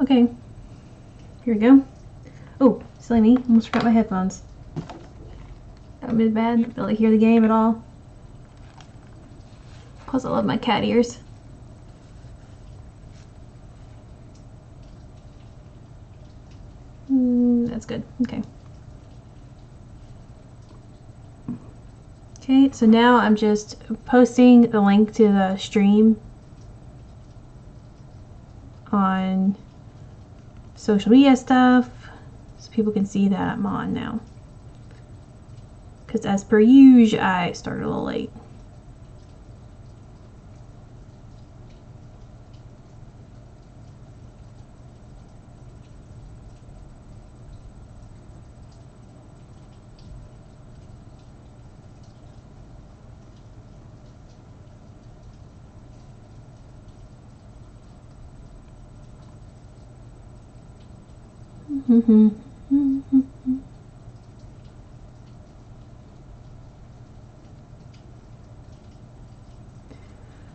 Okay. Here we go. Oh, silly me. Almost forgot my headphones. That was bad. Don't really hear the game at all. Plus, I love my cat ears. That's good. Okay. Okay, so now I'm just posting the link to the stream on social media stuff so people can see that I'm on now. Because as per usual, I started a little late.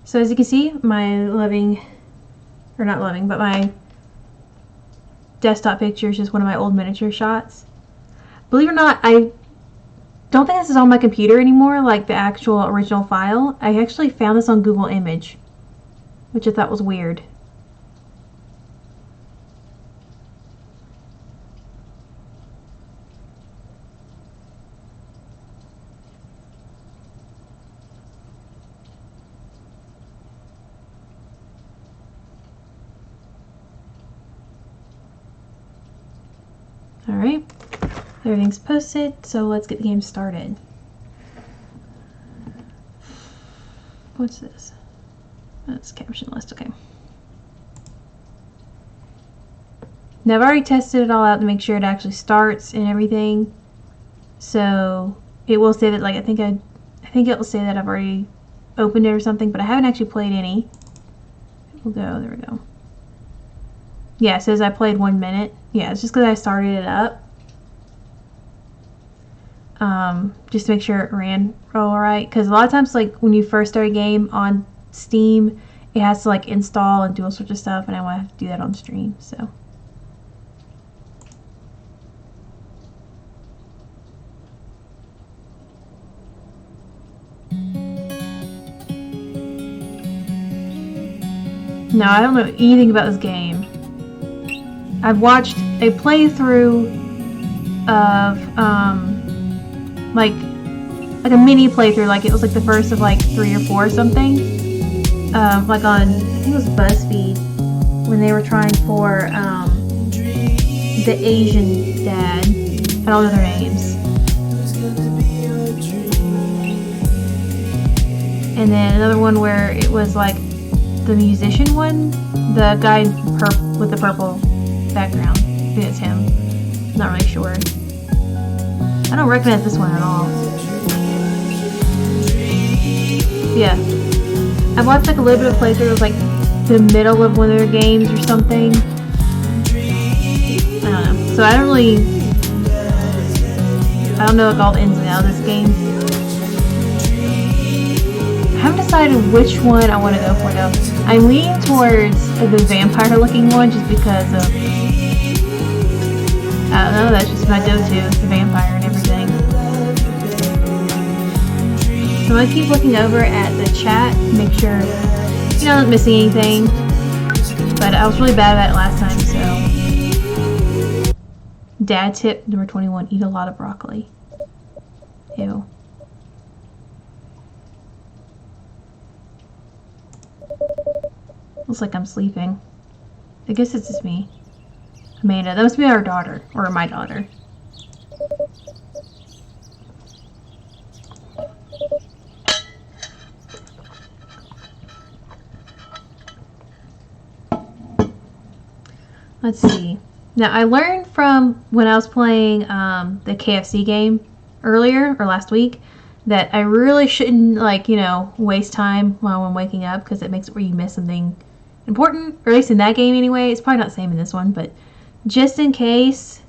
So as you can see, my my desktop picture is just one of my old miniature shots. Believe it or not, I don't think this is on my computer anymore, like the actual original file. I actually found this on Google Image, which I thought was weird. Alright, everything's posted, so let's get the game started. What's this? That's caption list, okay. Now I've already tested it all out to make sure it actually starts and everything. So it will say that, like, I think it will say that I've already opened it or something, but I haven't actually played any. We'll go, there we go. Yeah, it says I played 1 minute. Yeah, it's just because I started it up. Just to make sure it ran all right. Because a lot of times, like, when you first start a game on Steam, it has to, like, install and do all sorts of stuff, and I want to have to do that on stream, so. Now, I don't know anything about this game. I've watched a playthrough of, like a mini playthrough, like it was like the first of like 3 or 4 or something, like on, I think it was BuzzFeed, when they were trying for, the Asian dad, I don't know their names. And then another one where it was like the musician one, the guy with the purple background. I think it's him. Not really sure. I don't recognize this one at all. Yeah. I've watched like a little bit of playthrough of like the middle of one of their games or something. I don't know. So I don't know like all the ins and outs of this game. I haven't decided which one I want to go for though. I'm leaning towards the vampire looking one just because of, I don't know, that's just my go-to, the vampire and everything. So I'm going to keep looking over at the chat, make sure, you know, I'm not missing anything. But I was really bad at it last time, so. Dad tip number 21, eat a lot of broccoli. Ew. Looks like I'm sleeping. I guess it's just me. Amanda, that must be our daughter, or my daughter. Let's see. Now, I learned from when I was playing the KFC game earlier, or last week, that I really shouldn't, like, you know, waste time while I'm waking up, because it makes it where you miss something important, or at least in that game anyway. It's probably not the same in this one, but just in case,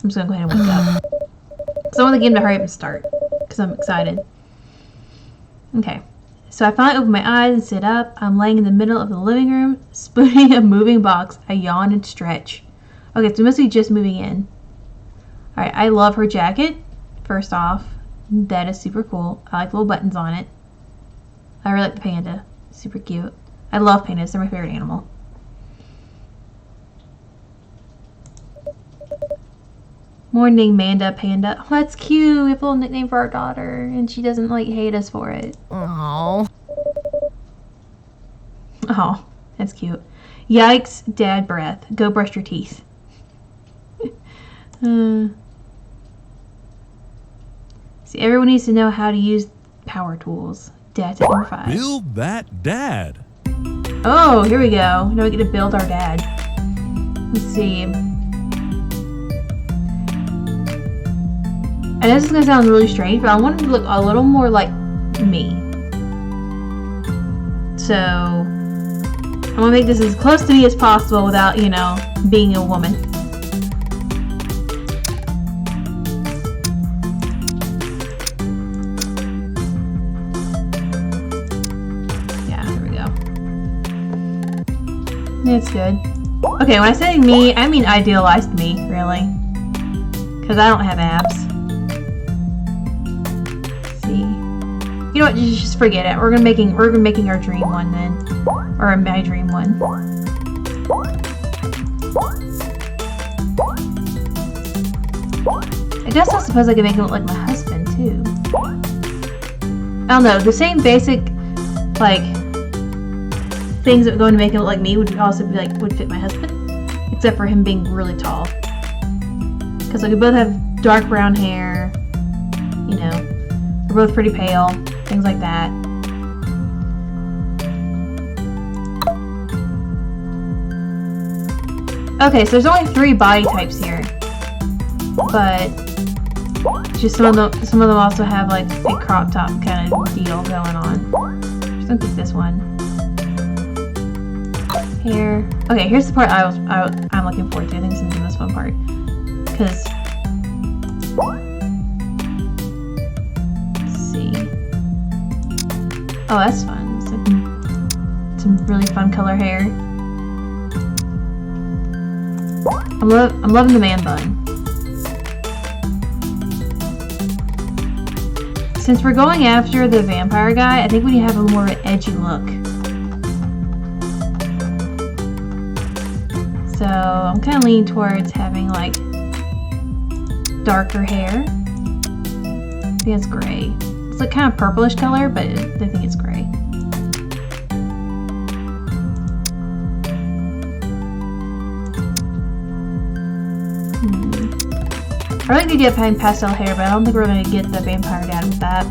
I'm just going to go ahead and wake up. Because I want the game to hurry up and start, because I'm excited. Okay, So I finally opened my eyes and sit up. I'm laying in the middle of the living room, spooning a moving box. I yawn and stretch. Okay, so we must be just moving in. Alright, I love her jacket. First off, that is super cool. I like the little buttons on it. I really like the panda. Super cute. I love pandas. They're my favorite animal. Morning, Manda Panda. Oh, that's cute. We have a little nickname for our daughter, and she doesn't like hate us for it. Oh. Oh, that's cute. Yikes, dad breath. Go brush your teeth. See, everyone needs to know how to use power tools. Dad to number 5. Build that dad. Oh, here we go. Now we get to build our dad. Let's see. And this is going to sound really strange, but I want him to look a little more like me. So, I'm going to make this as close to me as possible without, you know, being a woman. Yeah, there we go. It's good. Okay, when I say me, I mean idealized me, really. Because I don't have abs. You know what? Just forget it. We're gonna making our dream one then, or my dream one. I guess I suppose I could make it look like my husband too. I don't know. The same basic like things that would go to make it look like me would also be like would fit my husband, except for him being really tall. Because like we both have dark brown hair. You know, we're both pretty pale. Things like that. Okay, so there's only 3 body types here, but just some of them also have like a crop top kind of deal going on. Just gonna pick this one. Here. Okay, here's the part I'm looking forward to. I think this is the most fun part, because. Oh, that's fun. It's like some really fun color hair. I'm loving the man bun. Since we're going after the vampire guy, I think we need to have a more of an edgy look. So I'm kind of leaning towards having like darker hair. I think it's gray. It's like kind of purplish color, but I think it's gray. I like the idea of having pastel hair, but I don't think we're going to get the vampire dad with that.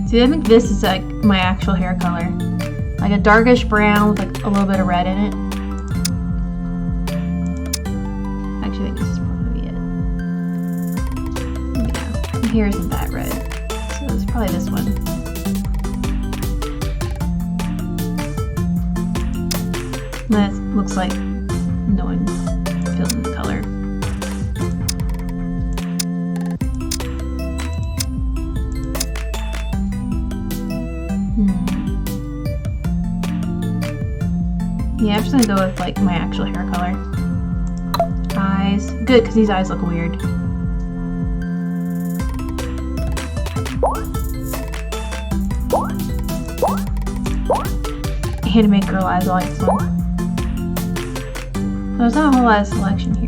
See, I think this is like my actual hair color. Like a darkish brown with like a little bit of red in it. Actually, I think this is probably it. Yeah, my hair isn't that red. So it's probably this one. That looks like no one fills in the color. Yeah, I'm just gonna go with like my actual hair color. Eyes. Good, because these eyes look weird. Anime girl eyes, I like this one. There's not a whole lot of selection here.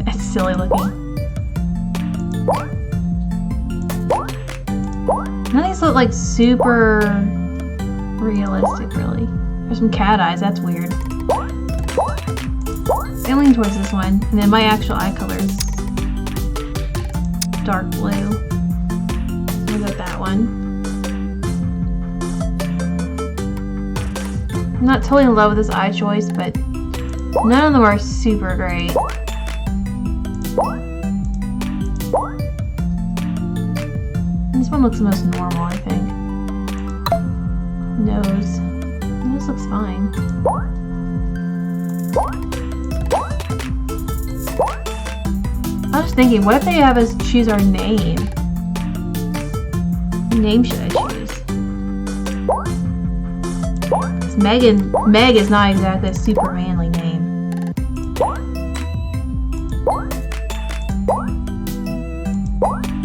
That's silly looking. None of these look like super realistic, really. There's some cat eyes, that's weird. I'm leaning towards this one, and then my actual eye color is dark blue. I'll go with that one. I'm not totally in love with this eye choice, but none of them are super great. This one looks the most normal, I think. Nose. Nose looks fine. I was thinking, what if they have us choose our name? What name should I choose? 'Cause Meg is not exactly a super manly name.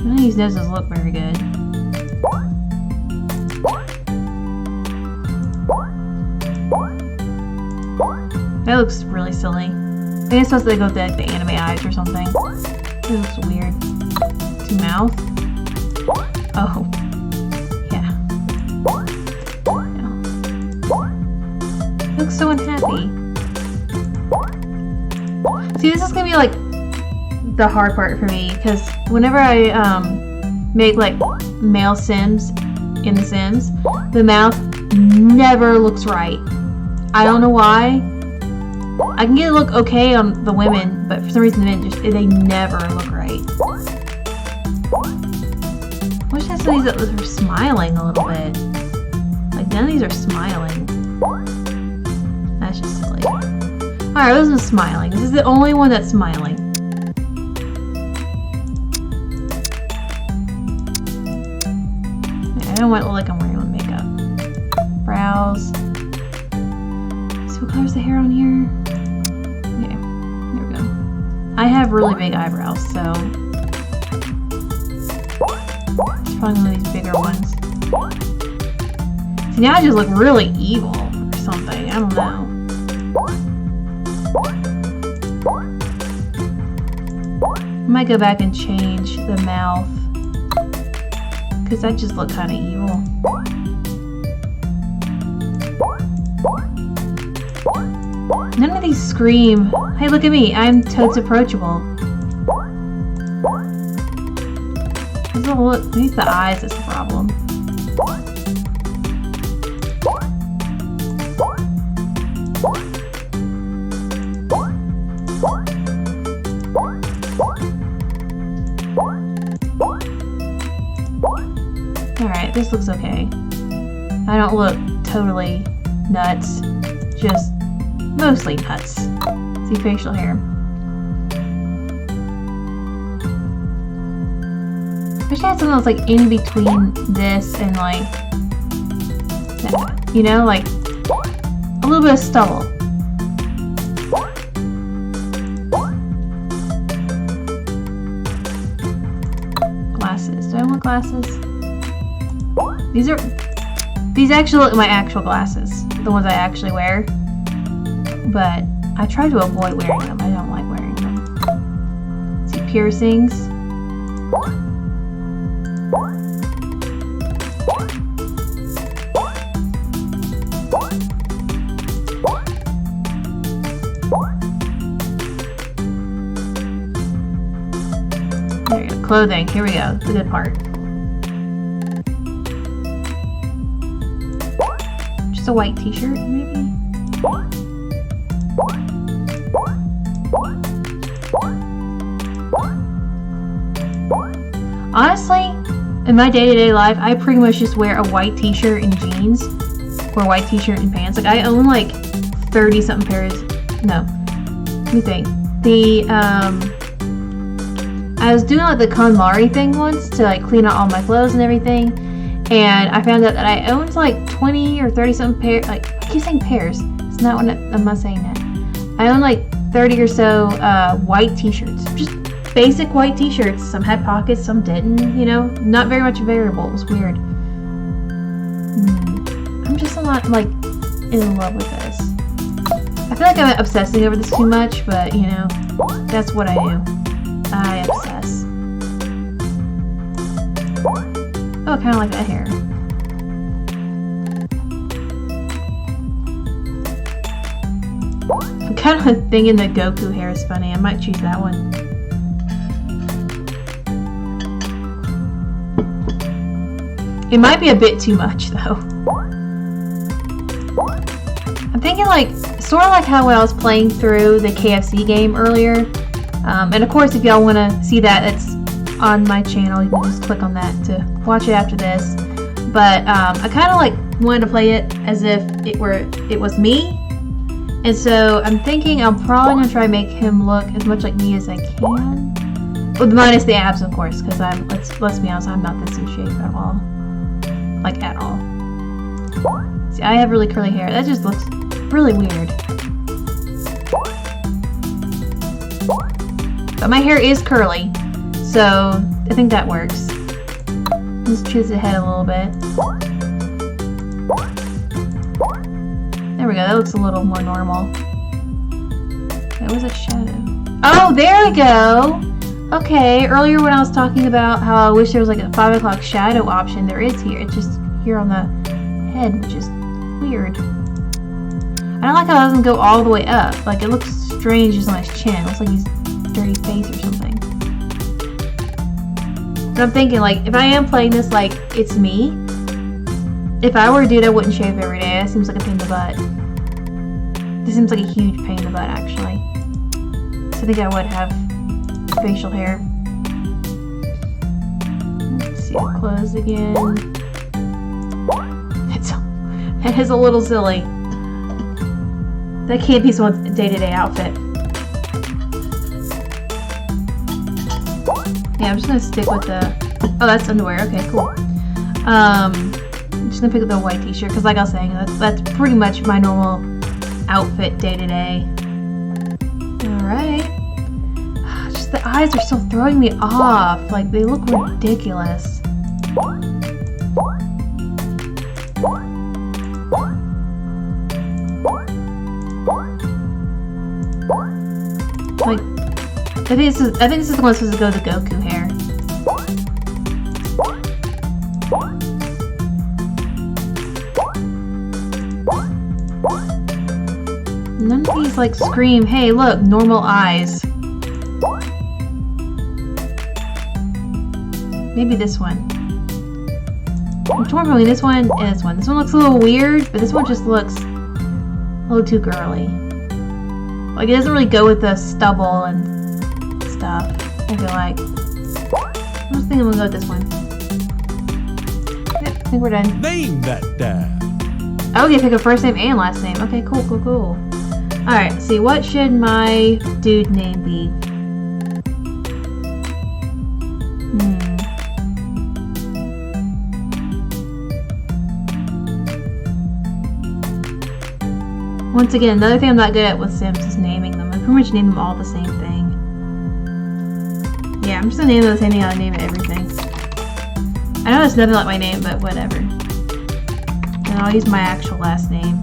None of these noses look very good. That looks really silly. I think it's supposed to go with the anime eyes or something. It looks weird. To mouth? Oh. Yeah. It looks so unhappy. See, this is gonna be like the hard part for me, because whenever I make like male Sims in The Sims, the mouth never looks right. I don't know why. I can get it look okay on the women, but for some reason the men they never look right. I wish I had some of these that were smiling a little bit. Like none of these are smiling. That's just silly. Alright, this is smiling. This is the only one that's smiling. I don't want to look like I'm wearing makeup. Brows. See what color's the hair on here? Okay, there we go. I have really big eyebrows, so it's probably one of these bigger ones. See, now I just look really evil or something. I don't know. I might go back and change the mouth, because that just looked kind of evil. None of these scream, "Hey, look at me, I'm totes approachable." Maybe it's the eyes that's the problem. Alright, this looks okay. I don't look totally nuts, just mostly nuts. See facial hair. Wish I had something else like in between this and like that. You know, like a little bit of stubble. Glasses. Do I want glasses? These actually look like my actual glasses. The ones I actually wear. But I try to avoid wearing them. I don't like wearing them. See, piercings. There you go. Clothing. Here we go. The good part. Just a white t-shirt, maybe? Honestly, in my day-to-day life, I pretty much just wear a white t-shirt and jeans, or a white t-shirt and pants. Like, I own like 30-something pairs. No, let me think. I was doing like the KonMari thing once to like clean out all my clothes and everything, and I found out that I owned like 20 or 30-something pairs. Like, I keep saying pairs. It's not what I'm not saying that. I own like 30 or so white t-shirts. Just basic white t-shirts. Some had pockets, some didn't, you know? Not very much variable. It was weird. I'm just not, like, in love with this. I feel like I'm obsessing over this too much, but, you know, that's what I do. I obsess. Oh, I kind of like that hair. I'm kind of thinking the Goku hair is funny. I might choose that one. It might be a bit too much, though. I'm thinking like, sort of like how when I was playing through the KFC game earlier, And of course, if y'all want to see that, it's on my channel. You can just click on that to watch it after this. But I kind of like wanted to play it as if it was me. And so I'm thinking I'm probably going to try and make him look as much like me as I can. Well, minus the abs, of course, because let's be honest, I'm not this in shape at all. Like, at all. See, I have really curly hair. That just looks really weird. But my hair is curly, so I think that works. Let's choose the head a little bit. There we go, that looks a little more normal. That was a shadow. Oh, there we go! Okay, earlier when I was talking about how I wish there was like a 5 o'clock shadow option, there is here. It's just here on the head, which is weird. I don't like how it doesn't go all the way up. Like, it looks strange just on his chin. It looks like he's dirty face or something. But I'm thinking, like, if I am playing this like it's me, if I were a dude, I wouldn't shave every day. That seems like a pain in the butt. This seems like a huge pain in the butt, actually. So I think I would have facial hair. Let's see the clothes again. That is a little silly. That can't be someone's day-to-day outfit. Yeah, I'm just gonna stick with the... Oh, that's underwear. Okay, cool. I'm just gonna pick up the white t-shirt, because like I was saying, that's pretty much my normal outfit day-to-day. Alright. Just the eyes are still throwing me off. Like, they look ridiculous. Like, I think this is the one supposed to go to Goku hair. None of these like scream, hey look, normal eyes. Maybe this one. I'm torn between this one and this one. This one looks a little weird, but this one just looks a little too girly. Like, it doesn't really go with the stubble and stuff, I feel like. I was thinking we'll go with this one. Yep, I think we're done. Name that dad. Oh, you pick a first name and last name. Okay, cool, cool, cool. Alright, see, what should my dude name be? Once again, another thing I'm not good at with Sims is naming them. I pretty much name them all the same thing. Yeah, I'm just gonna name them the same thing I name everything. I know it's nothing like my name, but whatever. And I'll use my actual last name.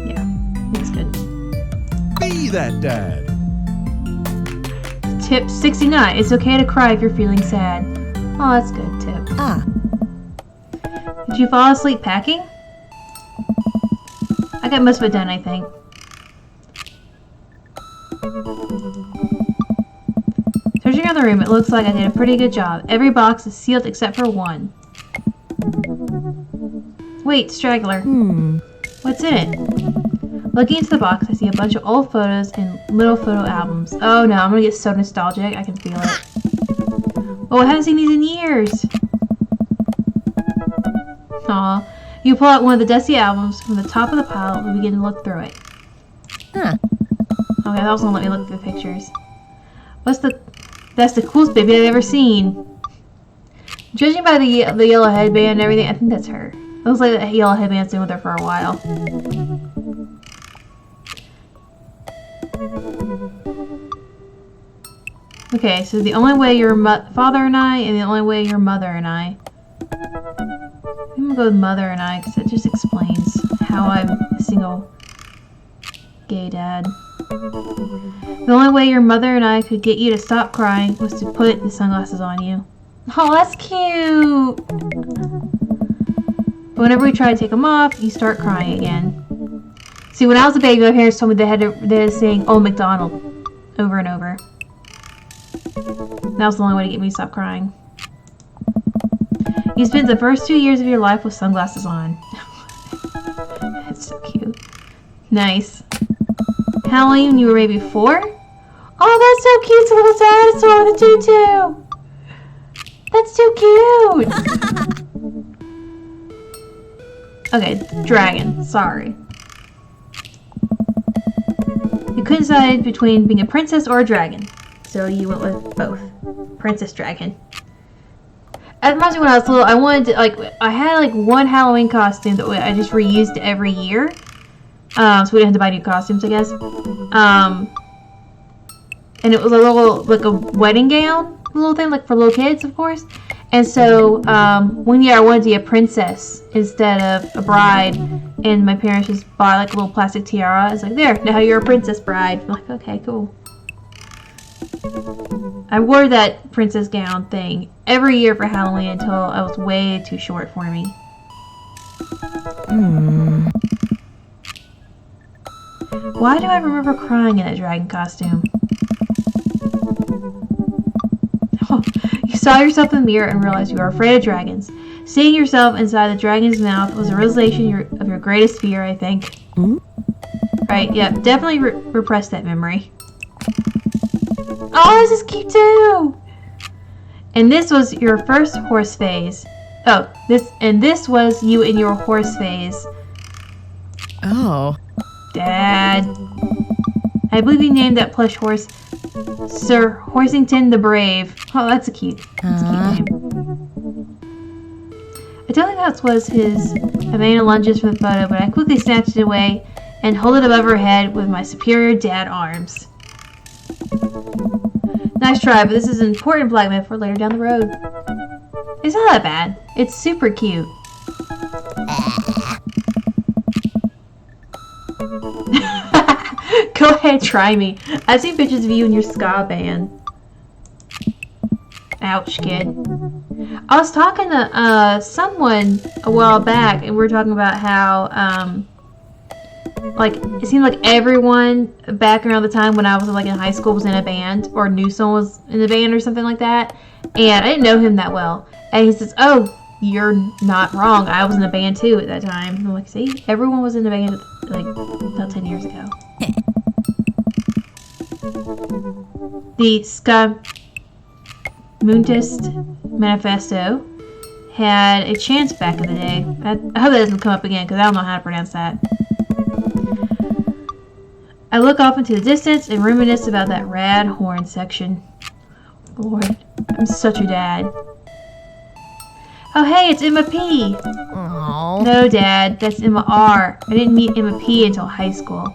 Yeah, that's good. Be that dad. Tip 69. It's okay to cry if you're feeling sad. Oh, that's good tip. Ah. Did you fall asleep packing? I got most of it done, I think. Searching around the room, it looks like I did a pretty good job. Every box is sealed except for one. Wait, straggler. What's in it? Looking into the box, I see a bunch of old photos and little photo albums. Oh no, I'm gonna get so nostalgic, I can feel it. Oh, I haven't seen these in years! Aw. You pull out one of the dusty albums from the top of the pile and begin to look through it. Huh. Okay, that was gonna let me look through the pictures. That's the coolest baby I've ever seen. Judging by the yellow headband and everything, I think that's her. It looks like that yellow headband's been with her for a while. Okay, so the only way your father and I, and the only way your mother and I. I'm gonna go with mother and I, because it just explains how I'm a single gay dad. The only way your mother and I could get you to stop crying was to put the sunglasses on you. Oh, that's cute! But whenever we try to take them off, you start crying again. See, when I was a baby, my parents told me they had to sing Old MacDonald over and over. That was the only way to get me to stop crying. You spent the first 2 years of your life with sunglasses on. That's so cute. Nice. Halloween, you were maybe 4? Oh, that's so cute. It's a little dinosaur with a tutu. That's too cute. Okay, dragon. Sorry. You couldn't decide between being a princess or a dragon, so you went with both. Princess dragon. That reminds me when I was little, I wanted to, I had one Halloween costume that I just reused every year. So we didn't have to buy new costumes, I guess. And it was a little, a wedding gown, little thing, for little kids, of course. And so, one year I wanted to be a princess instead of a bride, and my parents just bought, a little plastic tiara. It's there, now you're a princess bride. I'm like, okay, cool. I wore that princess gown thing every year for Halloween until I was way too short for me. Why do I remember crying in that dragon costume? Oh, you saw yourself in the mirror and realized you were afraid of dragons. Seeing yourself inside the dragon's mouth was a realization of your greatest fear, I think. Right, yep, definitely repress that memory. Oh, this is cute too! And this was your first horse phase. Oh, this was you in your horse phase. Oh. Dad. I believe you named that plush horse Sir Horsington the Brave. Oh, that's a cute name. I don't think that was his Havana lunges from the photo, but I quickly snatched it away and held it above her head with my superior dad arms. Nice try, but this is an important blackmail for later down the road. It's not that bad. It's super cute. Go ahead, try me. I've seen pictures of you and your ska band. Ouch, kid. I was talking to someone a while back, and we were talking about how it seemed like everyone back around the time when I was in high school was in a band or knew someone was in a band or something like that, and I didn't know him that well. And he says, "Oh, you're not wrong. I was in a band too at that time." And I'm like, "See, everyone was in a band about 10 years ago." The Ska Moontist Manifesto had a chance back in the day. I hope that doesn't come up again because I don't know how to pronounce that. I look off into the distance and reminisce about that rad horn section. Lord, I'm such a dad. Oh hey, it's Emma P. Aww. No, Dad, that's Emma R. I didn't meet Emma P until high school.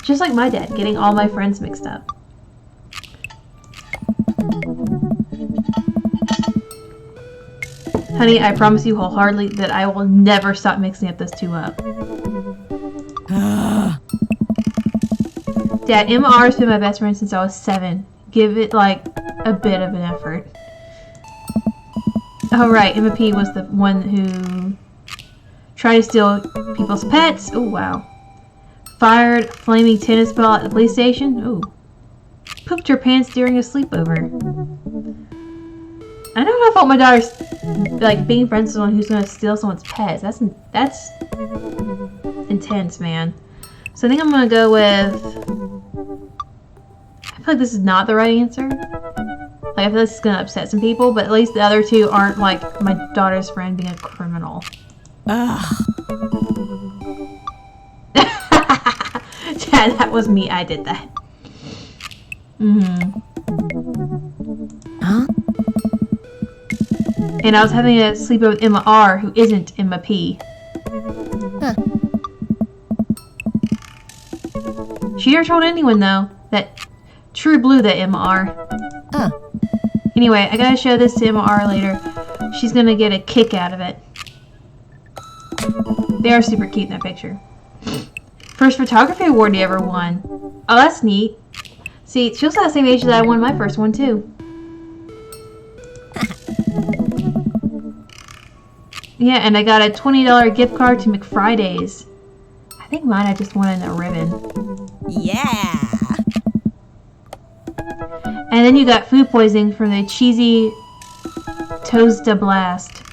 Just like my dad, getting all my friends mixed up. Honey, I promise you wholeheartedly that I will never stop mixing up those two up. Dad, Emma R has been my best friend since I was 7. Give it, a bit of an effort. Oh, right, Emma P was the one who tried to steal people's pets. Oh, wow. Fired a flaming tennis ball at the police station. Ooh. Pooped her pants during a sleepover. I don't know if I want my daughter's, being friends with someone who's going to steal someone's pets. That's intense, man. So I think I'm going to go with... I feel like this is not the right answer. I feel like this is going to upset some people, but at least the other two aren't my daughter's friend being a criminal. Ugh. Dad, that was me. I did that. Huh? And I was having a sleepover with Emma R, who isn't Emma P. Huh. She never told anyone, though, that True Blue that Emma R. Anyway, I gotta show this to Emma R later. She's gonna get a kick out of it. They are super cute in that picture. First photography award you ever won. Oh, that's neat. See, she also has the same age that I won my first one, too. Yeah, and I got a $20 gift card to McFriday's. I think mine I just wanted a ribbon. Yeah. And then you got food poisoning from the cheesy Toast de Blast.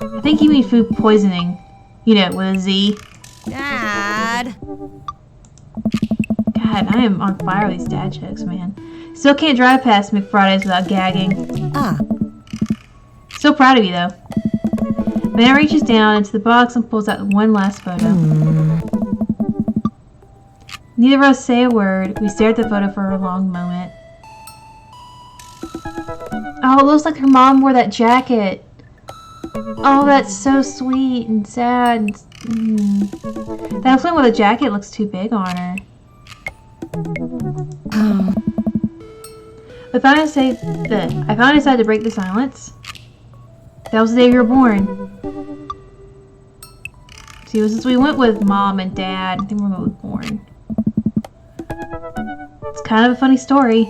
I think you mean food poisoning. You know, with a Z. Dad. God, I am on fire with these dad jokes, man. Still can't drive past McFridays without gagging. Ah. So proud of you, though. Man reaches down into the box and pulls out one last photo. Neither of us say a word. We stare at the photo for a long moment. Oh, it looks like her mom wore that jacket. Oh, that's so sweet and sad. That one with a jacket looks too big on her. I finally decided to break the silence. That was the day you were born. See, since we went with Mom and Dad, I think we're both born. It's kind of a funny story.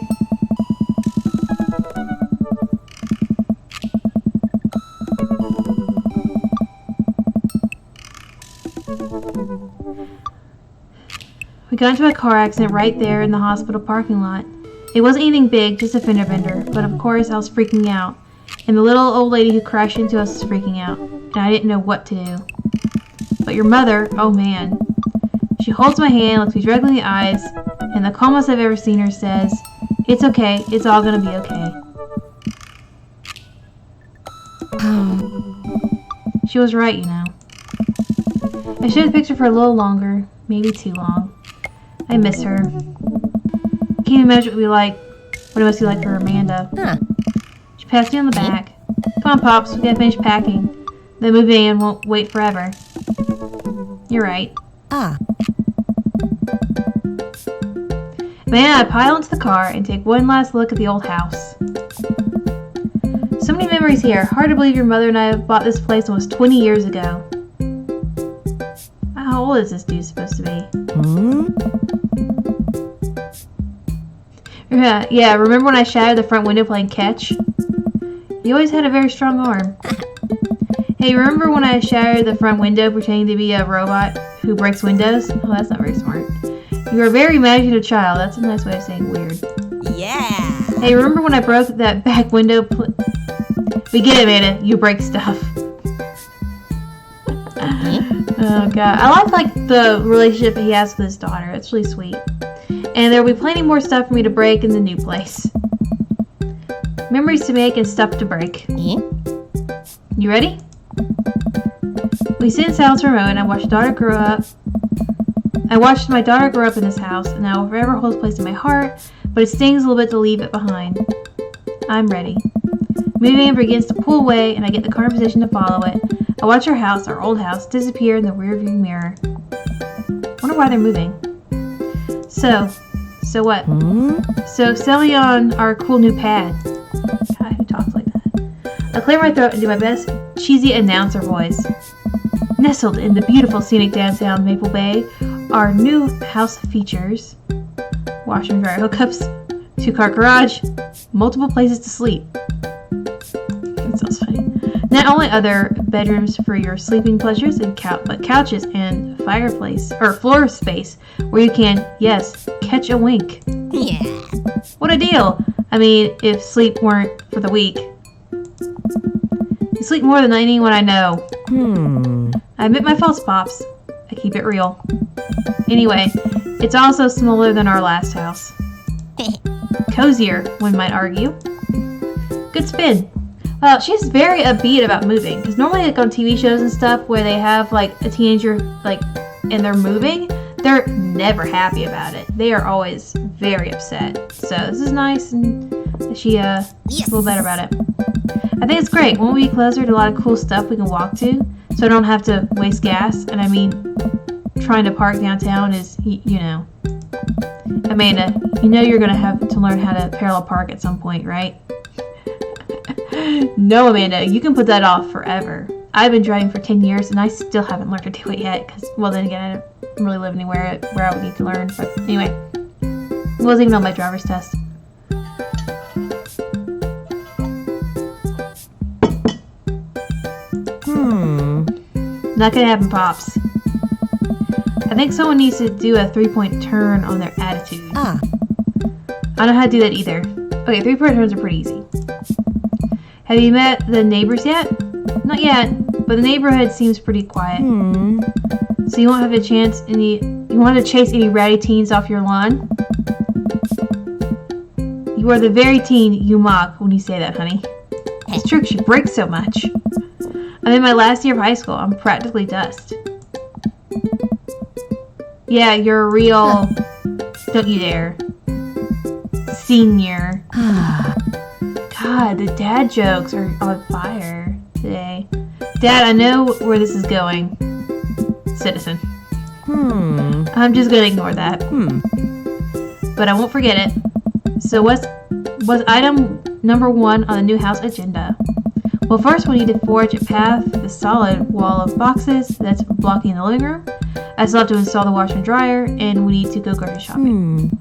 We got into a car accident right there in the hospital parking lot. It wasn't anything big, just a fender bender, but of course I was freaking out. And the little old lady who crashed into us was freaking out, and I didn't know what to do. But your mother, oh man. She holds my hand, looks me directly in the eyes, and the calmest I've ever seen her says, "It's okay, it's all gonna be okay." She was right, you know. I showed the picture for a little longer, maybe too long. I miss her. Can't even imagine what it must be like for Amanda. Huh. She passed me on the back. Come on, Pops, we gotta finish packing. The movie van won't wait forever. You're right. Ah. Man, I pile into the car and take one last look at the old house. So many memories here. Hard to believe your mother and I bought this place almost 20 years ago. How old is this dude supposed to be? Yeah, remember when I shattered the front window playing catch? You always had a very strong arm. Hey, remember when I shattered the front window pretending to be a robot who breaks windows? Oh, that's not very smart. You are a very imaginative child. That's a nice way of saying weird. Yeah. Hey, remember when I broke that back window? We get it, Amanda. You break stuff. Oh, God. I like the relationship he has with his daughter. It's really sweet. And there will be plenty more stuff for me to break in the new place. Memories to make and stuff to break. You ready? We sit in silence for a moment. I watched my daughter grow up in this house, and I will forever hold a place in my heart, but it stings a little bit to leave it behind. I'm ready. Moving begins to pull away, and I get the car in position to follow it. I watch our house, our old house, disappear in the rearview mirror. Wonder why they're moving. So what? So selling on our cool new pad. God, who talks like that? I clear my throat and do my best cheesy announcer voice. Nestled in the beautiful scenic downtown Maple Bay, our new house features washer and dryer hookups, 2-car garage, multiple places to sleep. That sounds funny. Not only other bedrooms for your sleeping pleasures and but couches and fireplace or floor space where you can, yes, catch a wink. Yeah. What a deal! I mean, if sleep weren't for the weak. You sleep more than anyone I know. I admit my faults, Pops. I keep it real. Anyway, it's also smaller than our last house. Cozier, one might argue. Good spin. Well, she's very upbeat about moving, because normally on TV shows and stuff where they have a teenager and they're moving, they're never happy about it. They are always very upset. So this is nice, and she a little better about it. I think it's great. Won't we be closer to a lot of cool stuff we can walk to, so I don't have to waste gas? And I mean, trying to park downtown is, you know. Amanda, you know you're gonna have to learn how to parallel park at some point, right? No, Amanda, you can put that off forever. I've been driving for 10 years and I still haven't learned to do it yet, because, well, then again, I don't really live anywhere where I would need to learn. But anyway, it wasn't even on my driver's test. Not gonna happen, Pops. I think someone needs to do a 3-point turn on their attitude. I don't know how to do that either. Okay, 3-point turns are pretty easy. Have you met the neighbors yet? Not yet, but the neighborhood seems pretty quiet. So you won't have a chance you want to chase any ratty teens off your lawn? You are the very teen you mock when you say that, honey. It's true, she breaks so much. I'm in my last year of high school. I'm practically dust. Yeah, you're a real... Don't you dare. Senior. God, the dad jokes are on fire today. Dad, I know where this is going. Citizen. I'm just gonna ignore that. But I won't forget it. So what's item number 1 on the new house agenda? Well, first we need to forge a path through the solid wall of boxes that's blocking the living room. I still have to install the washer and dryer, and we need to go grocery shopping.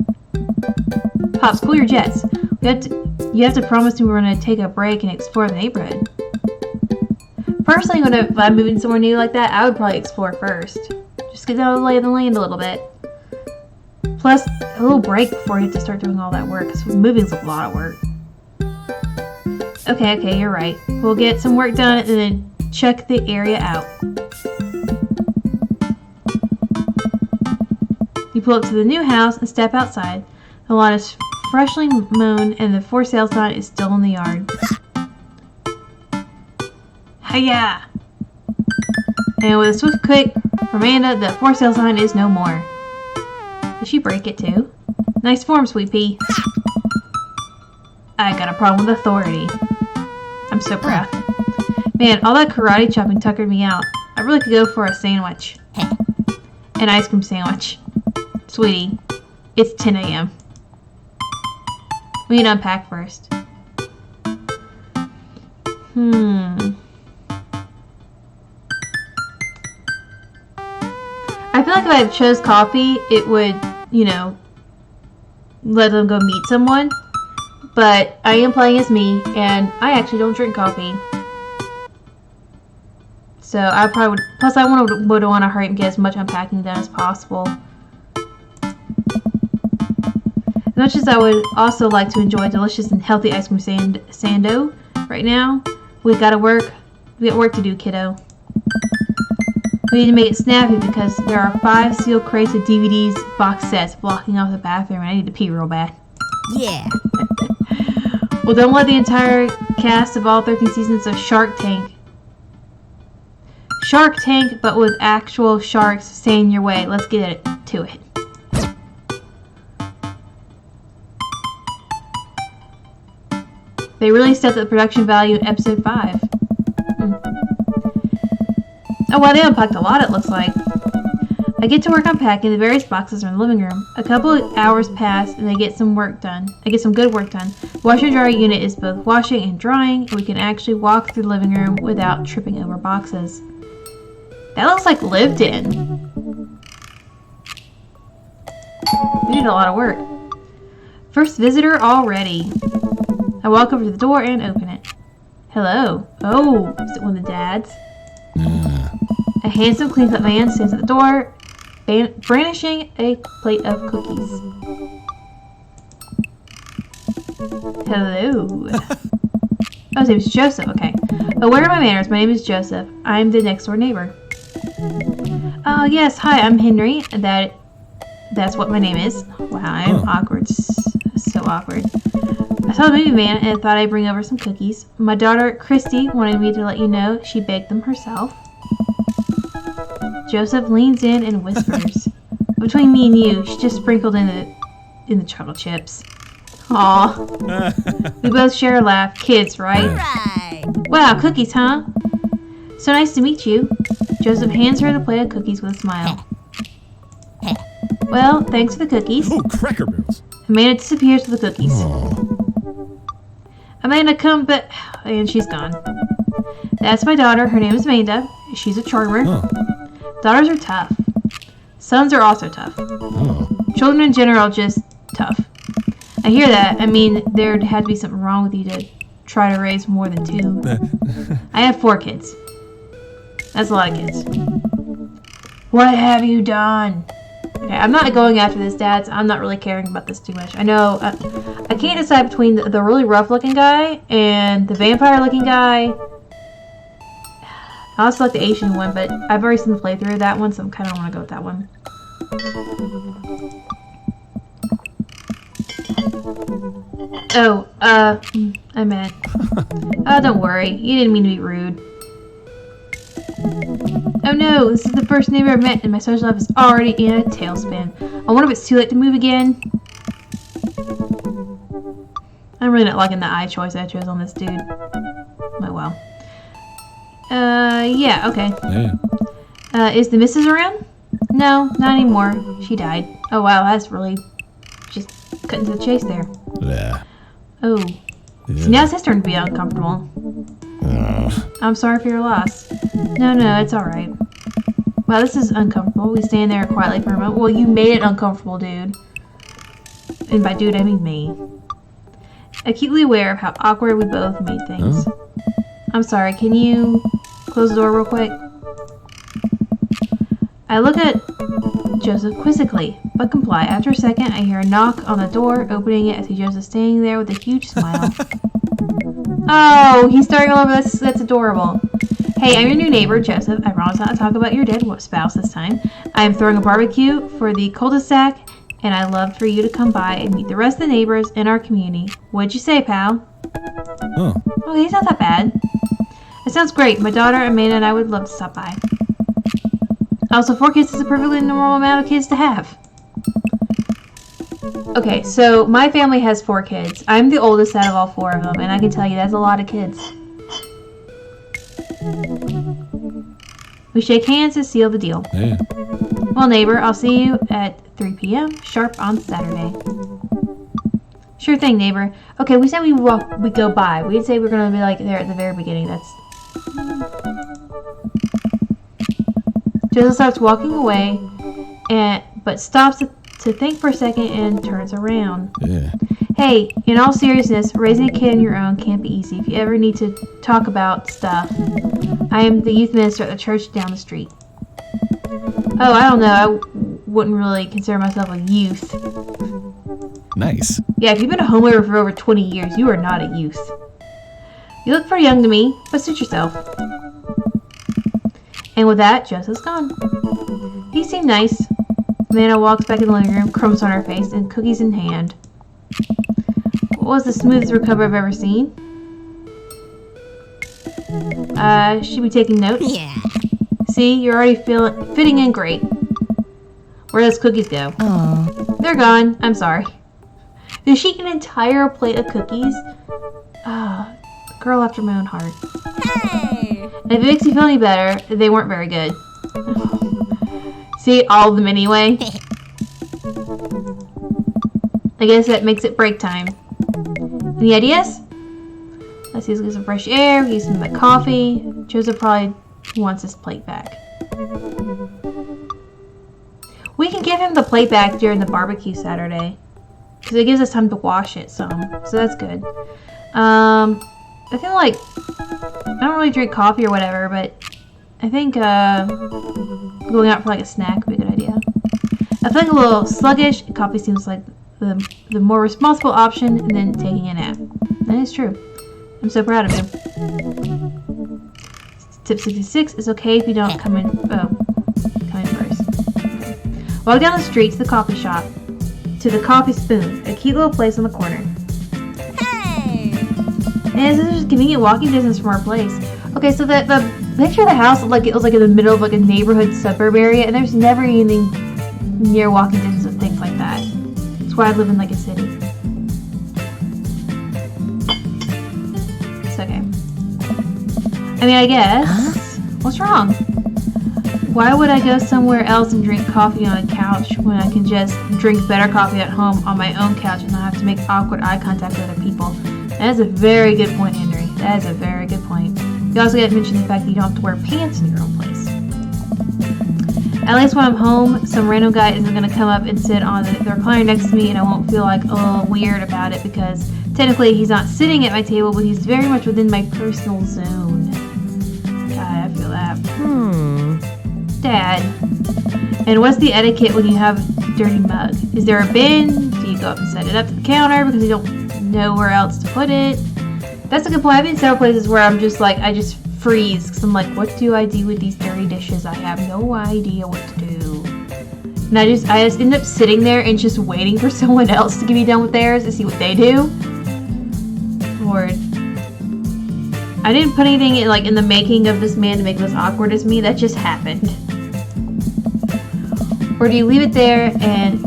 Pops, cool your jets. You have to promise me we're going to take a break and explore the neighborhood. Personally, if I'm moving somewhere new like that, I would probably explore first. Just get out of the lay of the land a little bit. Plus, a little break before you have to start doing all that work, because moving's a lot of work. Okay, you're right. We'll get some work done and then check the area out. You pull up to the new house and step outside. The lawn is freshly mown and the for sale sign is still in the yard. Hiya! And with a swift kick from Amanda, the for sale sign is no more. Did she break it too? Nice form, Sweet Pea. I got a problem with authority. I'm so proud. Man, all that karate chopping tuckered me out. I really could go for a sandwich. An ice cream sandwich. Sweetie, it's 10 a.m. We need to unpack first. I feel like if I chose coffee, it would, let them go meet someone. But I am playing as me, and I actually don't drink coffee. So I probably would, plus I would want to hurry and get as much unpacking done as possible. As much as I would also like to enjoy delicious and healthy ice cream sando right now, we got work to do, kiddo. We need to make it snappy because there are 5 sealed crates of DVDs box sets blocking off the bathroom and I need to pee real bad. Yeah. Well, don't let the entire cast of all 13 seasons of Shark Tank, but with actual sharks stay in your way. Let's get to it. They really stepped up the production value in episode 5. Oh wow, they unpacked a lot, it looks like. I get to work unpacking the various boxes in the living room. A couple of hours pass and I get some good work done. Washer and dryer unit is both washing and drying, and we can actually walk through the living room without tripping over boxes. That looks like lived in. We did a lot of work. First visitor already. I walk over to the door and open it. Hello. Oh, is it one of the dads? A handsome, clean-cut man stands at the door, brandishing a plate of cookies. Hello. Oh, his name is Joseph. Okay. Oh, where are my manners? My name is Joseph. I'm the next-door neighbor. Oh, yes. Hi, I'm Henry. That's what my name is. Wow, I'm awkward. So awkward. I saw the movie man and thought I'd bring over some cookies. My daughter, Christy, wanted me to let you know she baked them herself. Joseph leans in and whispers, between me and you, she just sprinkled in the chocolate chips. Aw. We both share a laugh. Kids, right? Right. Wow, cookies, huh? So nice to meet you. Joseph hands her the plate of cookies with a smile. Well, thanks for the cookies. Oh, Cracker Barrels. Amanda disappears with the cookies. Oh. Amanda, come, but... And she's gone. That's my daughter. Her name is Amanda. She's a charmer. Oh. Daughters are tough. Sons are also tough. Oh. Children in general are just tough. I hear that. I mean, there'd have to be something wrong with you to try to raise more than 2. I have 4 kids. That's a lot of kids. What have you done? Okay, I'm not going after this, dads. I'm not really caring about this too much. I know I can't decide between the really rough-looking guy and the vampire-looking guy. I also like the Asian one, but I've already seen the playthrough of that one, so I kind of want to go with that one. Oh, I meant. Oh, don't worry. You didn't mean to be rude. Oh no, this is the first neighbor I've met, and my social life is already in a tailspin. I wonder if it's too late to move again. I'm really not liking the eye choice I chose on this dude. Oh well. Yeah, okay. Yeah. Is the missus around? No, not anymore. She died. Oh wow, that's really just cutting to the chase there. Yeah. Oh. Yeah. So now it's his turn to be uncomfortable. I'm sorry for your loss. No, it's alright. Wow, this is uncomfortable. We stand there quietly for a moment. Well, you made it uncomfortable, dude. And by dude, I mean me. Acutely aware of how awkward we both made things. I'm sorry, can you close the door real quick? I look at Joseph quizzically, but comply. After a second, I hear a knock on the door, opening it. I see Joseph standing there with a huge smile. Oh, he's starting all over. That's adorable. Hey, I'm your new neighbor, Joseph. I promise not to talk about your dead spouse this time. I am throwing a barbecue for the cul-de-sac, and I'd love for you to come by and meet the rest of the neighbors in our community. What'd you say, pal? Oh. Okay, he's not that bad. That sounds great. My daughter, Amanda, and I would love to stop by. Also, 4 kids is a perfectly normal amount of kids to have. Okay, so my family has 4 kids. I'm the oldest out of all 4 of them, and I can tell you that's a lot of kids. We shake hands to seal the deal. Yeah. Well, neighbor, I'll see you at 3 p.m. sharp on Saturday. Sure thing, neighbor. Okay, we said we go by. We didn't say we're gonna be like there at the very beginning. Joseph starts walking away, but stops to think for a second and turns around. Yeah. Hey, in all seriousness, raising a kid on your own can't be easy. If you ever need to talk about stuff, I am the youth minister at the church down the street. Oh, I don't know. I wouldn't really consider myself a youth. Nice. Yeah, if you've been a homeowner for over 20 years, you are not a youth. You look pretty young to me, but suit yourself. And with that, Joseph's gone. He seemed nice. Amanda walks back in the living room, crumbs on her face, and cookies in hand. What was the smoothest recovery I've ever seen? Should be taking notes. Yeah. See, you're already fitting in great. Where does cookies go? Oh. They're gone. I'm sorry. Did she eat an entire plate of cookies? Ah, girl after my own heart. Hey. And if it makes you feel any better, they weren't very good. See, all of them anyway. I guess that makes it break time. Any ideas? Let's see, let's get some fresh air, get some coffee. Joseph probably wants his plate back. We can give him the plate back during the barbecue Saturday, because it gives us time to wash it some, so that's good. I feel like I don't really drink coffee or whatever, but I think going out for like a snack would be a good idea. I feel like a little sluggish. Coffee seems like the more responsible option than taking a nap. That is true. I'm so proud of him. Tip 66 is okay if you don't come in. Oh, come in first. Okay. Walk down the street to the coffee shop. To the Coffee Spoon, a cute little place on the corner. Hey. And this is just convenient walking distance from our place. Okay, so the picture of the house, like it was like in the middle of like a neighborhood suburb area, and there's never anything near walking distance of things like that. That's why I live in like a city. It's okay. I mean, I guess. What's wrong? Why would I go somewhere else and drink coffee on a couch when I can just drink better coffee at home on my own couch and not have to make awkward eye contact with other people? That is a very good point, Henry. That is a very good point. You also got to mention the fact that you don't have to wear pants in your own place. At least when I'm home, some random guy isn't going to come up and sit on the recliner next to me, and I won't feel like a little weird about it because technically he's not sitting at my table, but he's very much within my personal zone. God, I feel that. Dad. And what's the etiquette when you have a dirty mug? Is there a bin? Do you go up and set it up to the counter because you don't nowhere else to put it. That's a good point. I've been in several places where I'm just like, I just freeze because I'm like, what do I do with these dirty dishes? I have no idea what to do. And I just end up sitting there and just waiting for someone else to be done with theirs to see what they do. Lord. I didn't put anything in the making of this man to make it as awkward as me. That just happened. Or do you leave it there and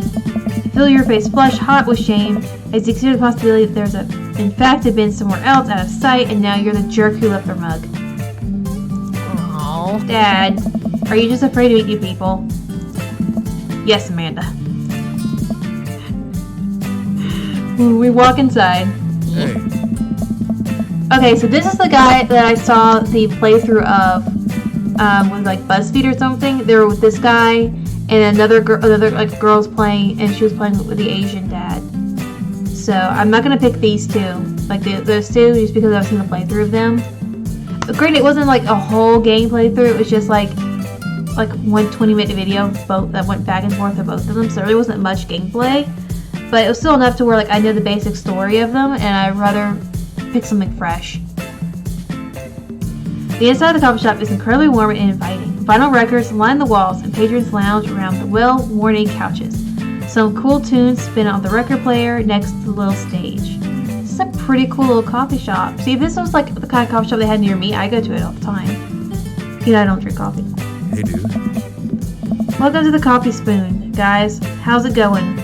fill your face flush hot with shame as you consider the possibility that there's in fact had been somewhere else out of sight and now you're the jerk who left their mug? Aww. Dad, are you just afraid to meet new people? Yes, Amanda. We walk inside. Hey. Okay, so this is the guy that I saw the playthrough of with like BuzzFeed or something. They were with this guy and another girl's playing, and she was playing with the Asian dad. So I'm not gonna pick these two, like those two, just because I've seen the playthrough of them. But granted, it wasn't like a whole game playthrough. It was just like 1 20-minute video both that went back and forth of both of them. So there really wasn't much gameplay, but it was still enough to where like I know the basic story of them, and I'd rather pick something fresh. The inside of the coffee shop is incredibly warm and inviting. Vinyl records line the walls, and patrons lounge around the well-worn couches. Some cool tunes spin on the record player next to the little stage. This is a pretty cool little coffee shop. See, if this was like the kind of coffee shop they had near me, I go to it all the time. You know, I don't drink coffee. Hey, dude. Welcome to the Coffee Spoon, guys. How's it going?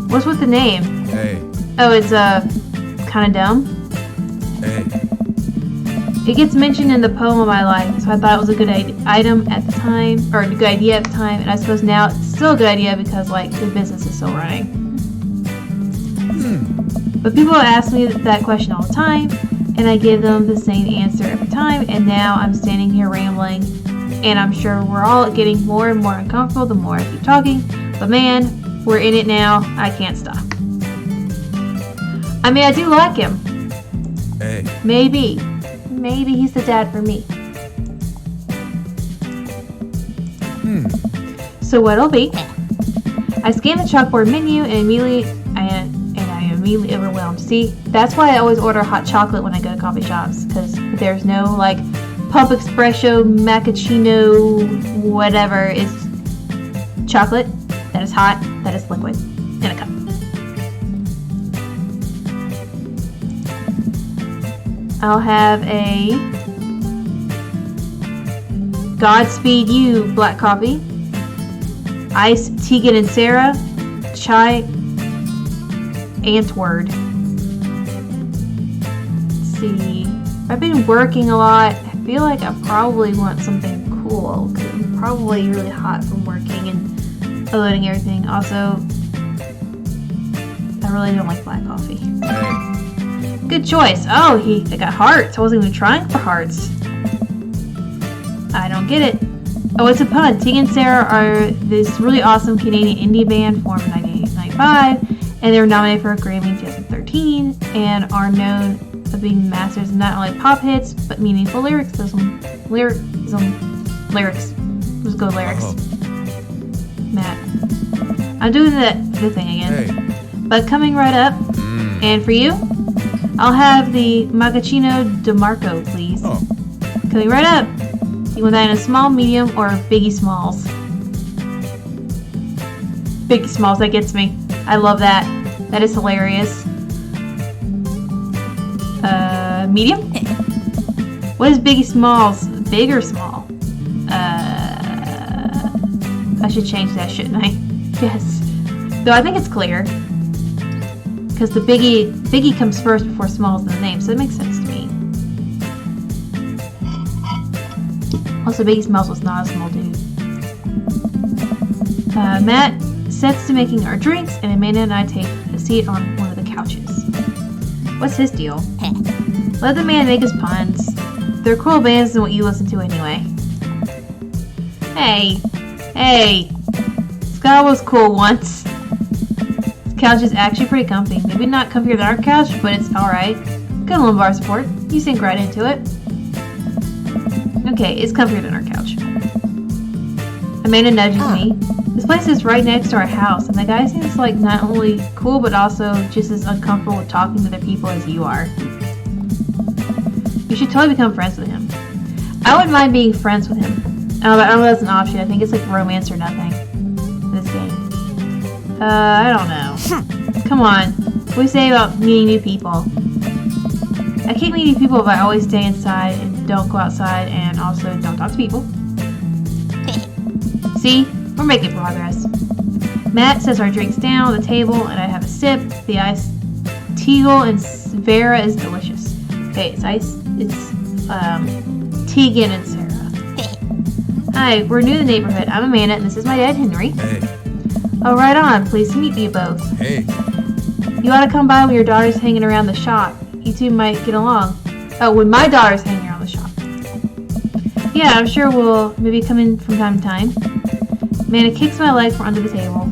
What's with the name? Hey. Oh, it's kind of dumb. Hey. It gets mentioned in the poem of my life, so I thought it was a good item at the time, or a good idea at the time, and I suppose now it's still a good idea because like the business is still running. But people ask me that question all the time, and I give them the same answer every time, and now I'm standing here rambling, and I'm sure we're all getting more and more uncomfortable the more I keep talking, but man, we're in it now, I can't stop. I mean, I do like him. Hey. Maybe he's the dad for me. So what'll be? I scan the chalkboard menu and I am immediately overwhelmed. See, that's why I always order hot chocolate when I go to coffee shops, because there's no like pump espresso, macchiato, whatever. It's chocolate that is hot, that is liquid, in a cup. I'll have a Godspeed You black coffee, iced Tegan and Sarah, chai Antword. Let's see, I've been working a lot. I feel like I probably want something cool because I'm probably really hot from working and unloading everything. Also, I really don't like black coffee. Hey. Good choice. Oh, I got hearts. I wasn't even trying for hearts. I don't get it. Oh, it's a pun. Tegan and Sarah are this really awesome Canadian indie band formed in 1995, and they were nominated for a Grammy in 2013, and are known for being masters of not only pop hits, but meaningful lyrics. Lyrics. Let's go lyrics. Oh. Matt. I'm doing the thing again. Hey. But coming right up, and for you, I'll have the Macchiato DeMarco, please. Oh. Coming right up. You want that in a small, medium, or Biggie Smalls? Biggie Smalls, that gets me. I love that. That is hilarious. Medium? What is Biggie Smalls? Big or small? I should change that, shouldn't I? Yes. Though I think it's clear. Because the Biggie comes first before Smalls in the name, so it makes sense to me. Also, Biggie Smalls was not a small dude. Matt sets to making our drinks, and Amanda and I take a seat on one of the couches. What's his deal? Let the man make his puns. They're cool bands than what you listen to anyway. Hey! Scott was cool once. This couch is actually pretty comfy. Maybe not comfier than our couch, but it's alright. Good lumbar support. You sink right into it. Okay, it's comfier than our couch. Amanda nudges me. This place is right next to our house, and the guy seems like not only cool, but also just as uncomfortable with talking to other people as you are. You should totally become friends with him. I wouldn't mind being friends with him. I don't know if that's an option. I think it's like romance or nothing in this game. I don't know. Come on. What do you say about meeting new people? I keep meeting people, but I always stay inside and don't go outside, and also don't talk to people. See? We're making progress. Matt sets our drinks down on the table, and I have a sip. The iced Teagle and Vera is delicious. Okay, it's Tegan and Sarah. Hi, we're new to the neighborhood. I'm Amanda, and this is my dad, Henry. Hey. Oh, right on. Pleased to meet you both. Hey. You ought to come by when your daughter's hanging around the shop. You two might get along. Oh, when my daughter's hanging around the shop. Yeah, I'm sure we'll maybe come in from time to time. Amanda kicks my leg from under the table.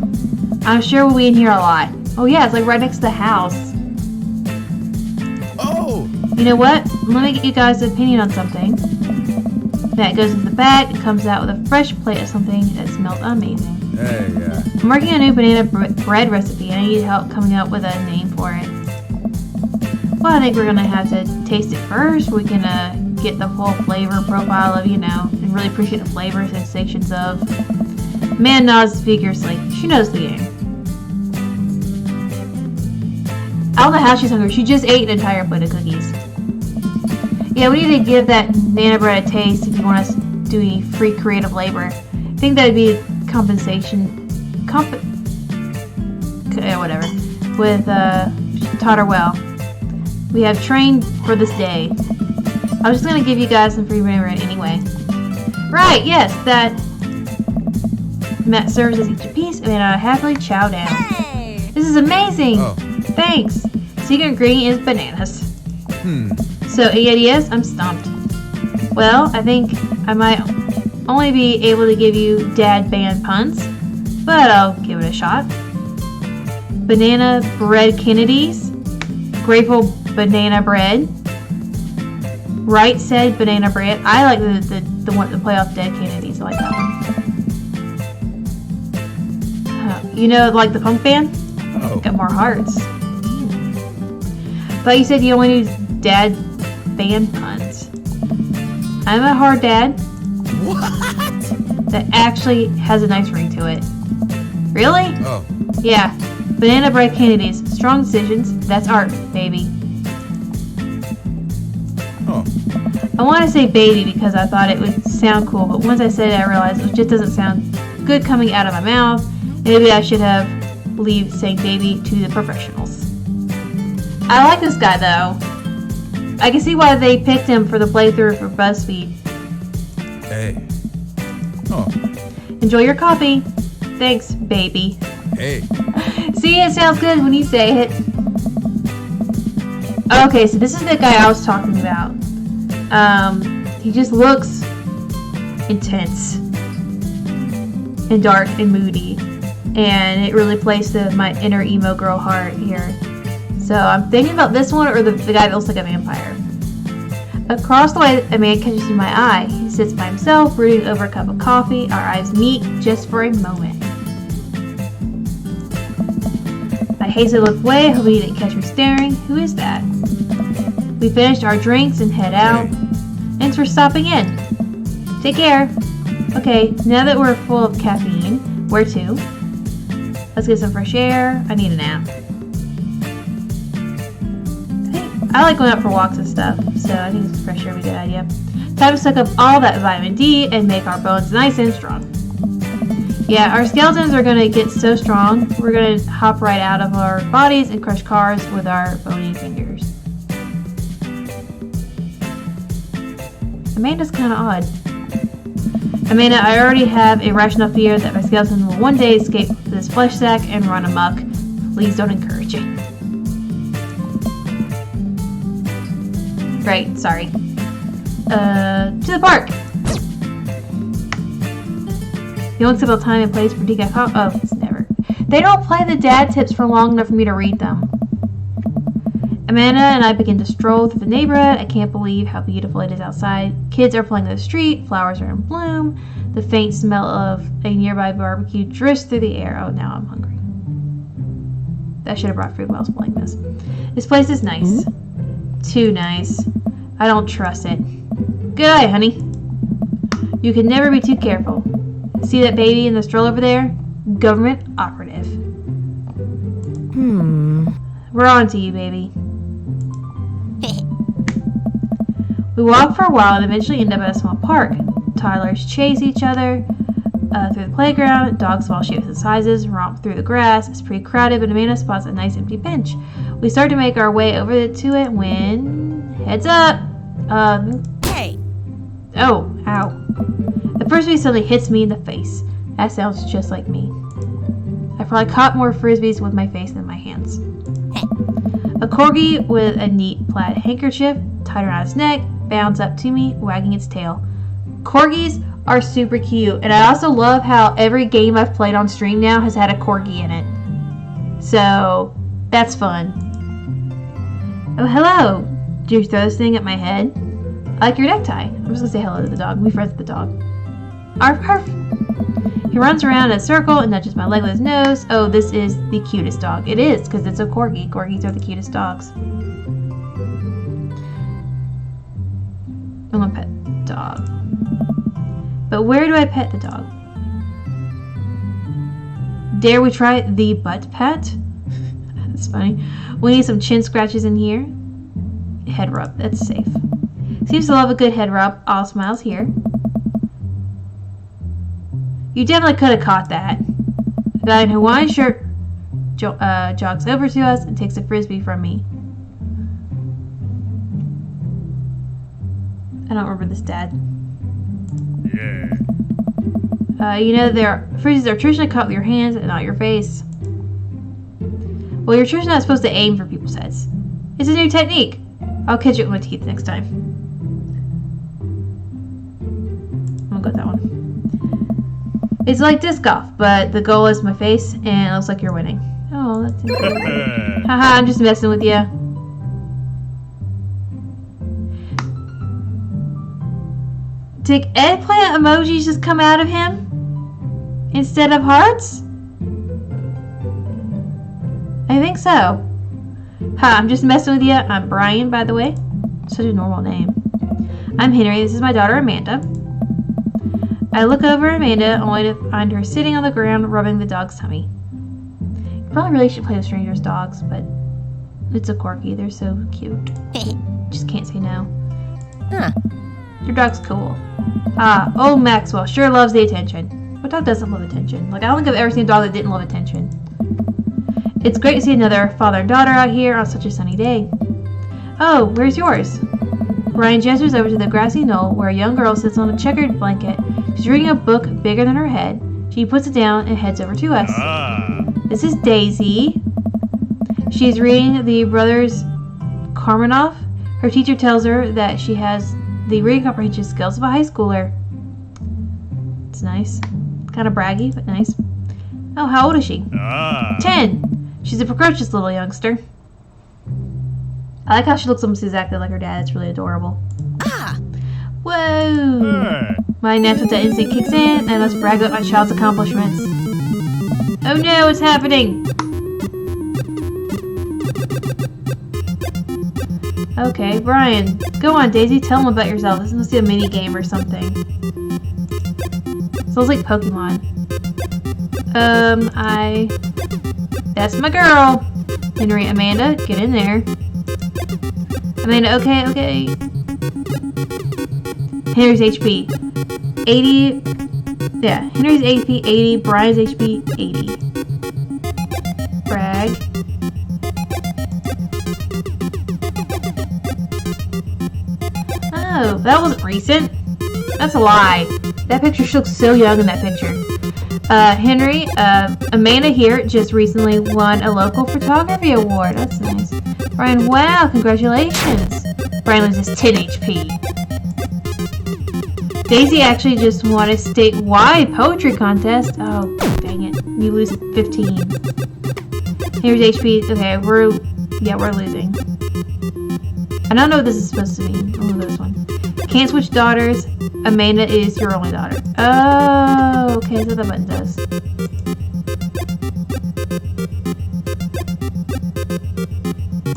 I'm sure we'll be in here a lot. Oh yeah, it's like right next to the house. Oh! You know what? Let me get you guys' opinion on something. Matt goes into the bag and comes out with a fresh plate of something that smells amazing. Hey, yeah. I'm working on a new banana bread recipe, and I need help coming up with a name for it. Well, I think we're gonna have to taste it first. We can get the full flavor profile of, and really appreciate the flavor sensations of. Man nods vigorously. She knows the game. I don't know how she's hungry. She just ate an entire plate of cookies. Yeah, we need to give that banana bread a taste if you want us to do any free creative labor. I think that'd be compensation. Whatever. With, taught her well. We have trained for this day. I was just gonna give you guys some free banana bread anyway. Right, yes, that. Matt serves us each a piece, and I happily chow down. Hey! This is amazing! Oh. Thanks! Secret ingredient is bananas. So, any ideas? I'm stumped. Well, I think I might only be able to give you dad band puns, but I'll give it a shot. Banana bread Kennedys. Grateful banana bread. Right said banana bread. I like the one, the playoff dead Kennedys. I like that one. Like the punk band? Oh. Got more hearts. But you said you only do dad band puns. I'm a hard dad. What? That actually has a nice ring to it. Really? Oh. Yeah. Banana bread Kennedys. Strong decisions. That's art, baby. Oh. I want to say baby because I thought it would sound cool, but once I said it, I realized it just doesn't sound good coming out of my mouth. Maybe I should have leave saying baby to the professionals. I like this guy though. I can see why they picked him for the playthrough for BuzzFeed. Hey. Oh. Enjoy your coffee. Thanks, baby. Hey. See, it sounds good when you say it. Okay, so this is the guy I was talking about. He just looks intense and dark and moody. And it really plays to my inner emo girl heart here. So I'm thinking about this one or the guy that looks like a vampire. Across the way, a man catches my eye. He sits by himself, brooding over a cup of coffee. Our eyes meet just for a moment. I hastily look away, hoping he didn't catch me staring. Who is that? We finished our drinks and head out. Thanks for stopping in. Take care. Okay, now that we're full of caffeine, where to? Let's get some fresh air. I need a nap. I like going out for walks and stuff, so I think fresh air would be a good idea. Time to suck up all that vitamin D and make our bones nice and strong. Yeah, our skeletons are going to get so strong, we're going to hop right out of our bodies and crush cars with our bony fingers. Amanda's kind of odd. Amanda, I already have a rational fear that my skeleton will one day escape this flesh sack and run amok. Please don't encourage it. Right, sorry. To the park! The only acceptable time and place for decaf coffee. Oh, it's never. They don't play the dad tips for long enough for me to read them. Amanda and I begin to stroll through the neighborhood. I can't believe how beautiful it is outside. Kids are playing in the street. Flowers are in bloom. The faint smell of a nearby barbecue drifts through the air. Oh, now I'm hungry. I should have brought food while I was playing this. This place is nice. Too nice. I don't trust it. Good eye, honey. You can never be too careful. See that baby in the stroller over there? Government operative. We're on to you, baby. We walk for a while and eventually end up at a small park. Toddlers chase each other through the playground. Dogs of all shapes and sizes romp through the grass. It's pretty crowded, but Amanda spots a nice empty bench. We start to make our way over to it when... Heads up! Hey. Oh, ow. The frisbee suddenly hits me in the face. That sounds just like me. I probably caught more frisbees with my face than my hands. A corgi with a neat plaid handkerchief tied around its neck bounds up to me, wagging its tail. Corgis are super cute, and I also love how every game I've played on stream now has had a corgi in it. So, that's fun. Oh, hello! Did you throw this thing at my head? I like your necktie. I'm just gonna say hello to the dog. We friends with the dog. Arf, arf! He runs around in a circle and nudges my leg with his nose. Oh, this is the cutest dog. It is, because it's a corgi. Corgis are the cutest dogs. I'm gonna pet the dog. But where do I pet the dog? Dare we try the butt pat? That's funny. We need some chin scratches in here. Head rub. That's safe. Seems to love a good head rub. All smiles here. You definitely could have caught that. A guy in a Hawaiian shirt jogs over to us and takes a frisbee from me. I don't remember this, Dad. Yeah. You know, frisbees are traditionally caught with your hands and not your face. Well, you're traditionally not supposed to aim for people's heads. It's a new technique. I'll catch it with my teeth next time. I'm gonna go with that one. It's like disc golf, but the goal is my face, and it looks like you're winning. Oh, that's interesting. Haha, I'm just messing with you. Did eggplant emojis just come out of him? Instead of hearts? I think so. Hi, I'm just messing with you. I'm Brian, by the way. Such a normal name. I'm Henry. This is my daughter, Amanda. I look over at Amanda, only to find her sitting on the ground, rubbing the dog's tummy. You probably really should play with strangers' dogs, but it's a corgi. They're so cute. Just can't say no. Huh. Your dog's cool. Ah, old Maxwell sure loves the attention. What dog doesn't love attention? Like, I don't think I've ever seen a dog that didn't love attention. It's great to see another father and daughter out here on such a sunny day. Oh, where's yours? Ryan gestures over to the grassy knoll where a young girl sits on a checkered blanket. She's reading a book bigger than her head. She puts it down and heads over to us. This is Daisy. She's reading the Brothers Karamazov. Her teacher tells her that she has the reading comprehension skills of a high schooler. It's nice. Kind of braggy, but nice. Oh, how old is she? 10. She's a precocious little youngster. I like how she looks almost exactly like her dad. It's really adorable. Whoa! My natural dad instinct kicks in, and I must brag about my child's accomplishments. Oh no, what's happening? Okay, Brian. Go on, Daisy. Tell them about yourself. This must be a mini game or something. Sounds like Pokemon. That's my girl. Henry, Amanda, get in there. Amanda, okay. Henry's HP 80. Yeah, Henry's HP 80. Brian's HP 80. Brag. Oh, that wasn't recent. That's a lie. That picture, she looks so young in that picture. Henry, Amanda here just recently won a local photography award. That's nice. Brian, wow, congratulations. Brian loses 10 HP. Daisy actually just won a statewide poetry contest. Oh, dang it. You lose 15. Here's HP. Okay, we're losing. I don't know what this is supposed to mean. I'll move this one. Can't switch daughters. Amanda is your only daughter. Oh, okay, so the button does.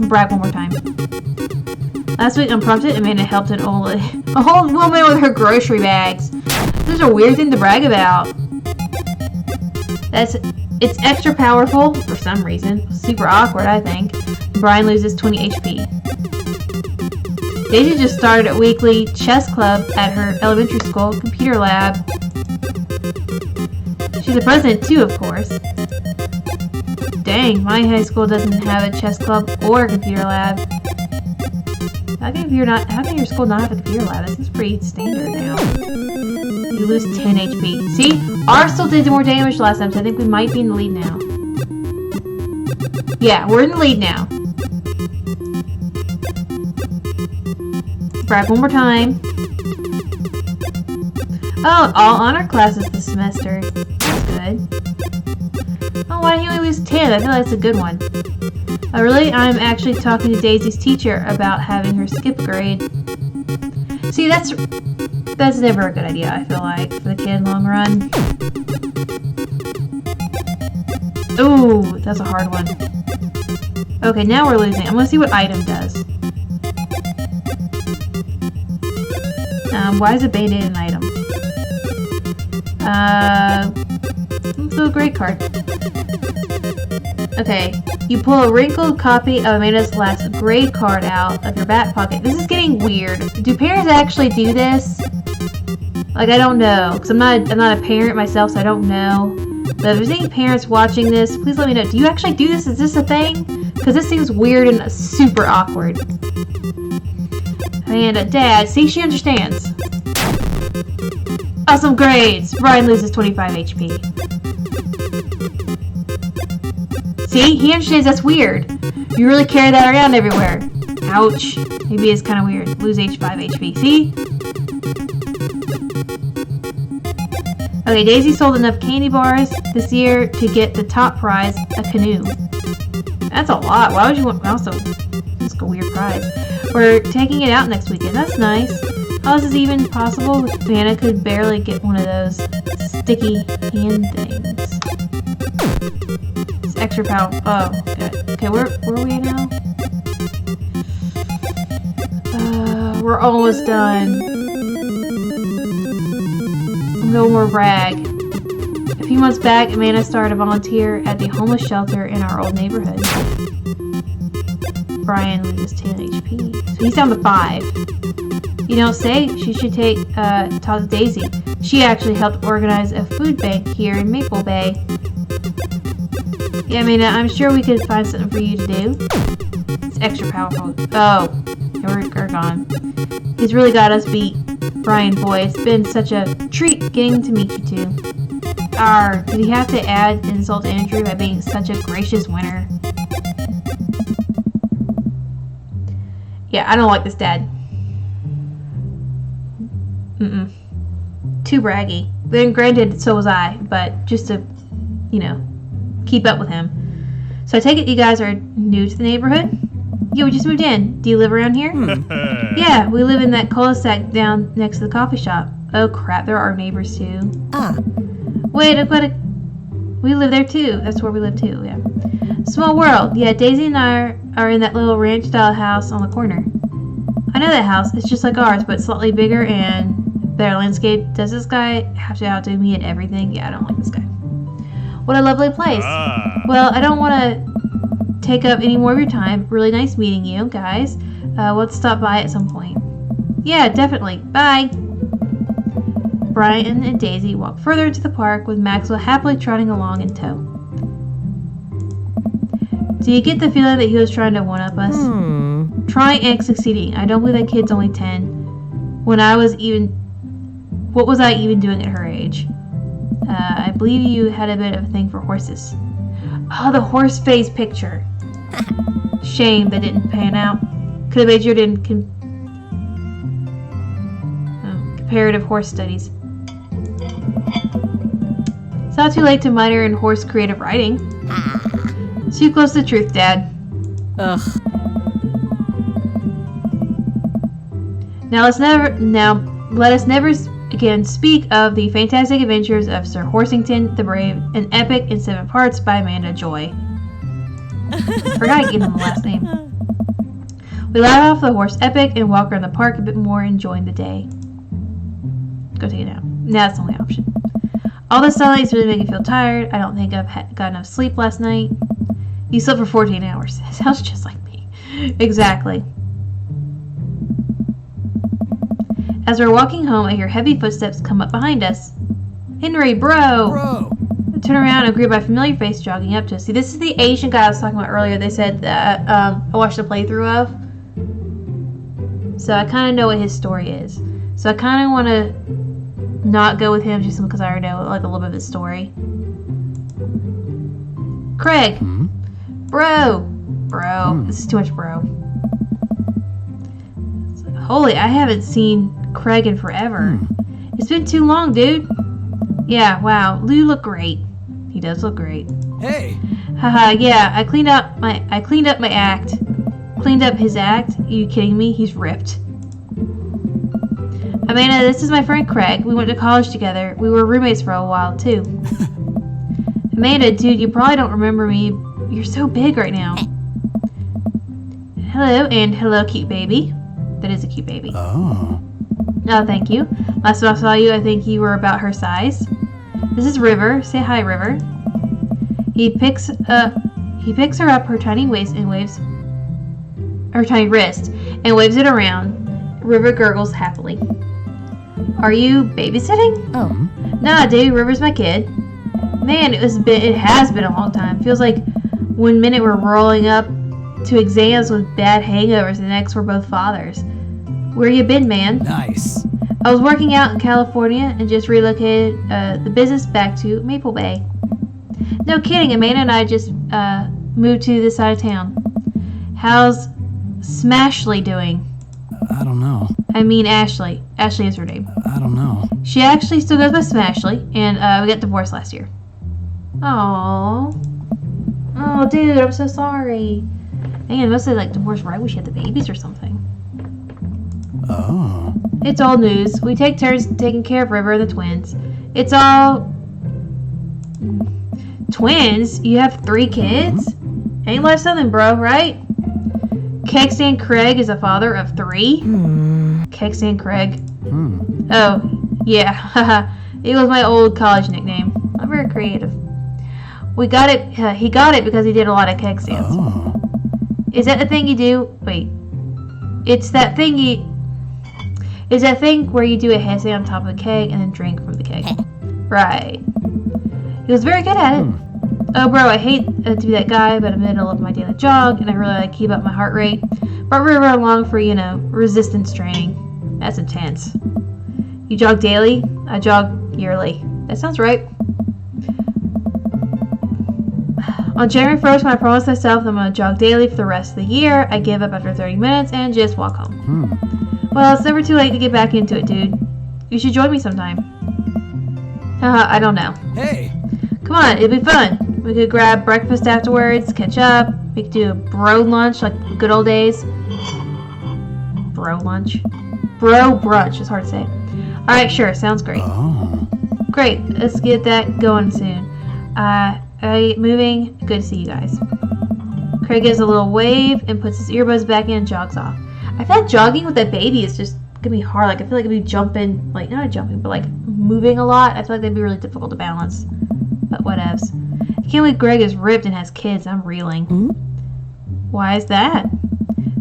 Brag one more time. Last week, unprompted, Amanda helped an old woman with her grocery bags. This is a weird thing to brag about. It's extra powerful for some reason. Super awkward, I think. Brian loses 20 HP. Daisy just started a weekly chess club at her elementary school computer lab. She's the president too, of course. Dang, my high school doesn't have a chess club or a computer lab. How can your school not have a computer lab? This is pretty standard now. You lose 10 HP. See? Ours still did more damage last time, so I think we might be in the lead now. Yeah, we're in the lead now. Brag one more time. Oh, all honor classes this semester. That's good. Oh, why did he only lose 10? I feel like that's a good one. Oh, really? I'm actually talking to Daisy's teacher about having her skip grade. See, that's never a good idea, I feel like, for the kid in the long run. Ooh, that's a hard one. Okay, now we're losing. I'm gonna see what item does. Why is a Band-Aid an item? Let's do a grade card. Okay, you pull a wrinkled copy of Amanda's last grade card out of your back pocket. This is getting weird. Do parents actually do this? Like, I don't know, because I'm not a parent myself, so I don't know. But if there's any parents watching this, please let me know. Do you actually do this? Is this a thing? Because this seems weird and super awkward. Amanda, Dad, see, she understands. Awesome grades! Brian loses 25 HP. See? He understands that's weird. You really carry that around everywhere. Ouch. Maybe it's kind of weird. Lose 5 HP. See? Okay, Daisy sold enough candy bars this year to get the top prize, a canoe. That's a lot. Why would you want... Also, that's a weird prize. We're taking it out next weekend. That's nice. How is this even possible? Vanna could barely get one of those sticky hand things. It's extra power. Oh, good. Okay, where are we now? We're almost done. No more brag. A few months back, Amanda started a volunteer at the homeless shelter in our old neighborhood. Brian loses 10 HP. So he's down to 5. You don't say. She should talk to Daisy. She actually helped organize a food bank here in Maple Bay. Yeah, Amanda, I'm sure we could find something for you to do. It's extra powerful. Oh, we're gone. He's really got us beat. Brian, boy, it's been such a treat getting to meet you two. Did he have to add insult to injury by being such a gracious winner? Yeah, I don't like this dad. Too braggy. Then granted, so was I, but just to, keep up with him. So I take it you guys are new to the neighborhood? Yeah, we just moved in. Do you live around here? Yeah, we live in that cul-de-sac down next to the coffee shop. Oh crap, there are our neighbors too. Wait, we live there too. That's where we live too, yeah. Small world. Yeah, Daisy and I are in that little ranch-style house on the corner. I know that house. It's just like ours, but slightly bigger and better landscape. Does this guy have to outdo me at everything? Yeah, I don't like this guy. What a lovely place. Well, I don't want to take up any more of your time. Really nice meeting you guys. Let's stop by at some point. Yeah, definitely. Bye. Brian and Daisy walk further into the park with Maxwell happily trotting along in tow. Do you get the feeling that he was trying to one-up us? Trying and succeeding. I don't believe that kid's only 10. What was I even doing at her age? I believe you had a bit of a thing for horses. Oh, the horse face picture. Shame that didn't pan out. Could have majored in comparative horse studies. It's not too late to minor in horse creative writing. Too close to the truth, Dad. Ugh. Now let us never can speak of the fantastic adventures of Sir Horsington the Brave, an epic in 7 parts by Amanda Joy. I forgot to give him the last name. We laugh off the horse epic and walk around the park a bit more, enjoying the day. Go take a nap. That's the only option. All the sunlight's really making me feel tired. I don't think I've got enough sleep last night. You slept for 14 hours. That sounds just like me. Exactly. As we're walking home, I hear heavy footsteps come up behind us. Henry, bro! Bro! I turn around and greet by a familiar face jogging up to us. See, this is the Asian guy I was talking about earlier. They said that I watched a playthrough of. So I kind of know what his story is. So I kind of want to not go with him just because I already know like a little bit of his story. Craig! Bro! This is too much bro. Holy, I haven't seen Craig in forever. It's been too long, dude. Yeah, wow. You look great. He does look great. Hey! Haha, yeah, I cleaned up my act. Cleaned up his act? Are you kidding me? He's ripped. Amanda, this is my friend Craig. We went to college together. We were roommates for a while, too. Amanda, dude, you probably don't remember me. You're so big right now. Hello, and hello, cute baby. That is a cute baby. Oh. Oh, thank you. Last time I saw you, I think you were about her size. This is River. Say hi, River. He picks her up her tiny waist and waves her tiny wrist and waves it around. River gurgles happily. Are you babysitting? Oh. Nah, dude, River's my kid. Man, it has been a long time. Feels like one minute we're rolling up to exams with bad hangovers and the next we're both fathers. Where you been, man? Nice. I was working out in California and just relocated the business back to Maple Bay. No kidding, Amanda and I just moved to this side of town. How's Smashley doing? I don't know. I mean Ashley. Ashley is her name. I don't know. She actually still goes by Smashley, and we got divorced last year. Aww. Oh, dude, I'm so sorry. Man, must have like divorced right when she had the babies or something. Oh. It's old news. We take turns taking care of River and the twins. It's all... Twins? You have 3 kids? Ain't life something, bro, right? Kegstand Craig is a father of 3? Kegstand Craig. Oh, yeah. Haha. It was my old college nickname. I'm very creative. We got it. He got it because he did a lot of keg stands. Oh. Is that the thing you do? Wait. It's that thing you... Is that thing where you do a headstand on top of the keg and then drink from the keg. Right. He was very good at it. Oh, bro, I hate to be that guy, but I'm in the middle of my daily jog, and I really like to keep up my heart rate. Brought River along for, resistance training. That's intense. You jog daily? I jog yearly. That sounds right. On January 1st, when I promised myself that I'm going to jog daily for the rest of the year, I give up after 30 minutes and just walk home. Well, it's never too late to get back into it, dude. You should join me sometime. I don't know. Hey! Come on, it'd be fun. We could grab breakfast afterwards, catch up. We could do a bro lunch like the good old days. Bro lunch? Bro brunch, it's hard to say. Alright, sure, sounds great. Oh. Great, let's get that going soon. Moving. Good to see you guys. Craig gives a little wave and puts his earbuds back in and jogs off. I feel like jogging with that baby is just gonna be hard. Like, I feel like it'd be jumping, like, not jumping, but like moving a lot. I feel like that'd be really difficult to balance. But whatevs. I can't believe Greg is ripped and has kids. I'm reeling. Why is that?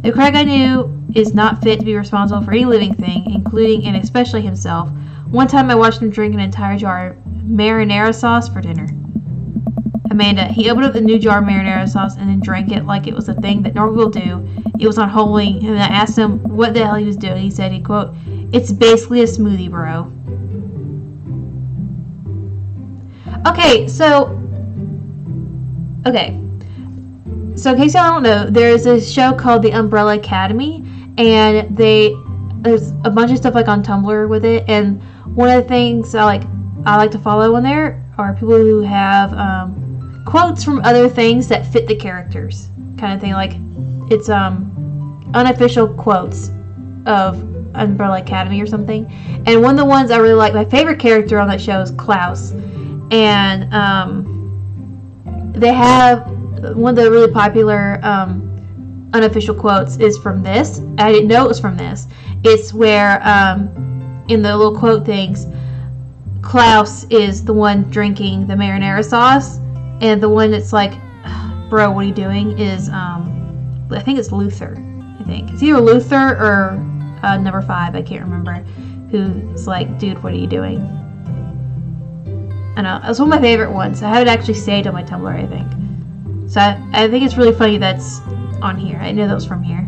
The Craig I knew is not fit to be responsible for any living thing, including and especially himself. One time I watched him drink an entire jar of marinara sauce for dinner. Amanda, he opened up the new jar of marinara sauce and then drank it like it was a thing that normal people do. It was unholy, and I asked him what the hell he was doing. He said, quote, "It's basically a smoothie, bro." Okay, so in case y'all don't know, there's a show called The Umbrella Academy, and there's a bunch of stuff like on Tumblr with it, and one of the things I like to follow on there are people who have quotes from other things that fit the characters, kind of thing. Like, it's unofficial quotes of Umbrella Academy or something. And one of the ones I really like, my favorite character on that show is Klaus. And they have one of the really popular unofficial quotes is from this. I didn't know it was from this. It's where in the little quote things, Klaus is the one drinking the marinara sauce, and the one that's like, bro, what are you doing, is I think it's Luther. I think it's either Luther or number 5, I can't remember, who's like, dude, what are you doing? I know, it's one of my favorite ones. I have it actually saved on my Tumblr, I think. So I think it's really funny that's on here. I know that was from here.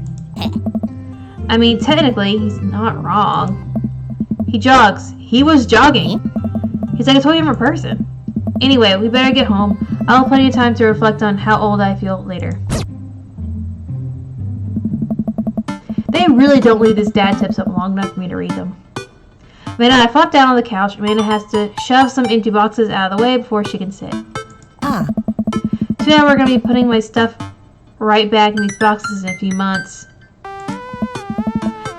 I mean, technically, he's not wrong. He jogs. He was jogging. He's like a totally different person. Anyway, we better get home. I'll have plenty of time to reflect on how old I feel later. They really don't leave this dad tips up long enough for me to read them. Amanda and I flop down on the couch. Amanda has to shove some empty boxes out of the way before she can sit. So now we're going to be putting my stuff right back in these boxes in a few months.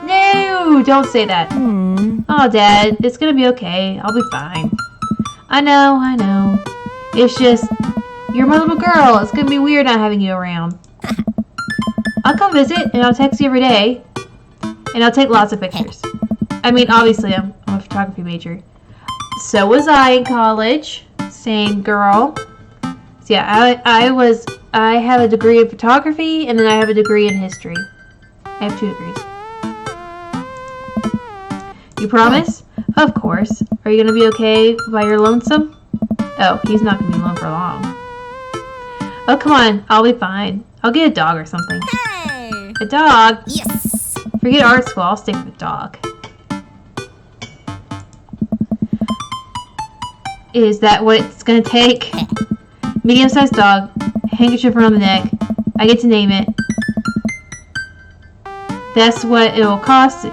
No, don't say that. Oh, Dad, it's going to be okay. I'll be fine. I know. It's just, you're my little girl. It's going to be weird not having you around. I'll come visit, and I'll text you every day. And I'll take lots of pictures. I mean, obviously, I'm a photography major. So was I in college. Same girl. So yeah, I have a degree in photography, and then I have a degree in history. I have 2 degrees. You promise? Of course. Are you going to be okay while you're lonesome? Oh, he's not going to be alone for long. Oh, come on. I'll be fine. I'll get a dog or something. Hey! A dog? Yes! Forget art school. I'll stick with the dog. Is that what it's going to take? Medium-sized dog. Handkerchief around the neck. I get to name it. That's what it will cost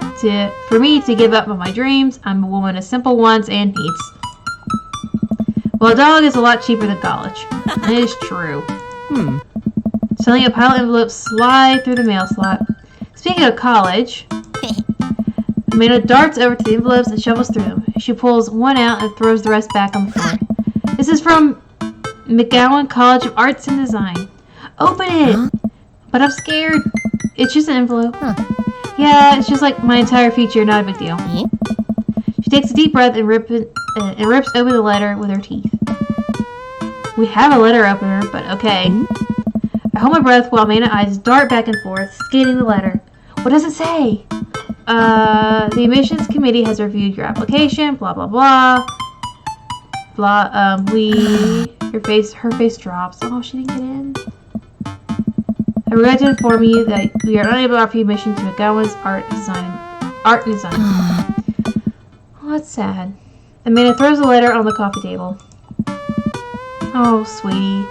for me to give up on my dreams. I'm a woman of simple wants and needs. Well, a dog is a lot cheaper than college. It is true. Suddenly a pile of envelopes slide through the mail slot. Speaking of college, Amanda darts over to the envelopes and shovels through them. She pulls one out and throws the rest back on the floor. This is from McGowan College of Arts and Design. Open it! But I'm scared. It's just an envelope. Yeah, it's just like my entire future, not a big deal. She takes a deep breath and rips open the letter with her teeth. We have a letter opener, but okay. I hold my breath while Amanda's eyes dart back and forth, scanning the letter. What does it say? The admissions committee has reviewed your application, blah, blah, blah. Her face drops. Oh, she didn't get in. I regret to inform you that we are unable to offer you admission to McGowan's art and design. Oh, that's sad. Amanda throws the letter on the coffee table. Oh, sweetie.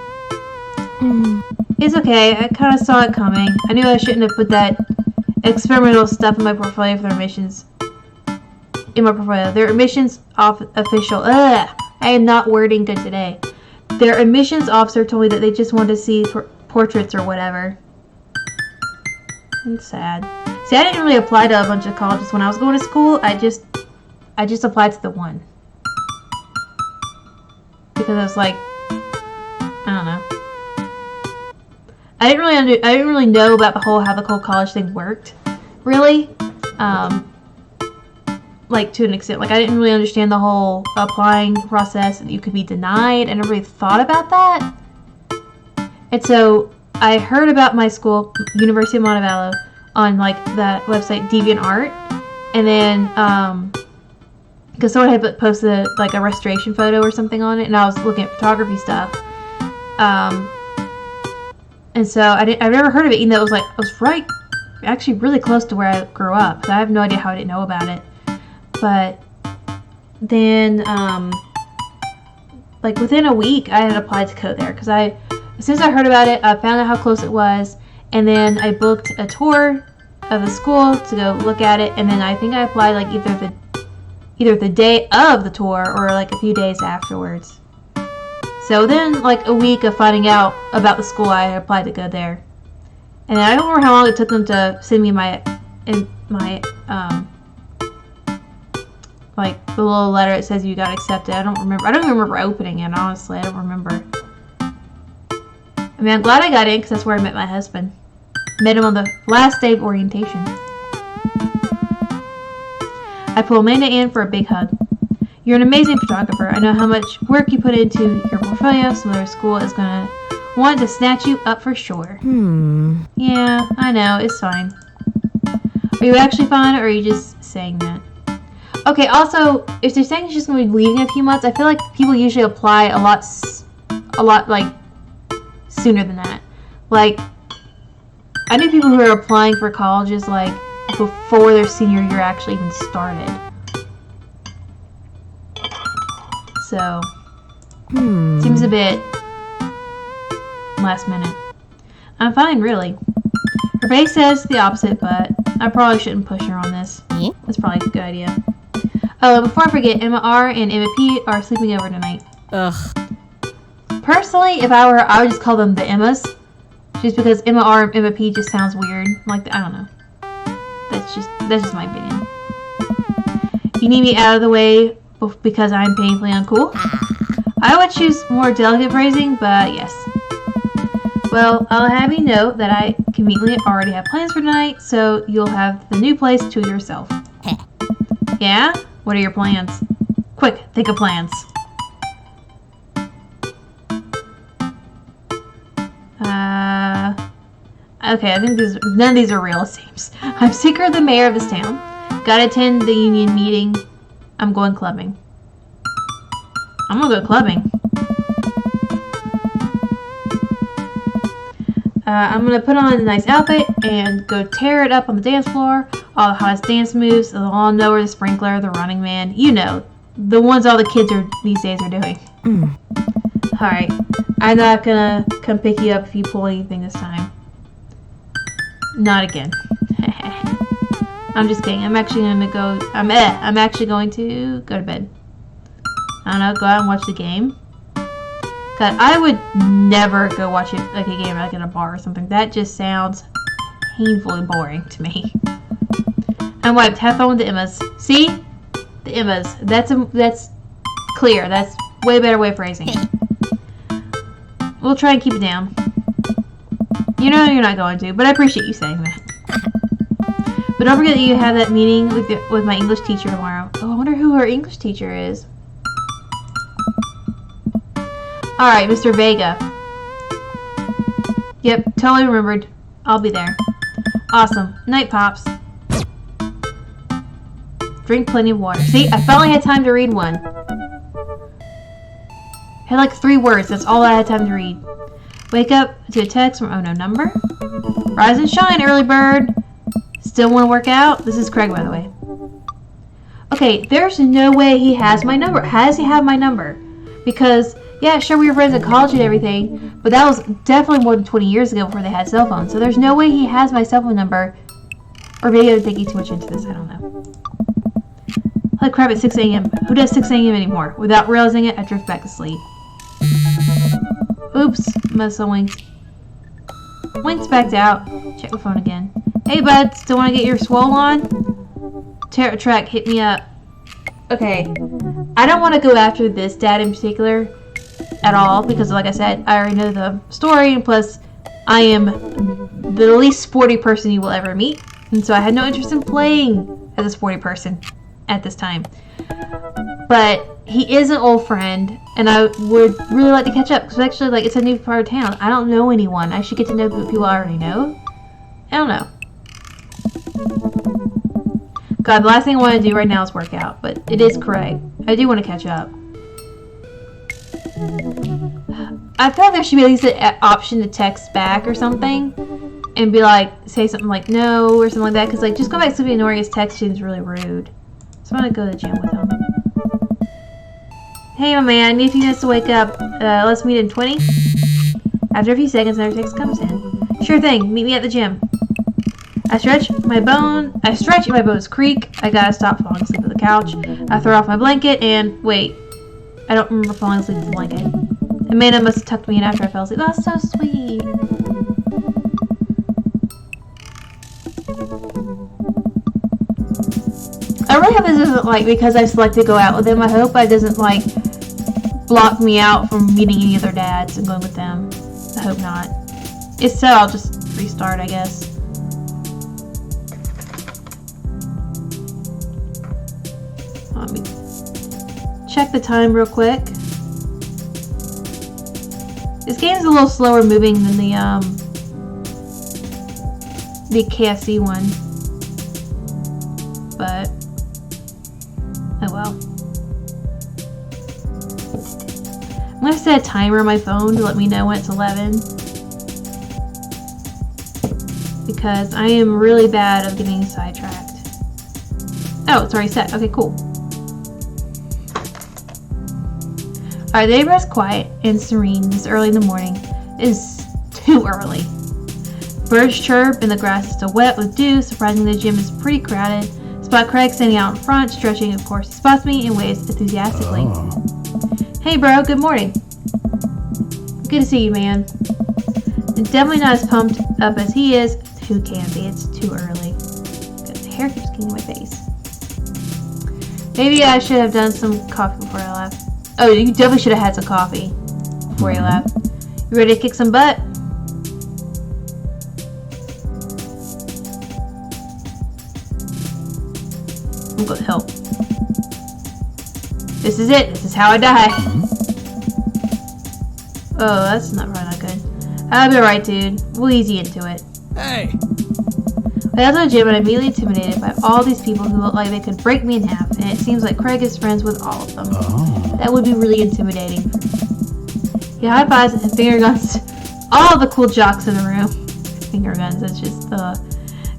It's okay. I kind of saw it coming. I knew I shouldn't have put that experimental stuff in my portfolio for their admissions. Their admissions official. I am not wording good today. Their admissions officer told me that they just wanted to see portraits or whatever. It's sad. See, I didn't really apply to a bunch of colleges when I was going to school. I just applied to the one. Because I was like, I don't know. I didn't really know about how the whole college thing worked. Really. Like, to an extent. Like, I didn't really understand the whole applying process, and you could be denied. I never really thought about that. And so I heard about my school, University of Montevallo, on like that website DeviantArt, and then because someone had posted like a restoration photo or something on it, and I was looking at photography stuff, and so I've never heard of it, even though it was actually really close to where I grew up. So I have no idea how I didn't know about it. But then like within a week I had applied to go there, because as soon as I heard about it, I found out how close it was, and then I booked a tour of the school to go look at it, and then I think I applied like either the day of the tour or like a few days afterwards. So then like a week of finding out about the school, I applied to go there. And I don't remember how long it took them to send me my like the little letter that says you got accepted. I don't remember. I don't even remember opening it, honestly. I don't remember. I mean, I'm glad I got in because that's where I met my husband. Met him on the last day of orientation. I pull Amanda in for a big hug. You're an amazing photographer. I know how much work you put into your portfolio, so their school is gonna want to snatch you up for sure. Yeah, I know. It's fine. Are you actually fine, or are you just saying that? Okay, also, if they're saying she's going to be leaving in a few months, I feel like people usually apply a lot, like, sooner than that. Like, I know people who are applying for colleges, like, before their senior year actually even started. So, seems a bit last minute. I'm fine, really. Her face says the opposite, but I probably shouldn't push her on this. That's probably a good idea. Oh, before I forget, Emma R and Emma P are sleeping over tonight. Ugh. Personally, if I were her, I would just call them the Emmas. Just because Emma R and Emma P just sounds weird. Like, I don't know. That's just my opinion. You need me out of the way because I'm painfully uncool? I would choose more delicate phrasing, but yes. Well, I'll have you know that I conveniently already have plans for tonight, so you'll have the new place to yourself. Yeah? What are your plans? Quick, think of plans. Okay, I think none of these are real, it seems. I'm secret of the mayor of this town. Gotta attend the union meeting. I'm going clubbing. I'm gonna go clubbing. I'm gonna put on a nice outfit and go tear it up on the dance floor. All the hottest dance moves, the lawn mower, the sprinkler, the running man. You know, the ones all the kids these days are doing. Alright, I'm not gonna come pick you up if you pull anything this time. Not again. I'm just kidding. I'm actually going to go... I'm actually going to go to bed. I don't know, go out and watch the game. God, I would never go watch it like a game like in a bar or something. That just sounds painfully boring to me. I'm wiped. Have fun with the Emmas. See? The Emmas. That's clear. That's way better way of phrasing it. We'll try and keep it down. You know you're not going to, but I appreciate you saying that. But don't forget that you have that meeting with my English teacher tomorrow. Oh, I wonder who her English teacher is. Alright, Mr. Vega. Yep, totally remembered. I'll be there. Awesome. Night, Pops. Drink plenty of water. See, I finally had time to read one. Had like 3 words. That's all I had time to read. Wake up to a text from oh no number. Rise and shine, early bird. Still want to work out? This is Craig, by the way. Okay, there's no way he has my number. How does he have my number? Because, yeah, sure, we were friends in college and everything, but that was definitely more than 20 years ago before they had cell phones. So there's no way he has my cell phone number. Or maybe I'm thinking too much into this. I don't know. Holy crap, it's 6 a.m. Who does 6 a.m. anymore? Without realizing it, I drift back to sleep. Oops, muscle winks. Winks backed out. Check my phone again. Hey, bud, still want to get your swole on? Terror Track, hit me up. Okay, I don't want to go after this dad in particular at all because, like I said, I already know the story, and plus, I am the least sporty person you will ever meet, and so I had no interest in playing as a sporty person at this time. But he is an old friend, and I would really like to catch up because actually, like, it's a new part of town. I don't know anyone. I should get to know people I already know. I don't know. God, the last thing I want to do right now is work out, but it is correct. I do want to catch up. I feel like there should be at least an option to text back or something, and be like, say something like no or something like that, because like just going back to ignoring his text seems really rude. So I'm gonna go to the gym with him. Hey, my man, I need a few minutes to wake up. Let's meet in 20. After a few seconds, another text comes in. Sure thing. Meet me at the gym. I stretch and my bones creak. I gotta stop falling asleep on the couch. I throw off my blanket and wait. I don't remember falling asleep with the blanket. Amanda must have tucked me in after I fell asleep. That's so sweet. I really hope this isn't like because I selected to go out with them. I hope it doesn't like block me out from meeting any other dads and going with them. I hope not. If so, I'll just restart, I guess. Let me check the time real quick. This game's a little slower moving than the KFC one, but oh well. I'm gonna set a timer on my phone to let me know when it's 11, because I am really bad at getting sidetracked. Oh, it's already set. Okay, cool. Alright, the neighborhood's quiet and serene this early in the morning. It is too early. Birds chirp and the grass is still wet with dew. Surprisingly, the gym is pretty crowded. Spot Craig standing out in front, stretching. Of course, he spots me and waves enthusiastically. Oh. Hey bro, good morning. Good to see you, man. And definitely not as pumped up as he is. Who can be? It's too early. The hair keeps getting in my face. Maybe I should have done some coffee before I left. Oh, you definitely should have had some coffee before you left. You ready to kick some butt? I'm gonna help. This is it. This is how I die. Oh, that's probably not good. I'll be alright, dude. We'll ease you into it. Hey! I got to the gym and I'm immediately intimidated by all these people who look like they could break me in half, and it seems like Craig is friends with all of them. Oh. That would be really intimidating. He high fives and finger guns all the cool jocks in the room. Finger guns, that's just,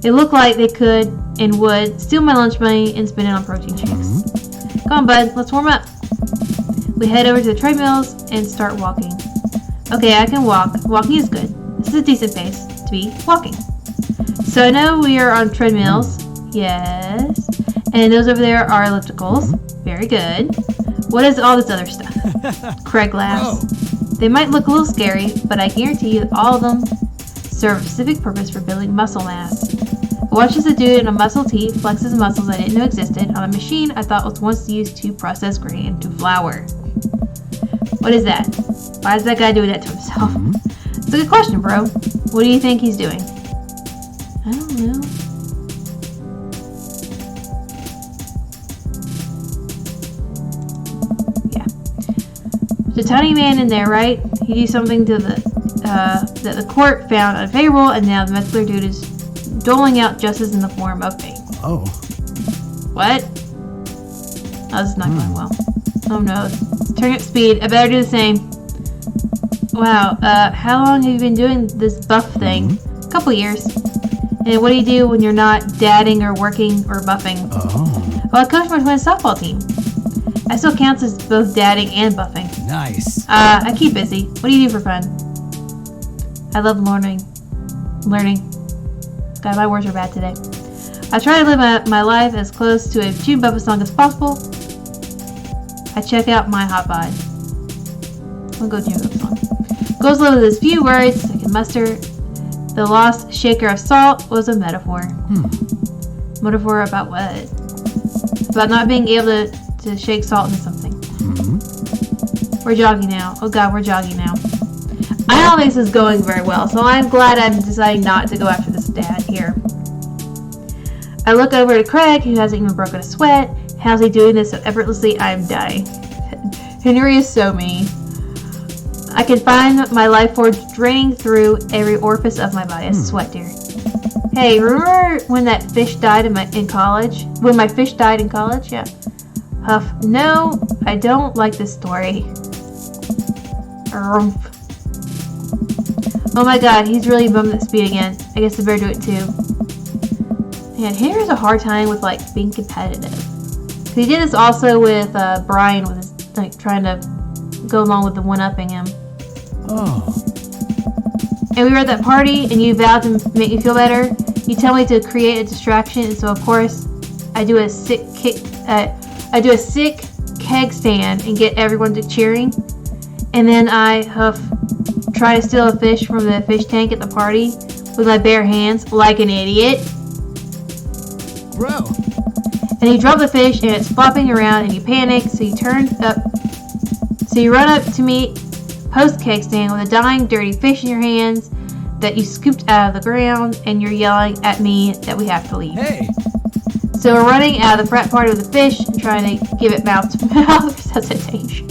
It looked like they could and would steal my lunch money and spend it on protein shakes. Come on, bud, let's warm up. We head over to the treadmills and start walking. Okay, I can walk. Walking is good. This is a decent pace to be walking. So I know we are on treadmills. Yes. And those over there are ellipticals. Very good. What is all this other stuff? Craig laughs. They might look a little scary, but I guarantee you all of them serve a specific purpose for building muscle mass. I watched as a dude in a muscle tee flexes muscles I didn't know existed on a machine I thought was once used to process grain into flour. What is that? Why is that guy doing that to himself? It's a good question, bro. What do you think he's doing? I don't know. Yeah. There's a tiny man in there, right? He did something to that the court found unfavorable, and now the muscular dude is doling out justice in the form of pain. Oh. What? Oh, this is not going well. Oh no. It's turning up speed. I better do the same. Wow. How long have you been doing this buff thing? A couple years. And what do you do when you're not dadding or working or buffing? Oh. Well, I coach my twins softball team. I still counts as both dadding and buffing. Nice. I keep busy. What do you do for fun? I love learning. God, my words are bad today. I try to live my life as close to a June Bubba song as possible. I check out my hotbod. I'll go June Bubba song. Goes low with as few words as I can muster. The lost shaker of salt was a metaphor. Metaphor about what? About not being able to shake salt into something. We're jogging now. Oh god, we're jogging now. I don't think this is going very well, so I'm glad I'm deciding not to go after this dad here. I look over to Craig, who hasn't even broken a sweat. How's he doing this so effortlessly? I'm dying. Henry is so mean. I can find my life force draining through every orifice of my body. I sweat, dear. Hey, remember when that fish died in college? When my fish died in college? Yeah. Huff. No, I don't like this story. Oh my god, he's really bummed at speed again. I guess I better do it too. Man, Henry has a hard time with like being competitive. He did this also with Brian, with his like trying to go along with the one-upping him. Oh. And we were at that party, and you vowed to make me feel better. You tell me to create a distraction, and so of course, I do a sick keg stand and get everyone to cheering. And then I try to steal a fish from the fish tank at the party with my bare hands, like an idiot. Bro. And you drop the fish and it's flopping around and you panic, so you run up to me post-cake stand with a dying, dirty fish in your hands that you scooped out of the ground, and you're yelling at me that we have to leave. Hey! So we're running out of the frat party with the fish and trying to give it mouth to mouth resuscitation.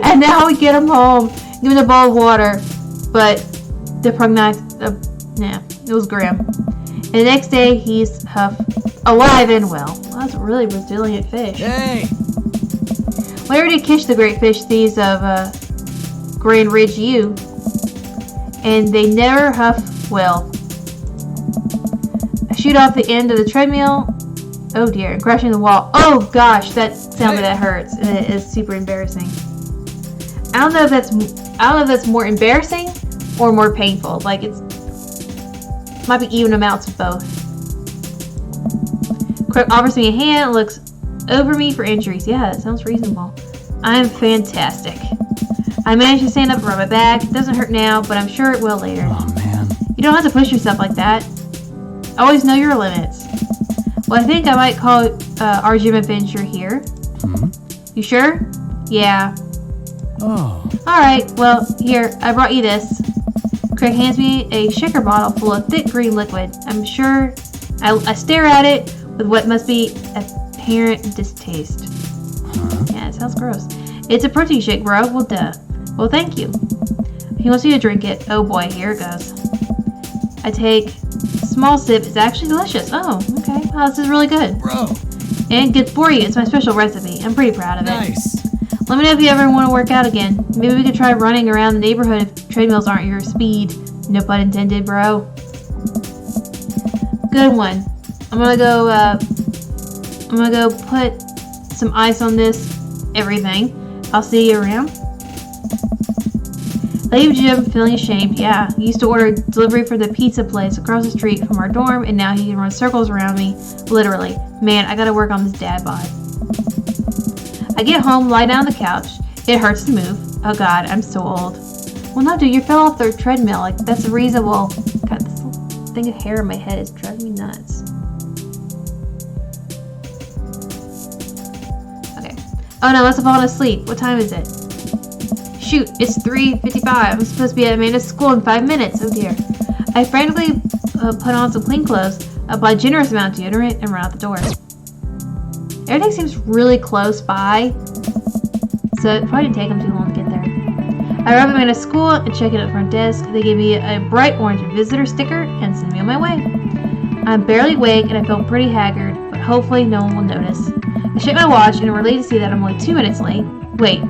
And now we get him home, give him a bowl of water, but the prognosis, it was grim. And the next day, he's alive and well. That's a really resilient fish. Hey! We already catch the great fish thieves of Grand Ridge U, and they never huff well. I shoot off the end of the treadmill. Oh dear, crashing the wall. Oh gosh, that sounded that hurts, and it is super embarrassing. I don't know if that's more embarrassing or more painful. Like might be even amounts of both. Crook offers me a hand and looks over me for injuries. Yeah, that sounds reasonable. I'm fantastic. I managed to stand up and rub my back. It doesn't hurt now, but I'm sure it will later. Oh, man. You don't have to push yourself like that. Always know your limits. Well, I think I might call our gym adventure here. Hmm? You sure? Yeah. Oh. Alright, well, here, I brought you this. Craig hands me a shaker bottle full of thick green liquid. I'm sure I stare at it with what must be apparent distaste. Huh? Yeah, it sounds gross. It's a protein shake, bro. Well, duh. Well, thank you. He wants me to drink it. Oh boy, here it goes. I take a small sip. It's actually delicious. Oh, okay. Wow, this is really good. Bro. And good for you. It's my special recipe. I'm pretty proud of it. Nice. Let me know if you ever want to work out again. Maybe we could try running around the neighborhood if treadmills aren't your speed. No pun intended, bro. Good one. I'm gonna go put some ice on this everything. I'll see you around. Leave Jim feeling ashamed. Yeah, he used to order delivery for the pizza place across the street from our dorm, and now he can run circles around me. Literally. Man, I gotta work on this dad bod. I get home, lie down on the couch. It hurts to move. Oh god, I'm so old. Well, no, dude, you fell off the treadmill. Like, that's reasonable. God, this thing of hair in my head is driving me nuts. Okay. Oh no, I must have fallen asleep. What time is it? Shoot, it's 3:55. I'm supposed to be at Amanda's school in 5 minutes. Oh dear. I frantically put on some clean clothes, apply a generous amount of deodorant, and run out the door. Everything seems really close by, so it probably didn't take them too long to get there. I arrive at Amanda's school and check in at the front desk. They give me a bright orange visitor sticker and send me on my way. I'm barely awake and I feel pretty haggard, but hopefully no one will notice. I check my watch and am relieved to see that I'm only 2 minutes late. Wait,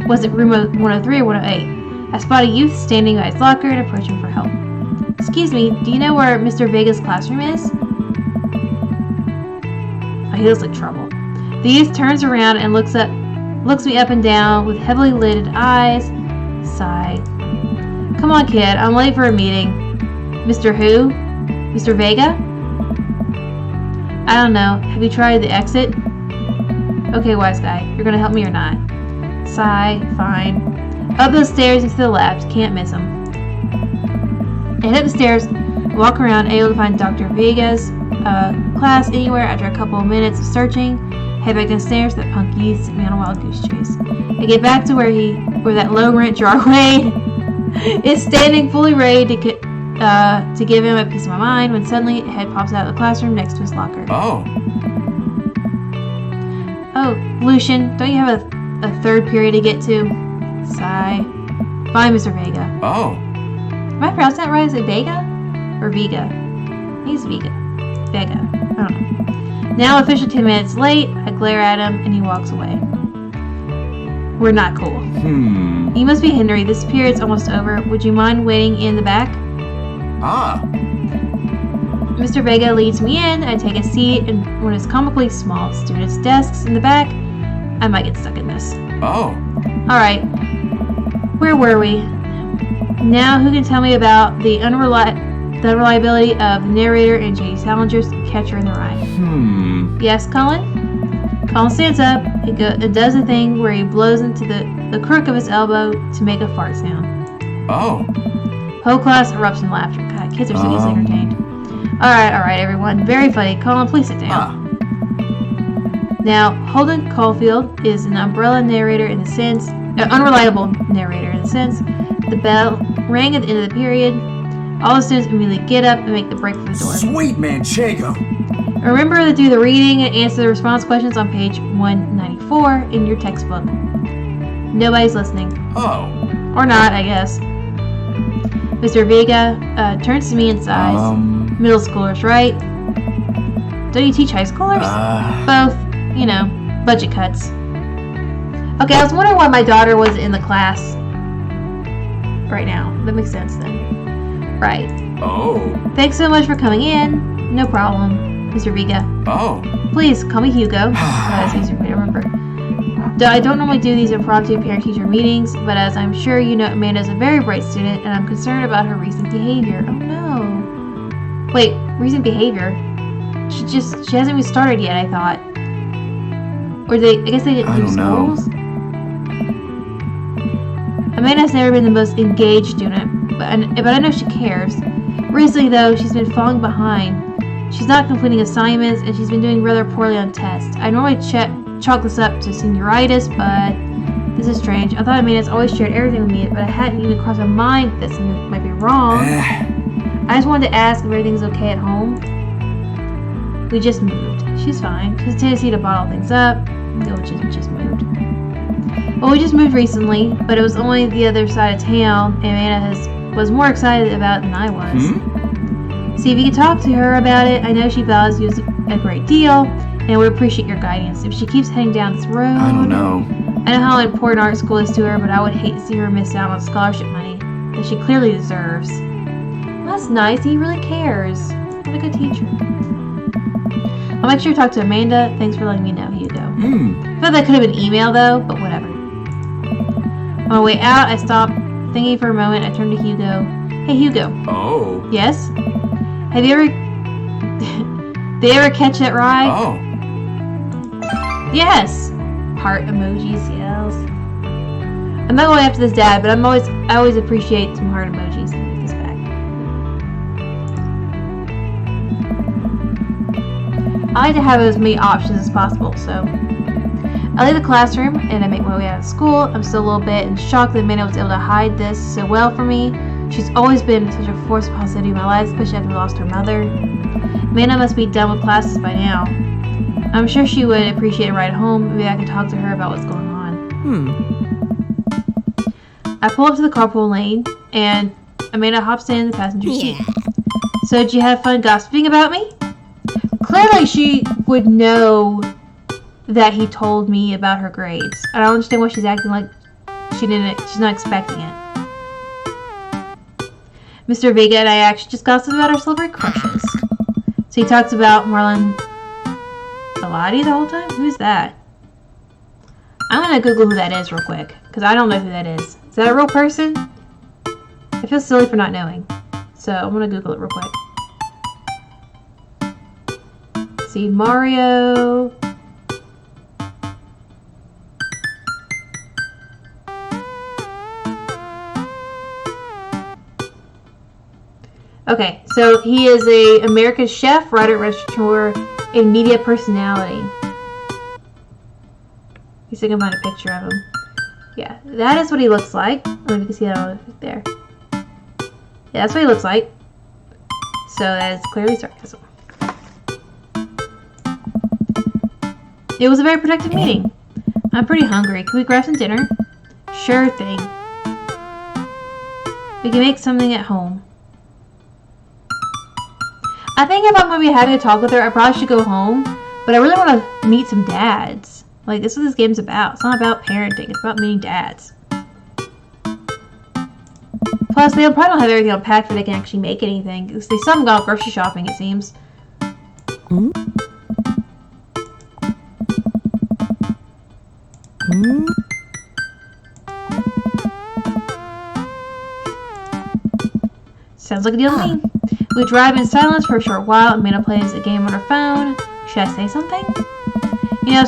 was it room 103 or 108? I spot a youth standing by his locker and approach him for help. Excuse me, do you know where Mr. Vega's classroom is? Oh, he looks like trouble. The youth turns around and looks me up and down with heavily lidded eyes. Sigh. Come on, kid. I'm late for a meeting. Mr. who? Mr. Vega? I don't know. Have you tried the exit? Okay, wise guy. You're gonna help me or not? Sigh. Fine. Up those stairs and to the left. Can't miss them. I head up the stairs, walk around, able to find Dr. Vega's class anywhere after a couple of minutes of searching. Head back downstairs. That punk youth sent me on a wild goose chase. I get back to where that low rent jar Wade is standing fully ready to give him a piece of my mind when suddenly a head pops out of the classroom next to his locker. Oh. Oh, Lucian, don't you have a third period to get to? Sigh. Bye, Mr. Vega. Oh. Am I pronouncing that right? Is it Vega? Or Vega? I think it's Vega. Vega. I don't know. Now officially 10 minutes late, I glare at him and he walks away. We're not cool. You must be Henry. This period's almost over. Would you mind waiting in the back? Ah. Mr. Vega leads me in. I take a seat in one of his comically small students' desks in the back. I might get stuck in this. Oh. Alright. Where were we? Now, who can tell me about the unreliability of the narrator and J.D. Salinger's Catcher in the Rye? Yes, Colin? Colin stands up. He does a thing where he blows into the crook of his elbow to make a fart sound. Oh. Whole class erupts in laughter. God, kids are so easily entertained. Alright, everyone. Very funny. Colin, please sit down. Now, Holden Caulfield is an unreliable narrator in the sense the bell rang at the end of the period. All the students immediately get up and make the break for the door. Sweet Manchego. Remember to do the reading and answer the response questions on page 194 in your textbook. Nobody's listening. Oh. Or not, I guess. Mr. Vega turns to me and sighs. Middle schoolers, right? Don't you teach high schoolers? Both. You know, budget cuts. Okay, I was wondering why my daughter was in the class right now. That makes sense then. Right. Oh. Thanks so much for coming in. No problem, Mr. Vega. Oh. Please, call me Hugo. That's easier for me to remember. I don't normally do these impromptu parent-teacher meetings, but as I'm sure you know, Amanda's a very bright student, and I'm concerned about her recent behavior. Oh no. Wait, recent behavior? She hasn't even started yet, I thought. Or I guess they didn't do schools? Amanda's never been the most engaged student, but I know she cares. Recently, though, she's been falling behind. She's not completing assignments, and she's been doing rather poorly on tests. I normally chalk this up to senioritis, but this is strange. I thought Amanda's always shared everything with me, but I hadn't even crossed my mind that something might be wrong. I just wanted to ask if everything's okay at home. We just moved. She's fine. She has a tendency to bottle things up. No, we just moved. Well, we just moved recently, but it was only the other side of town, and Amanda was more excited about it than I was. See if you can talk to her about it. I know she values you a great deal, and would appreciate your guidance. If she keeps heading down this road... I don't know. I know how important art school is to her, but I would hate to see her miss out on scholarship money that she clearly deserves. Well, that's nice. He really cares. What a good teacher. I'll make sure to talk to Amanda. Thanks for letting me know, Hugo. I thought that could have been email, though, but whatever. On my way out, I stopped thinking for a moment. I turned to Hugo. Hey, Hugo. Oh. Yes? Have you ever... Did you ever catch that ride? Oh. Yes! Heart emojis, yes. I'm not going after this dad, but I always appreciate some heart emojis. Let me get this back. I like to have as many options as possible, so I leave the classroom and I make my way out of school. I'm still a little bit in shock that Amanda was able to hide this so well from me. She's always been such a force of positivity in my life, especially after we lost her mother. Amanda must be done with classes by now. I'm sure she would appreciate a ride home. Maybe I can talk to her about what's going on. I pull up to the carpool lane, and Amanda hops in the passenger seat. So did you have fun gossiping about me? Clearly she would know that he told me about her grades. I don't understand why she's acting like she's not expecting it. Mr. Vega and I actually just gossiped about our celebrity crushes. So he talks about Marlon Bellotti the whole time? Who's that? I'm gonna Google who that is real quick, because I don't know who that is. Is that a real person? I feel silly for not knowing. So I'm gonna Google it real quick. Let's see, Mario. Okay, so he is a America's chef, writer, restaurateur, and media personality. You see, I can find a picture of him. Yeah, that is what he looks like. I don't know if you can see that on there. Yeah, that's what he looks like. So that is clearly sarcasm. It was a very productive meeting. I'm pretty hungry. Can we grab some dinner? Sure thing. We can make something at home. I think if I'm going to be having a talk with her, I probably should go home. But I really want to meet some dads. Like, this is what this game's about. It's not about parenting. It's about meeting dads. Plus, they probably don't have everything unpacked where they can actually make anything. They still haven't gone grocery shopping, it seems. Sounds like a deal to me. We drive in silence for a short while. Amanda plays a game on her phone. Should I say something? You know,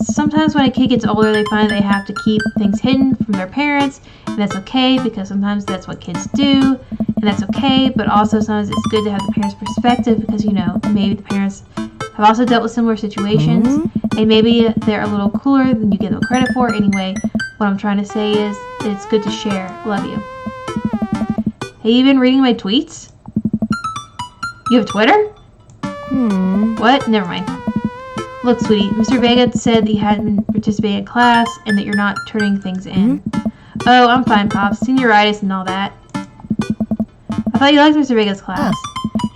sometimes when a kid gets older, they find they have to keep things hidden from their parents, and that's okay because sometimes that's what kids do, and that's okay, but also sometimes it's good to have the parents' perspective because, you know, maybe the parents have also dealt with similar situations, And maybe they're a little cooler than you give them credit for. Anyway, what I'm trying to say is it's good to share. Love you. Have you been reading my tweets? You have Twitter? What? Never mind. Look, sweetie, Mr. Vega said that you hadn't been participating in class and that you're not turning things in. Oh, I'm fine, Pops. Senioritis and all that. I thought you liked Mr. Vega's class.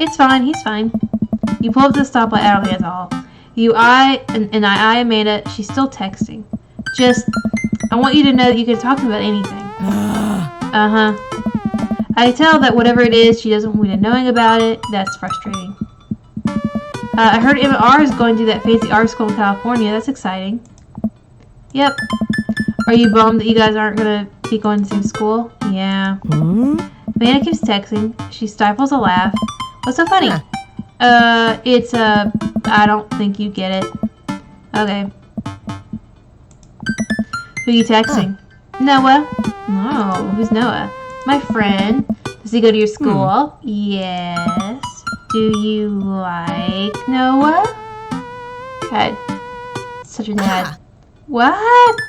It's fine. He's fine. You pull up to the stoplight. I don't think that's all. I eye Amanda. She's still texting. Just, I want you to know that you can talk to me about anything. Uh-huh. I can tell that whatever it is, she doesn't want me to knowing about it. That's frustrating. I heard Emma R is going to that fancy art school in California. That's exciting. Yep. Are you bummed that you guys aren't going to be going to the same school? Yeah. Amanda keeps texting. She stifles a laugh. What's so funny? It's, I don't think you get it. Okay. Who are you texting? Noah. No, who's Noah? My friend. Does he go to your school? Yes. Do you like Noah? God. Such a dad. What?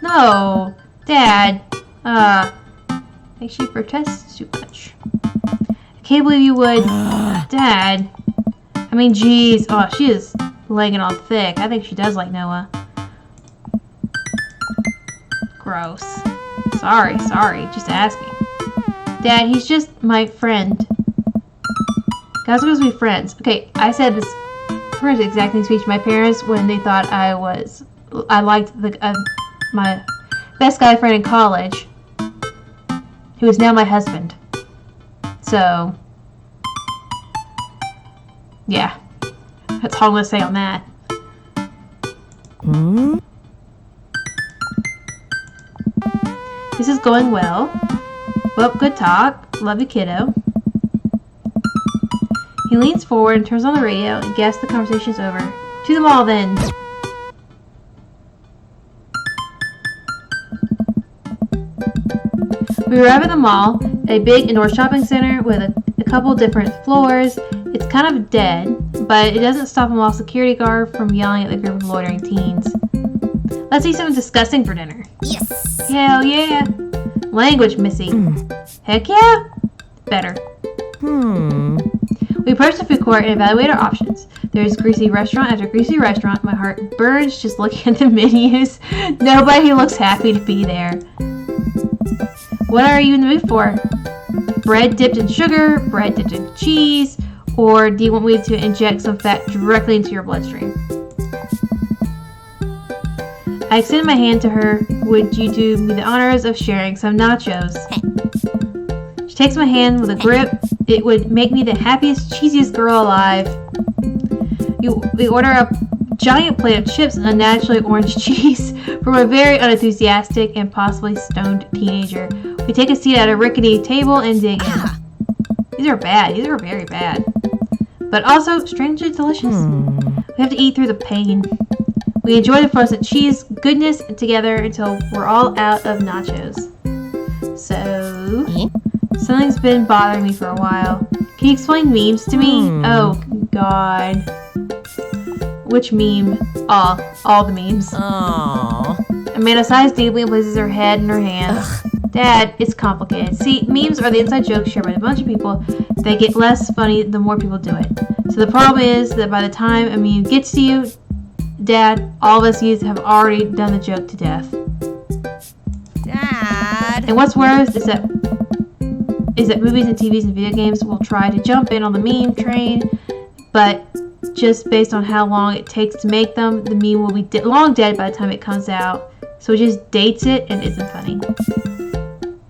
No. Dad. I think she protests too much. I can't believe you would. Dad. I mean, geez. Oh, she is laying it on thick. I think she does like Noah. Gross. Sorry. Just asking. Dad, he's just my friend. Guys are supposed to be friends. Okay, I said this pretty much exact same speech to my parents when they thought I liked my best guy friend in college, who is now my husband. So, yeah. That's all I'm going to say on that. This is going well. Well, good talk. Love you, kiddo. He leans forward and turns on the radio and guesses the conversation is over. To the mall, then. We arrive at the mall, a big indoor shopping center with a couple different floors. It's kind of dead, but it doesn't stop a mall security guard from yelling at the group of loitering teens. Let's eat something disgusting for dinner. Yes. Hell yeah. Language, Missy. Heck yeah. Better. We approach the food court and evaluate our options. There's greasy restaurant after greasy restaurant. My heart burns just looking at the menus. Nobody looks happy to be there. What are you in the mood for? Bread dipped in sugar, bread dipped in cheese, or do you want me to inject some fat directly into your bloodstream? I extended my hand to her. Would you do me the honors of sharing some nachos? She takes my hand with a grip. It would make me the happiest, cheesiest girl alive. We order a giant plate of chips and unnaturally orange cheese from a very unenthusiastic and possibly stoned teenager. We take a seat at a rickety table and dig in. These are bad. These are very bad. But also strangely delicious. We have to eat through the pain. We enjoy the frozen cheese goodness together until we're all out of nachos. So, something's been bothering me for a while. Can you explain memes to me? Oh, God. Which meme? All the memes. Aww. Amanda sighs deeply and places her head in her hands. Dad, it's complicated. See, memes are the inside jokes shared by a bunch of people. They get less funny the more people do it. So the problem is that by the time a meme gets to you, Dad, all of us youth have already done the joke to death. Dad. And what's worse is that movies and TVs and video games will try to jump in on the meme train, but just based on how long it takes to make them, the meme will be long dead by the time it comes out. So it just dates it and isn't funny.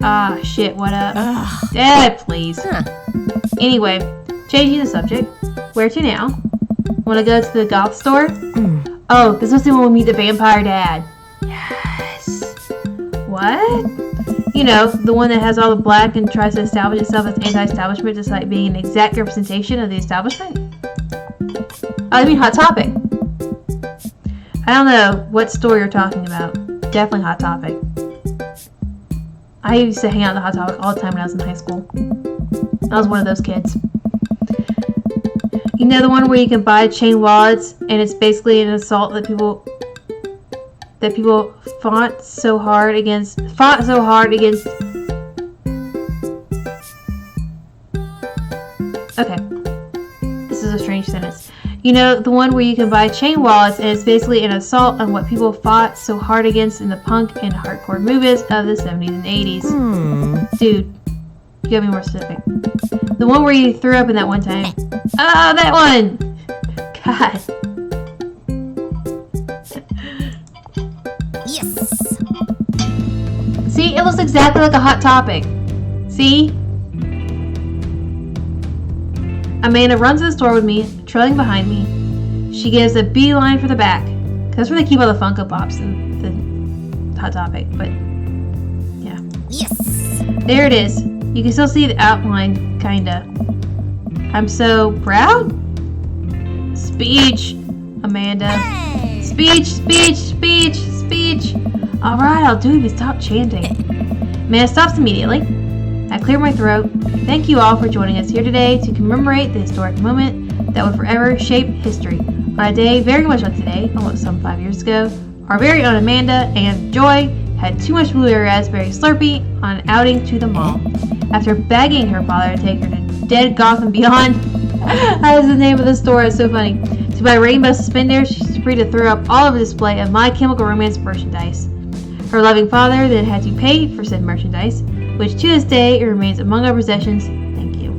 Ah, shit, what up? Dad, please. Anyway, changing the subject. Where to now? Want to go to the goth store? Oh, this was the one we meet the vampire dad. Yes. What? You know, the one that has all the black and tries to establish itself as anti-establishment despite being an exact representation of the establishment? Oh, I mean Hot Topic. I don't know what store you're talking about. Definitely Hot Topic. I used to hang out at the Hot Topic all the time when I was in high school. I was one of those kids. You know the one where you can buy chain wallets and it's basically an assault that people fought so hard against. Okay. This is a strange sentence. You know the one where you can buy chain wallets and it's basically an assault on what people fought so hard against in the punk and hardcore movements of the 70s and 80s. Dude, you gotta be more specific. The one where you threw up in that one time. Ah, that one! God. Yes. See, it looks exactly like a Hot Topic. See? Amanda runs to the store with me, trailing behind me. She gives a beeline for the back. That's where they keep all the Funko Pops and the Hot Topic, but yeah. Yes. There it is. You can still see the outline, kinda. I'm so proud. Speech, Amanda. Hey. Speech. Alright, I'll do it if you stop chanting. Amanda stops immediately. I clear my throat. Thank you all for joining us here today to commemorate the historic moment that would forever shape history. On a day very much like today, almost some 5 years ago, our very own Amanda and Joy had too much blueberry raspberry Slurpee on an outing to the mall. After begging her father to take her to Dead Gotham Beyond, that is the name of the store, it's so funny, to buy rainbow suspenders, she's free to throw up all of a display of My Chemical Romance merchandise. Her loving father then had to pay for said merchandise, which to this day remains among our possessions. Thank you.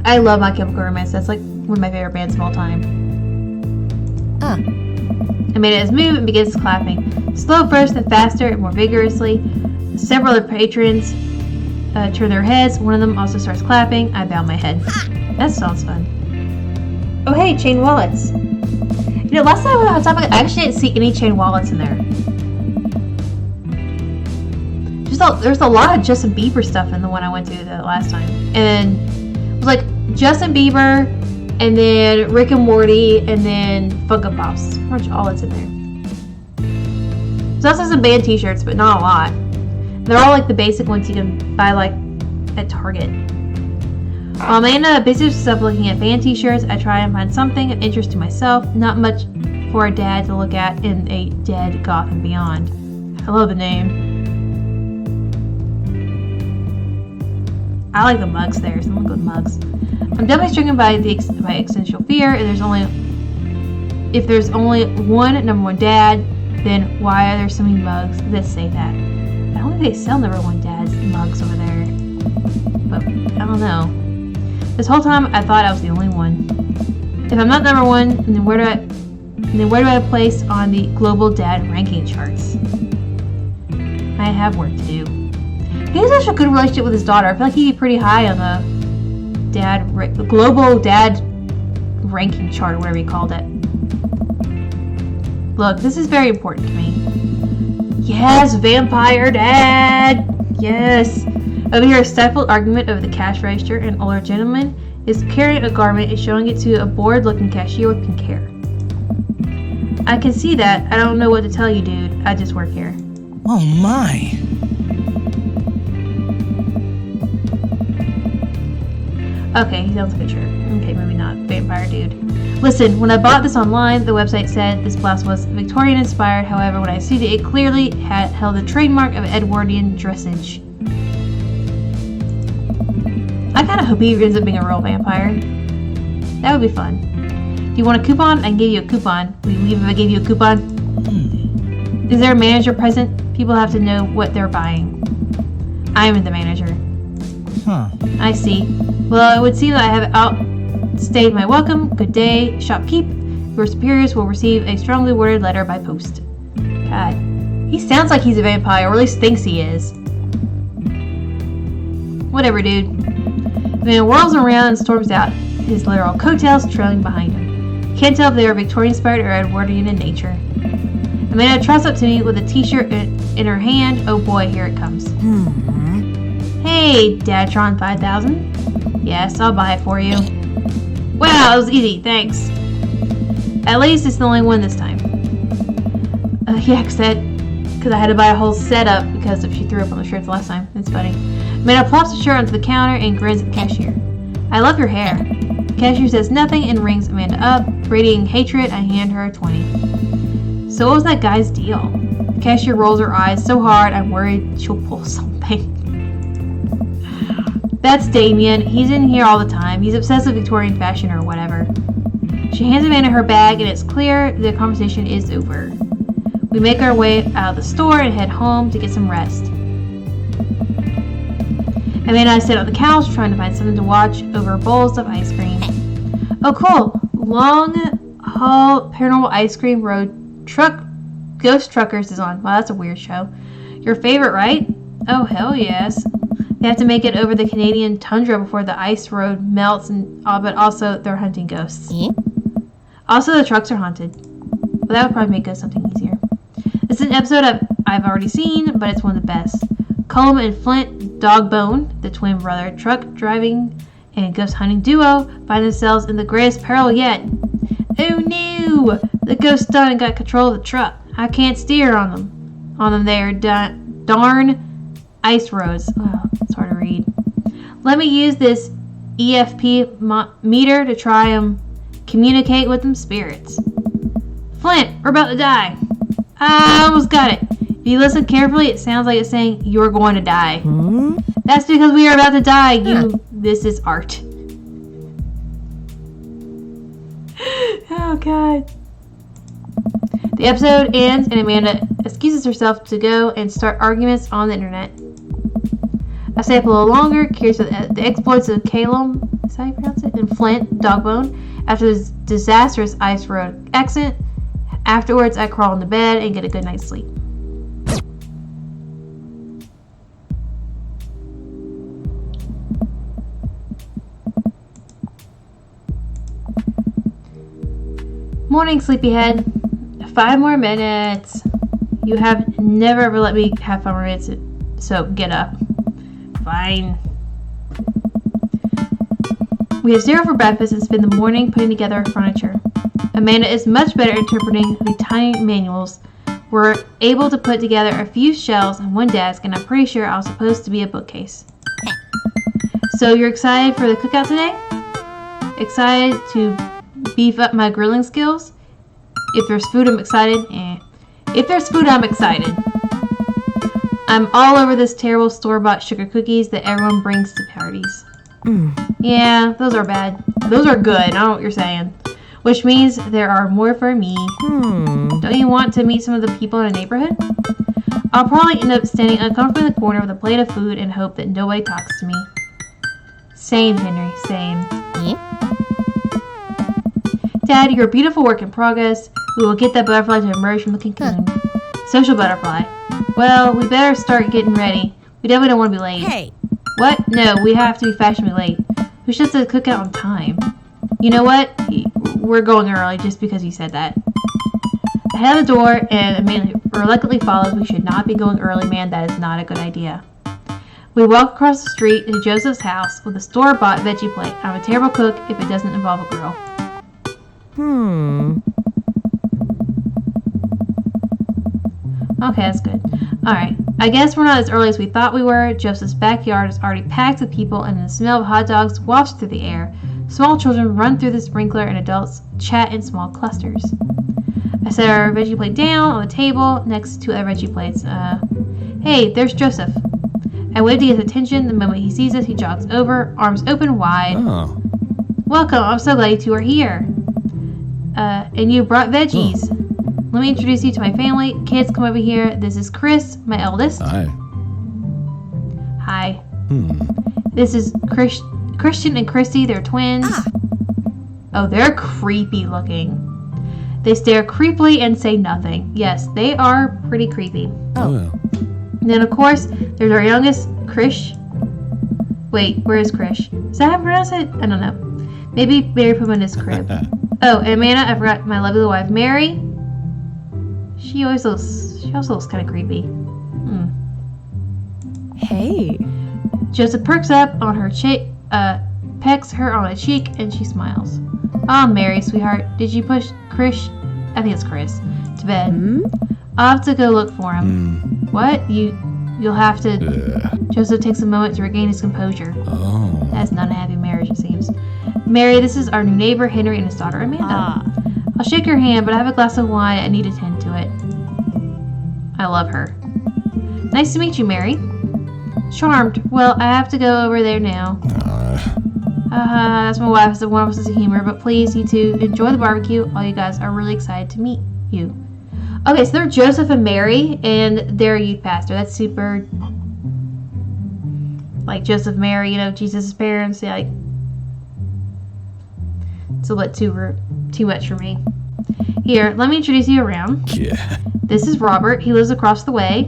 I love My Chemical Romance. That's like one of my favorite bands of all time. Amanda has moved and begins clapping. Slow burst, then faster and more vigorously. Several other patrons turn their heads. One of them also starts clapping. I bow my head. That sounds fun. Oh hey, chain wallets. You know, last time I was on topic, I actually didn't see any chain wallets in there. There's a lot of Justin Bieber stuff in the one I went to the last time. And it was like Justin Bieber, and then Rick and Morty, and then Funko Pops. Pretty much all that's in there. So also some band t-shirts, but not a lot. They're all like the basic ones you can buy like at Target. While Amanda busy herself looking at band t-shirts, I try and find something of interest to myself. Not much for a dad to look at in a Dead Gotham Beyond. I love the name. I like the mugs there, so I'm gonna go with mugs. I'm definitely stricken by existential fear. If there's only one number one dad, then why are there so many mugs that say that? I don't think they sell number one dad's mugs over there, but I don't know. This whole time I thought I was the only one. If I'm not number one, then where do I place on the global dad ranking charts? I have work to do. He has such a good relationship with his daughter. I feel like he'd be pretty high on the global dad ranking chart, or whatever you called it. Look, this is very important to me. Yes, vampire dad! Yes! Over here, a stifled argument over the cash register. An older gentleman is carrying a garment and showing it to a bored-looking cashier with pink hair. I can see that. I don't know what to tell you, dude. I just work here. Oh my. Okay, he sounds like a jerk. Okay, maybe not. Vampire dude. Listen, when I bought this online, the website said this blouse was Victorian inspired. However, when I see that it clearly held the trademark of Edwardian dressage. I kind of hope he ends up being a real vampire. That would be fun. Do you want a coupon? I can give you a coupon. Will you leave if I gave you a coupon? Is there a manager present? People have to know what they're buying. I am the manager. Huh. I see. Well, it would seem that I have outstayed my welcome. Good day, shopkeep. Your superiors will receive a strongly worded letter by post. God. He sounds like he's a vampire, or at least thinks he is. Whatever, dude. The man whirls around and storms out, his literal coattails trailing behind him. Can't tell if they are Victorian-inspired or Edwardian in nature. Amanda trots up to me with a t-shirt in her hand. Oh boy, here it comes. Hey, Dadtron 5000. Yes, I'll buy it for you. Wow, that was easy, thanks. At least it's the only one this time. Yeah, because I had to buy a whole setup because she threw up on the shirts last time. It's funny. Amanda plops the shirt onto the counter and grins at the cashier. I love your hair. The cashier says nothing and rings Amanda up. Radiating hatred, I hand her a 20. So what was that guy's deal? The cashier rolls her eyes so hard I'm worried she'll pull something. That's Damien. He's in here all the time. He's obsessed with Victorian fashion or whatever. She hands Amanda her bag and it's clear the conversation is over. We make our way out of the store and head home to get some rest. Amanda and I sit on the couch trying to find something to watch over bowls of ice cream. Oh cool! Long Haul Paranormal Ice Cream Road Ghost Truckers is on. Wow, that's a weird show. Your favorite, right? Oh hell yes. They have to make it over the Canadian tundra before the ice road melts, but also they're hunting ghosts. Also, the trucks are haunted. Well, that would probably make ghost hunting easier. This is an episode I've already seen, but it's one of the best. Colm and Flint Dogbone, the twin brother truck driving and ghost hunting duo, find themselves in the greatest peril yet. Oh no! The ghost done and got control of the truck. I can't steer on them. On them there, darn ice roads. Oh, it's hard to read. Let me use this EFP meter to try and communicate with them spirits. Flint, we're about to die. I almost got it. If you listen carefully, it sounds like it's saying you're going to die. That's because we are about to die. This is art. Oh god. The episode ends and Amanda excuses herself to go and start arguments on the internet. I stay up a little longer, curious about the exploits of Calum, is that how you pronounce it? And Flint Dogbone after this disastrous ice road accident. Afterwards, I crawl into bed and get a good night's sleep. Morning, sleepyhead. 5 more minutes. You have never ever let me have 5 more minutes, so get up. Fine. We have cereal for breakfast and spend the morning putting together our furniture. Amanda is much better at interpreting the tiny manuals. We're able to put together a few shelves and one desk, and I'm pretty sure I was supposed to be a bookcase. So you're excited for the cookout today? Excited to beef up my grilling skills? If there's food, I'm excited. If there's food, I'm excited. I'm all over this terrible store-bought sugar cookies that everyone brings to parties. Yeah, those are bad. Those are good. I don't know what you're saying. Which means there are more for me. Don't you want to meet some of the people in the neighborhood? I'll probably end up standing uncomfortably in the corner with a plate of food and hope that nobody talks to me. Same, Henry. Same. Dad, you're a beautiful work in progress. We will get that butterfly to emerge from the cocoon. Social butterfly. Well, we better start getting ready. We definitely don't want to be late. Hey. What? No, we have to be fashionably late. We should set the cookout on time. You know what? We're going early just because you said that. I head out the door and Amanda reluctantly follows. We should not be going early, man. That is not a good idea. We walk across the street to Joseph's house with a store-bought veggie plate. I'm a terrible cook if it doesn't involve a grill. Okay, that's good. Alright, I guess we're not as early as we thought we were. Joseph's backyard is already packed with people and the smell of hot dogs wafts through the air. Small children run through the sprinkler and adults chat in small clusters. I set our veggie plate down on the table next to other veggie plates. Hey, there's Joseph. I wave to get his attention. The moment he sees us, he jogs over, arms open wide. Oh. Welcome, I'm so glad you two are here. And you brought veggies. Let me introduce you to my family. Kids, come over here. This is Chris, my eldest. Hi. Hi. This is Christian and Christy. They're twins. Oh, they're creepy looking. They stare creepily and say nothing. Yes, they are pretty creepy. Oh. And then, of course, there's our youngest, Krish. Wait, where is Krish? Is that how I pronounce it? I don't know. Maybe Mary put him in his crib. Oh, and Amanda, I forgot my lovely wife, Mary. She also looks kind of creepy. Hey. Joseph perks up on her cheek, pecks her on the cheek, and she smiles. Ah, Mary, sweetheart, did you push Krish? I think it's Chris to bed. I'll have to go look for him. What? You'll have to. Joseph takes a moment to regain his composure. Oh. That's not a happy marriage, it seems. Mary, this is our new neighbor, Henry, and his daughter, Amanda. I'll shake your hand, but I have a glass of wine. I need to tend to it. I love her. Nice to meet you, Mary. Charmed. Well, I have to go over there now. That's my wife. It's a wonderful sense of humor. But please, you two, enjoy the barbecue. All you guys are really excited to meet you. Okay, so they're Joseph and Mary, and they're a youth pastor. That's super... Like Joseph, Mary, you know, Jesus' parents. Yeah, like... It's a bit too much for me. Here, let me introduce you around. Yeah. This is Robert. He lives across the way.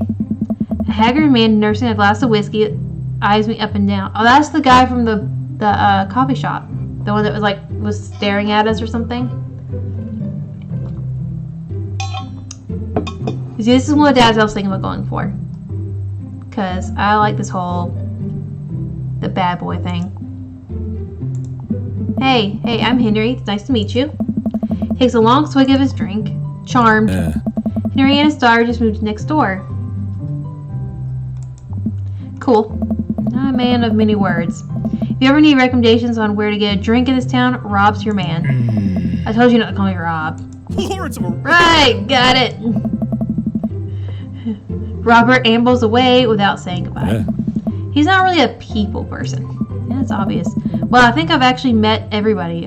A haggard man nursing a glass of whiskey eyes me up and down. Oh, that's the guy from the coffee shop. The one that was staring at us or something. You see, this is one of the dads I was thinking about going for. Because I like this whole... the bad boy thing. Hey, I'm Henry. It's nice to meet you. Takes a long swig of his drink. Charmed. Henry and his daughter just moved next door. Cool. I'm a man of many words. If you ever need recommendations on where to get a drink in this town, Rob's your man. I told you not to call me Rob. Lawrence of Arabia. Right, got it. Robert ambles away without saying goodbye. He's not really a people person. Yeah, it's obvious. Well, I think I've actually met everybody.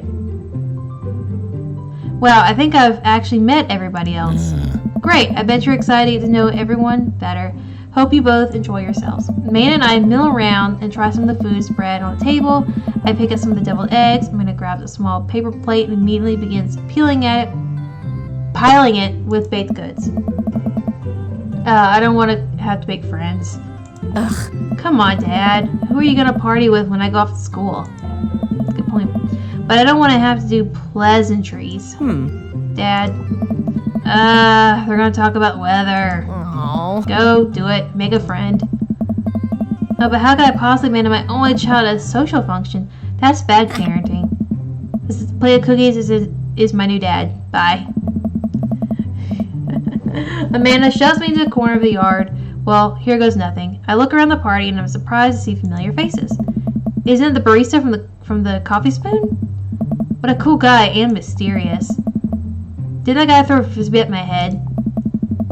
Else. Great. I bet you're excited to get to know everyone better. Hope you both enjoy yourselves. Man and I mill around and try some of the food spread on the table. I pick up some of the deviled eggs. I'm going to grab a small paper plate and immediately begins piling it with baked goods. I don't want to have to make friends. Ugh. Come on, Dad. Who are you going to party with when I go off to school? Good point. But I don't want to have to do pleasantries. Dad. They're going to talk about weather. Aww. Go, do it. Make a friend. No, but how could I possibly make my only child a social function? That's bad parenting. This plate of cookies is my new dad. Bye. Amanda shoves me into the corner of the yard. Well, here goes nothing. I look around the party and I'm surprised to see familiar faces. Isn't it the barista from the Coffee Spoon? What a cool guy and mysterious. Did that guy throw a frisbee at my head?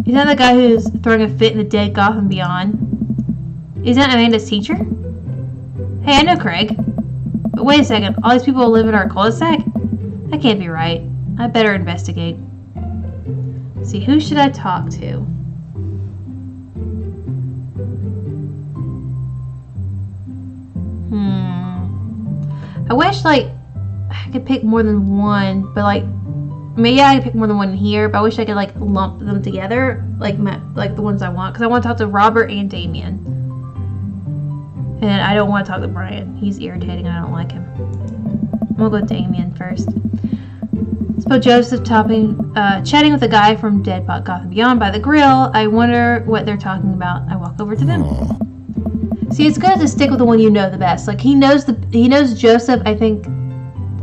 Is that the guy who's throwing a fit in the dead Gotham Beyond? Is that Amanda's teacher? Hey, I know Craig. But wait a second, all these people live in our cul-de-sac? That can't be right. I better investigate. Let's see, who should I talk to? I wish, I could pick more than one, but, I could pick more than one here, but I wish I could, lump them together, like the ones I want, because I want to talk to Robert and Damien. And I don't want to talk to Brian. He's irritating, I don't like him. I'm gonna go with Damien first. Suppose Joseph chatting with a guy from Dead Gotham Beyond by the grill. I wonder what they're talking about. I walk over to them. See, it's good to stick with the one you know the best. He knows Joseph, I think.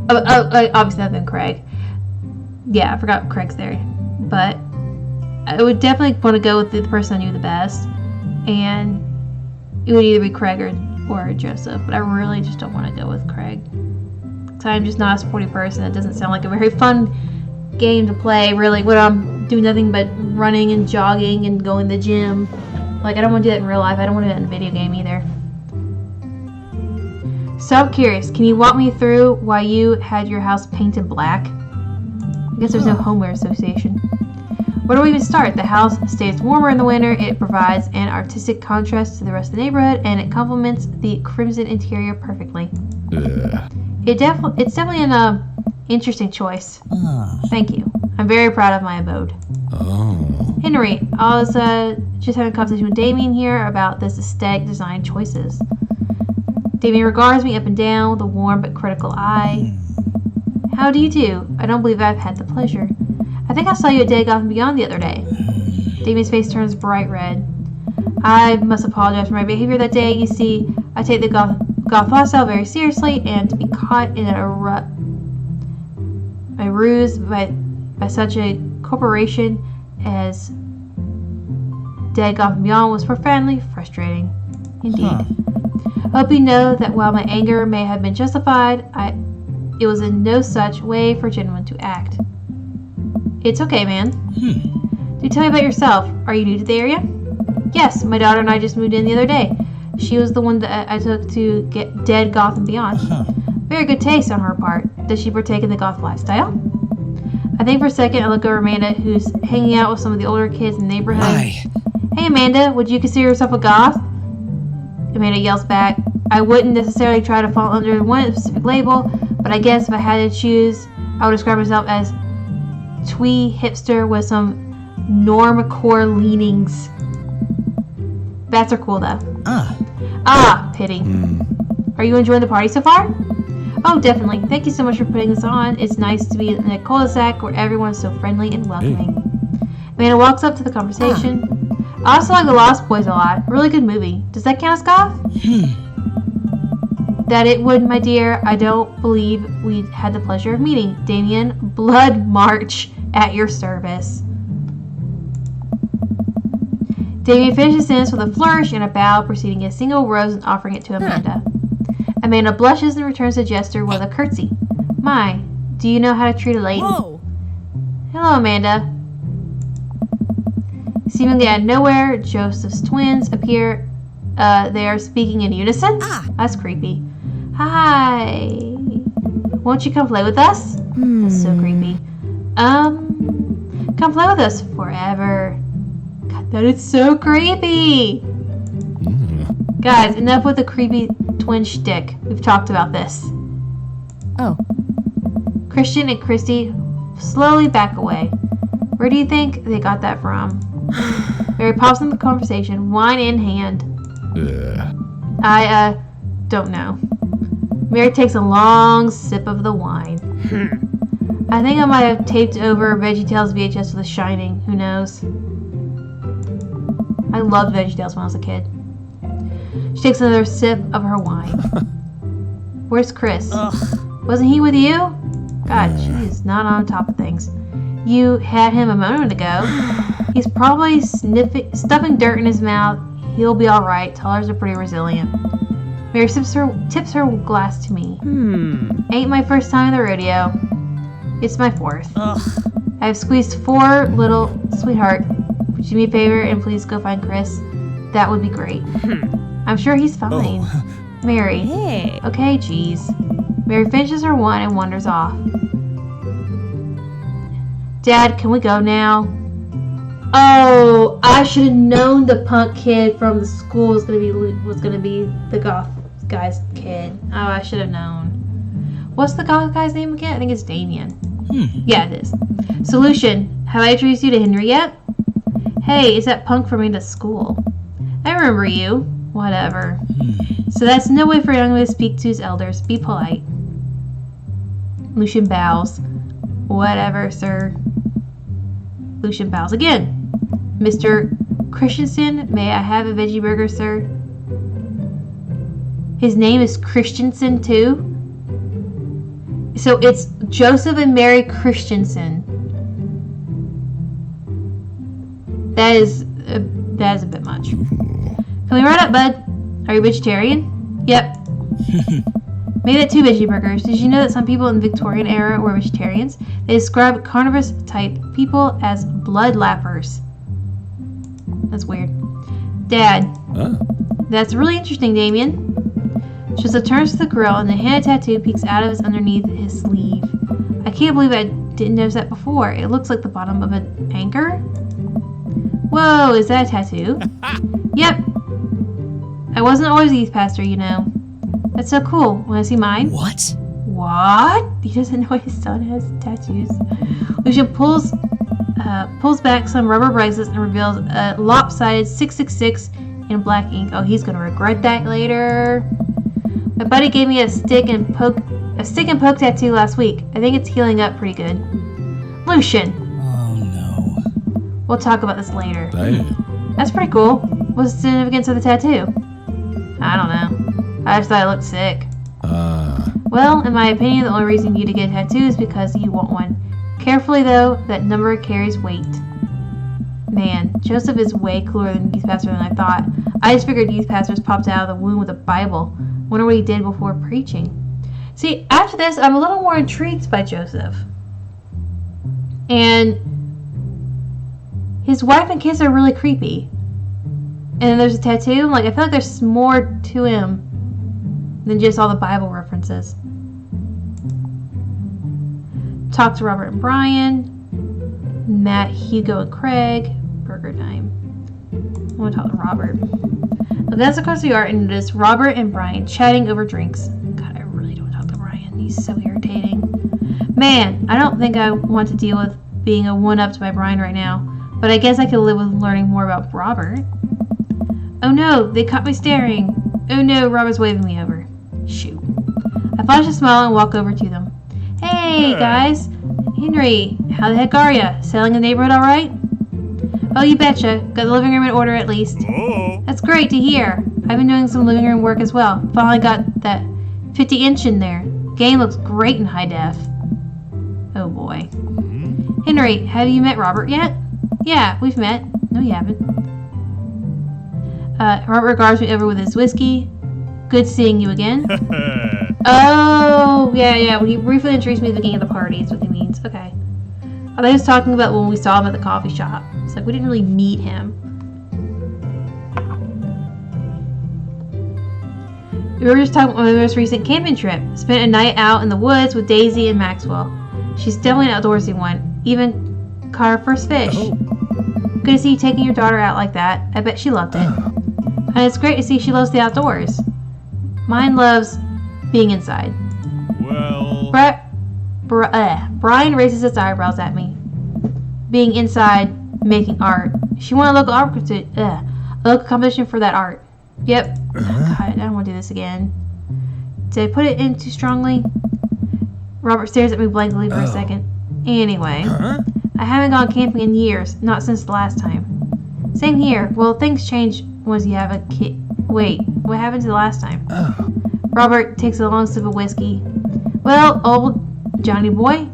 Obviously, other than Craig. Yeah, I forgot Craig's there. But I would definitely want to go with the person I knew the best. And it would either be Craig or Joseph. But I really just don't want to go with Craig. Because I'm just not a sporty person. It doesn't sound like a very fun game to play, really, when I'm doing nothing but running and jogging and going to the gym. I don't want to do that in real life. I don't want to do that in a video game either. So I'm curious, can you walk me through why you had your house painted black? I guess there's no homeware association. Where do we even start? The house stays warmer in the winter. It provides an artistic contrast to the rest of the neighborhood, and it complements the crimson interior perfectly. It's definitely an interesting choice. Thank you. I'm very proud of my abode. Henry, I was just having a conversation with Damien here about this aesthetic design choices. Damien regards me up and down with a warm but critical eye. How do you do? I don't believe I've had the pleasure. I think I saw you at Dead Gotham Beyond the other day. Damien's face turns bright red. I must apologize for my behavior that day. You see, I take the goth lifestyle very seriously, and to be caught in a ruse by such a corporation as Dead Gotham Beyond was profoundly frustrating. Indeed. I hope you know that while my anger may have been justified, it was in no such way for a gentleman to act. It's okay, man. Do tell me about yourself. Are you new to the area? Yes, my daughter and I just moved in the other day. She was the one that I took to get Dead Goth and Beyond. Very good taste on her part. Does she partake in the goth lifestyle? I think for a second I look over Amanda, who's hanging out with some of the older kids in the neighborhood. Why? Hey Amanda, would you consider yourself a goth? Amanda yells back, I wouldn't necessarily try to fall under one specific label, but I guess if I had to choose, I would describe myself as twee hipster with some normcore leanings. Bats are cool though. Pity. Are you enjoying the party so far? Oh, definitely. Thank you so much for putting this on. It's nice to be in a cul-de-sac where everyone's so friendly and welcoming. Amanda walks up to the conversation. I also like The Lost Boys a lot. Really good movie. Does that count as goth? That it would, my dear. I don't believe we had the pleasure of meeting. Damien, Blood March at your service. Damien finishes this with a flourish and a bow, preceding a single rose and offering it to Amanda. Amanda blushes and returns the gesture with a curtsy. My, do you know how to treat a lady? Whoa. Hello, Amanda. Seemingly out of nowhere, Joseph's twins appear. They are speaking in unison? That's creepy. Hi. Won't you come play with us? That's so creepy. Come play with us forever. God, that is so creepy. Guys, enough with the creepy twin shtick. We've talked about this. Oh. Christian and Christy slowly back away. Where do you think they got that from? Mary pops in the conversation, wine in hand. I don't know. Mary takes a long sip of the wine. I think I might have taped over VeggieTales VHS with The Shining. Who knows? I loved VeggieTales when I was a kid. She takes another sip of her wine. Where's Chris? Wasn't he with you? God, she is not on top of things. You had him a moment ago. He's probably stuffing dirt in his mouth. He'll be alright. Toddlers are pretty resilient. Mary tips her glass to me. Ain't my first time in the rodeo. It's my fourth. I've squeezed 4 little... Sweetheart, would you do me a favor and please go find Chris? That would be great. I'm sure he's fine. Mary. Hey. Okay, geez. Mary finishes her wine and wanders off. Dad, can we go now? Oh, I should have known the punk kid from the school was gonna be the goth guy's kid. Oh, I should have known. What's the goth guy's name again? I think it's Damien. Yeah, it is. Solution. Have I introduced you to Henry yet? Hey, is that punk from me to school? I remember you. Whatever. So that's no way for a young man to speak to his elders. Be polite. Lucian bows. Whatever, sir. Lucian bows again. Mr. Christensen, may I have a veggie burger, sir? His name is Christensen, too? So it's Joseph and Mary Christensen. That is a bit much. Can we run up, bud? Are you vegetarian? Yep. Made it 2 veggie burgers. Did you know that some people in the Victorian era were vegetarians? They describe carnivorous type people as blood lappers. That's weird. Dad. That's really interesting, Damien. Joseph turns to the grill and the henna tattoo peeks out of his underneath his sleeve. I can't believe I didn't notice that before. It looks like the bottom of an anchor. Whoa, is that a tattoo? Yep. I wasn't always a youth pastor, you know. That's so cool. Want to see mine? What? What? He doesn't know his son has tattoos. Lucian pulls back some rubber bracelets and reveals a lopsided 666 in black ink. Oh, he's gonna regret that later. My buddy gave me a stick and poke tattoo last week. I think it's healing up pretty good. Lucian. Oh no. We'll talk about this later. Damn. That's pretty cool. What's the significance of the tattoo? I don't know. I just thought it looked sick. Well, in my opinion, the only reason you need to get a tattoo is because you want one. Carefully, though, that number carries weight. Man, Joseph is way cooler than youth pastor than I thought. I just figured youth pastors popped out of the womb with a Bible. Wonder what he did before preaching. See, after this, I'm a little more intrigued by Joseph. And his wife and kids are really creepy. And then there's a tattoo. Like, I feel like there's more to him than just all the Bible references. Talk to Robert and Brian. Matt, Hugo, and Craig. Burger time. I want to talk to Robert. I glance across the yard and notice Robert and Brian chatting over drinks. God, I really don't want to talk to Brian. He's so irritating. Man, I don't think I want to deal with being a one-up by Brian right now. But I guess I could live with learning more about Robert. Oh no, they caught me staring. Oh no, Robert's waving me over. Shoot. I flash a smile and walk over to them. Hey, guys. Henry, how the heck are ya? Selling the neighborhood alright? Oh, you betcha. Got the living room in order at least. That's great to hear. I've been doing some living room work as well. Finally got that 50-inch in there. Game looks great in high def. Oh boy. Henry, have you met Robert yet? Yeah, we've met. No, you haven't. Robert regards me over with his whiskey. Good seeing you again. Oh, yeah. When he briefly introduced me to the beginning of the party, is what he means. Okay. I thought he was talking about when we saw him at the coffee shop. It's like we didn't really meet him. We were just talking about my most recent camping trip. Spent a night out in the woods with Daisy and Maxwell. She's definitely an outdoorsy one. Even caught her first fish. Good to see you taking your daughter out like that. I bet she loved it. And it's great to see she loves the outdoors. Mine loves being inside. Well... Brian raises his eyebrows at me. Being inside, making art. She won a local competition for that art. Yep. God, I don't want to do this again. Did I put it in too strongly? Robert stares at me blankly for a second. Anyway, I haven't gone camping in years, not since the last time. Same here. Well, things change once you have a kid. Wait, what happened to the last time? Robert takes a long sip of whiskey. Well, old Johnny Boy.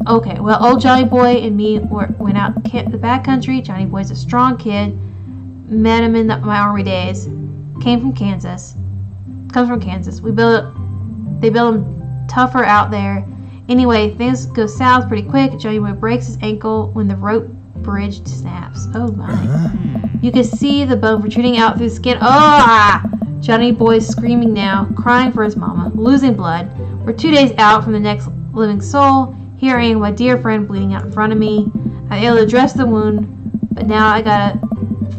Okay, well, old Johnny Boy and me went out to the backcountry. Johnny Boy's a strong kid. Met him in my army days. Comes from Kansas. They build him tougher out there. Anyway, things go south pretty quick. Johnny Boy breaks his ankle when the rope bridge snaps. Oh my. You can see the bone protruding out through the skin. Johnny Boy's screaming now, crying for his mama, losing blood. We're 2 days out from the next living soul. Here I am, my dear friend, bleeding out in front of me. I'm able to dress the wound, but now I gotta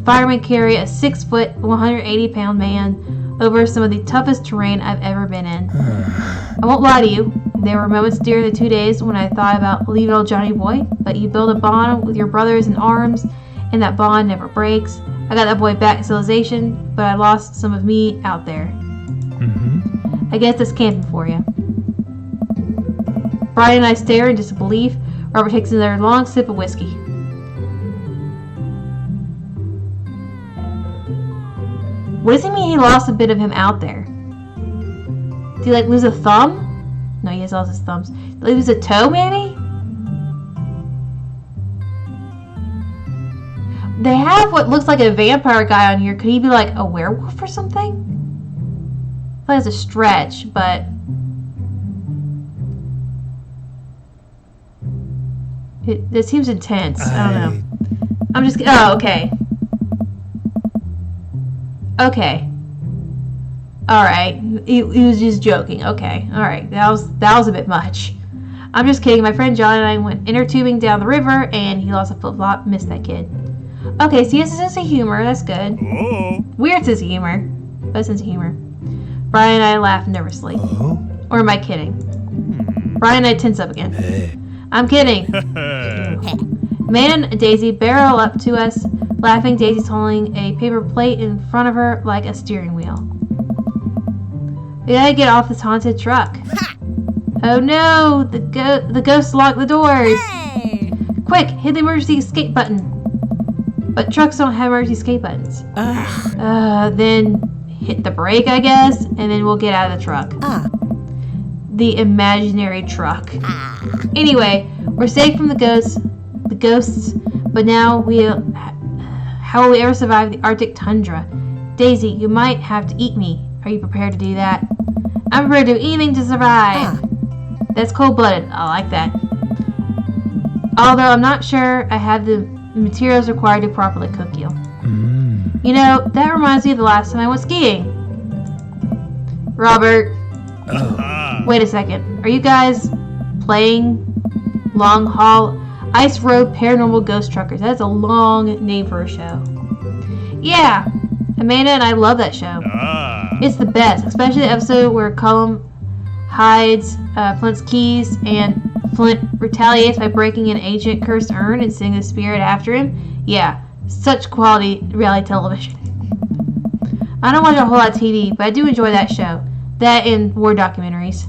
fireman carry a 6-foot, 180-pound man over some of the toughest terrain I've ever been in. I won't lie to you. There were moments during the 2 days when I thought about leaving old Johnny Boy, but you build a bond with your brothers in arms, and that bond never breaks. I got that boy back in civilization, but I lost some of me out there. I guess that's camping for you. Brian and I stare in disbelief. Robert takes another long sip of whiskey. What does he mean he lost a bit of him out there? Did he lose a thumb? No, he has lost his thumbs. Did he lose a toe, maybe? They have what looks like a vampire guy on here. Could he be like a werewolf or something? I feel like it's a stretch, but... It seems intense. I don't know. I'm just... Oh, okay. Okay. Alright. He was just joking. Okay. Alright. That was a bit much. I'm just kidding. My friend John and I went inner tubing down the river, and he lost a flip-flop. Missed that kid. Okay, so he has a sense of humor. That's good. Weird sense of humor. But a sense of humor. Brian and I laugh nervously. Or am I kidding? Brian and I tense up again. I'm kidding. Man and Daisy barrel up to us, laughing. Daisy's holding a paper plate in front of her like a steering wheel. We gotta get off this haunted truck. Oh no! The ghosts locked the doors. Quick, hit the emergency escape button. But trucks don't have emergency escape buttons. Then hit the brake, I guess, and then we'll get out of the truck. The imaginary truck. Anyway, we're safe from the ghosts, but now how will we ever survive the Arctic tundra? Daisy, you might have to eat me. Are you prepared to do that? I'm prepared to do anything to survive. That's cold-blooded. I like that. Although I'm not sure I have the materials required to properly cook you. You know, that reminds me of the last time I went skiing. Robert. Wait a second. Are you guys playing Long Haul Ice Road Paranormal Ghost Truckers? That's a long name for a show. Yeah. Amanda and I love that show. It's the best, especially the episode where Cullum hides Flint's keys and Flint retaliates by breaking an ancient cursed urn and sending the spirit after him. Yeah, such quality reality television. I don't watch a whole lot of TV, but I do enjoy that show. That and war documentaries.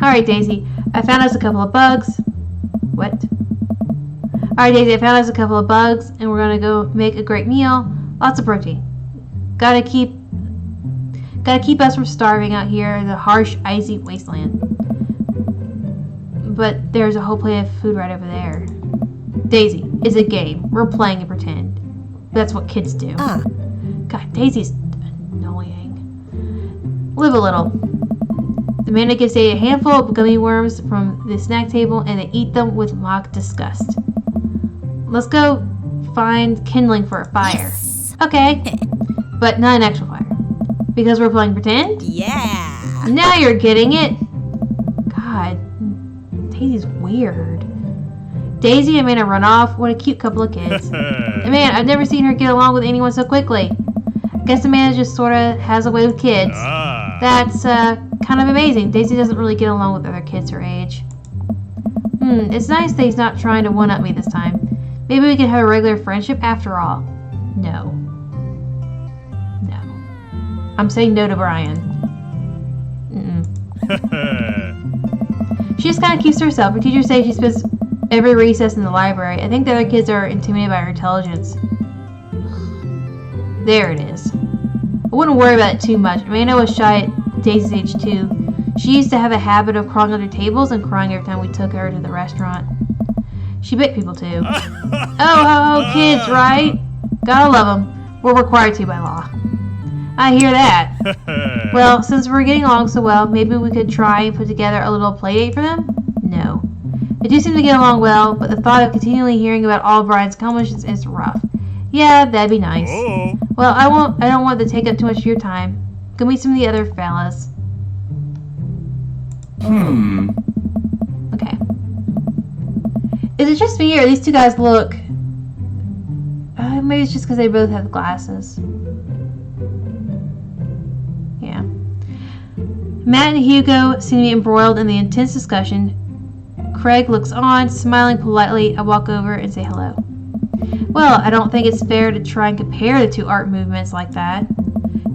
Alright, Daisy, I found us a couple of bugs. What? Alright, Daisy, I found us a couple of bugs, and we're gonna go make a great meal. Lots of protein. Gotta keep us from starving out here in the harsh, icy wasteland. But there's a whole plate of food right over there. Daisy, it's a game. We're playing and pretend. That's what kids do. God, Daisy's annoying. Live a little. Amanda gives Daisy a handful of gummy worms from the snack table, and they eat them with mock disgust. Let's go find kindling for a fire. Okay, but not an actual fire. Because we're playing pretend? Yeah. Now you're getting it. God, Daisy's weird. Daisy and Amanda run off. What a cute couple of kids. And man, I've never seen her get along with anyone so quickly. I guess Amanda just sort of has a way with kids. That's kind of amazing. Daisy doesn't really get along with other kids her age. It's nice that he's not trying to one-up me this time. Maybe we can have a regular friendship after all. No. I'm saying no to Brian. She just kind of keeps to herself. Her teachers say she spends every recess in the library. I think the other kids are intimidated by her intelligence. There it is. I wouldn't worry about it too much. Amanda was shy at Daisy's age too. She used to have a habit of crawling under tables and crying every time we took her to the restaurant. She bit people too. Oh, kids, right? Gotta love them. We're required to by law. I hear that. Well, since we're getting along so well, maybe we could try and put together a little play date for them? No. They do seem to get along well, but the thought of continually hearing about all of Brian's accomplishments is rough. Yeah, that'd be nice. Well, I don't want to take up too much of your time. Go meet some of the other fellas. Okay. Is it just me, or these two guys look... maybe it's just because they both have glasses. Yeah. Matt and Hugo seem to be embroiled in the intense discussion. Craig looks on, smiling politely. I walk over and say hello. Well, I don't think it's fair to try and compare the two art movements like that.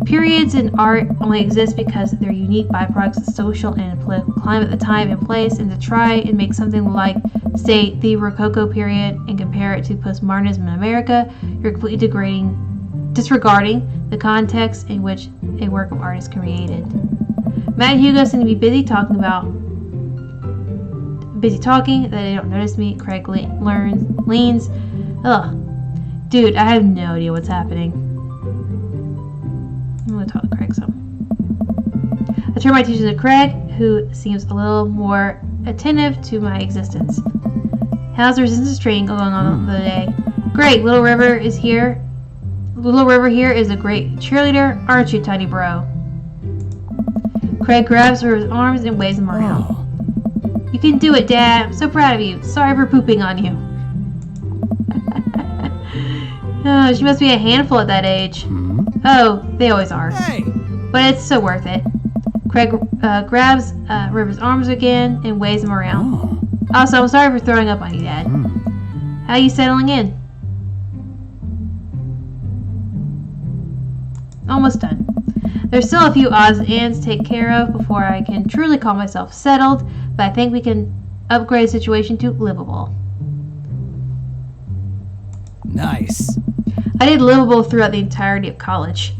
Periods in art only exist because they're unique byproducts of social and political climate at the time and place, and to try and make something like, say, the Rococo period and compare it to postmodernism in America, you're completely disregarding the context in which a work of art is created. Matt and Hugo seem to be busy talking that they don't notice me. Craig leans. Ugh. Dude, I have no idea what's happening. I'm going to talk to Craig some. I turn my attention to Craig, who seems a little more attentive to my existence. How's the resistance training going on the day? Great, Little River here is a great cheerleader, aren't you, tiny bro? Craig grabs her with his arms and waves them around. You can do it, Dad. I'm so proud of you. Sorry for pooping on you. Oh, she must be a handful at that age. Oh, they always are. Hey. But it's so worth it. Craig grabs River's arms again and waves him around. Also, I'm sorry for throwing up on you, Dad. How are you settling in? Almost done. There's still a few odds and ends to take care of before I can truly call myself settled, but I think we can upgrade the situation to livable. Nice. I did livable throughout the entirety of college.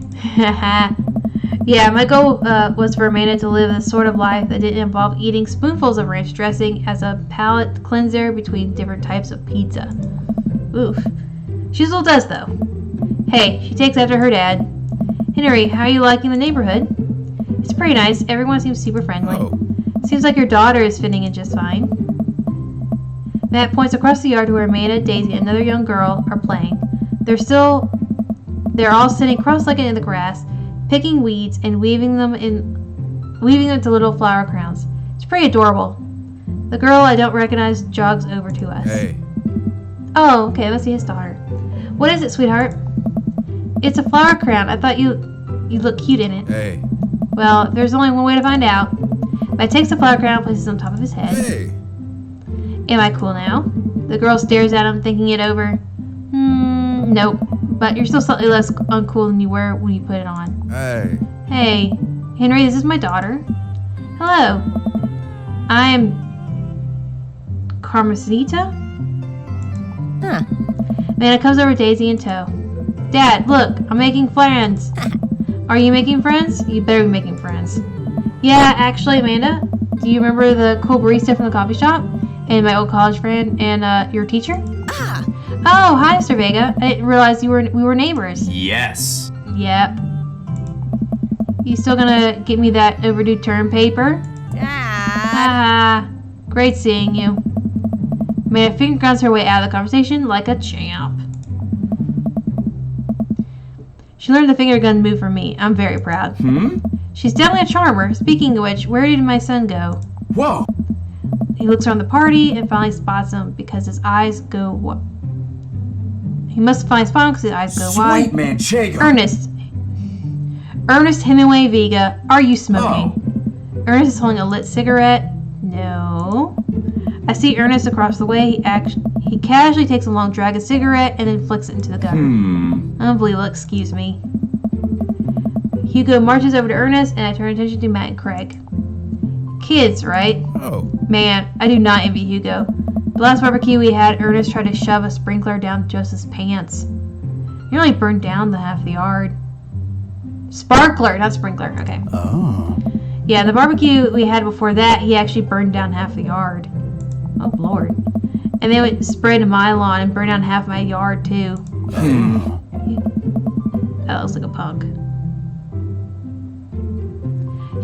Yeah, my goal was for Amanda to live a sort of life that didn't involve eating spoonfuls of ranch dressing as a palate cleanser between different types of pizza. Oof. She still does, though. Hey, she takes after her dad. Henry, how are you liking the neighborhood? It's It's pretty nice. Everyone seems super friendly. Oh. Seems like your daughter is fitting in just fine. Matt points across the yard to where Amanda, Daisy, and another young girl are playing. They're all sitting cross-legged in the grass, picking weeds and weaving them into little flower crowns. It's pretty adorable. The girl I don't recognize jogs over to us. Hey. Oh, okay, that must be his daughter. What is it, sweetheart? It's a flower crown. I thought you look cute in it. Hey. Well, there's only one way to find out. Matt takes the flower crown and places it on top of his head. Hey. Am I cool now? The girl stares at him, thinking it over. Nope. But you're still slightly less uncool than you were when you put it on. Hey. Hey, Henry, this is my daughter. Hello. I'm Carmencita? Huh. Amanda comes over Daisy in tow. Dad, look, I'm making friends. Are you making friends? You better be making friends. Yeah, actually, Amanda, do you remember the cool barista from the coffee shop? And my old college friend and your teacher? Ah. Oh, hi, Mr. Vega. I didn't realize we were neighbors. Yes. Yep. You still gonna get me that overdue term paper? Dad. Great seeing you. Amanda finger guns her way out of the conversation like a champ. She learned the finger gun move from me. I'm very proud. She's definitely a charmer. Speaking of which, where did my son go? Whoa. He looks around the party and finally spots him because his eyes go He must finally spot him because his eyes go wide. Sweet Manchego. Ernest Hemingway Vega, are you smoking? Ernest is holding a lit cigarette. No. I see Ernest across the way. He casually takes a long drag of cigarette and then flicks it into the gutter. Unbelievable, excuse me. Hugo marches over to Ernest and I turn attention to Matt and Craig. Kids, right? Oh. Man, I do not envy Hugo. The last barbecue we had, Ernest tried to shove a sprinkler down Joseph's pants. Nearly burned down the half of the yard. Sparkler, not sprinkler. Okay. Oh. Yeah, the barbecue we had before that, he actually burned down half the yard. Oh, Lord. And then it sprayed to my lawn and burned down half my yard, too. That looks like a punk.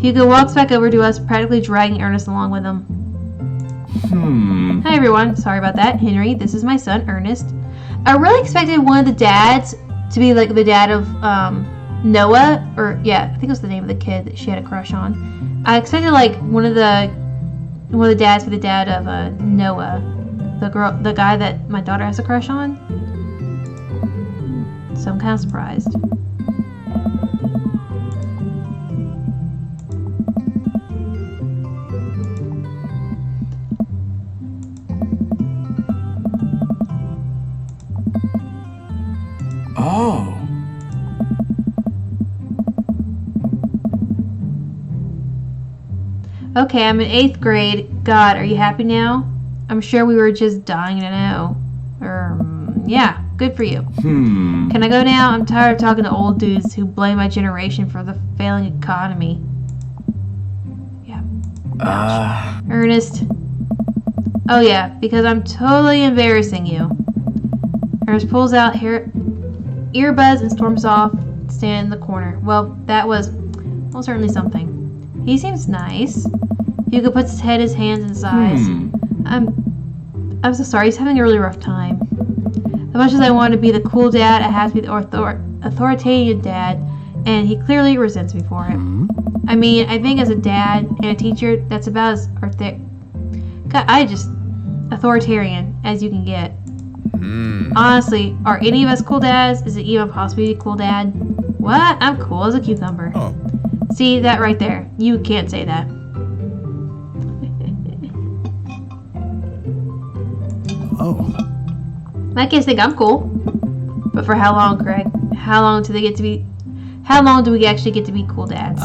Hugo walks back over to us, practically dragging Ernest along with him. Hi, everyone. Sorry about that. Henry, this is my son, Ernest. I really expected one of the dads to be like the dad of, Noah, or yeah, I think it was the name of the kid that she had a crush on. I expected like one of the dads to be the dad of Noah, the guy that my daughter has a crush on. So I'm kind of surprised. Oh. Okay, I'm in 8th grade. God, are you happy now? I'm sure we were just dying to know. Yeah, good for you. Can I go now? I'm tired of talking to old dudes who blame my generation for the failing economy. Yeah. Ernest. Oh yeah, because I'm totally embarrassing you. Ernest pulls out earbuds and storms off, standing in the corner. Well, that was certainly something. He seems nice. Hugo puts his hands in his eyes. I'm so sorry. He's having a really rough time. As much as I want to be the cool dad, I have to be the authoritative dad, and he clearly resents me for it. I mean, I think as a dad and a teacher, that's about as authoritarian as you can get. Honestly, are any of us cool dads? Is it even possible to be a cool dad? What? I'm cool as a cucumber. Oh. See that right there? You can't say that. Oh. My kids think I'm cool. But for how long, Craig? How long do we actually get to be cool dads?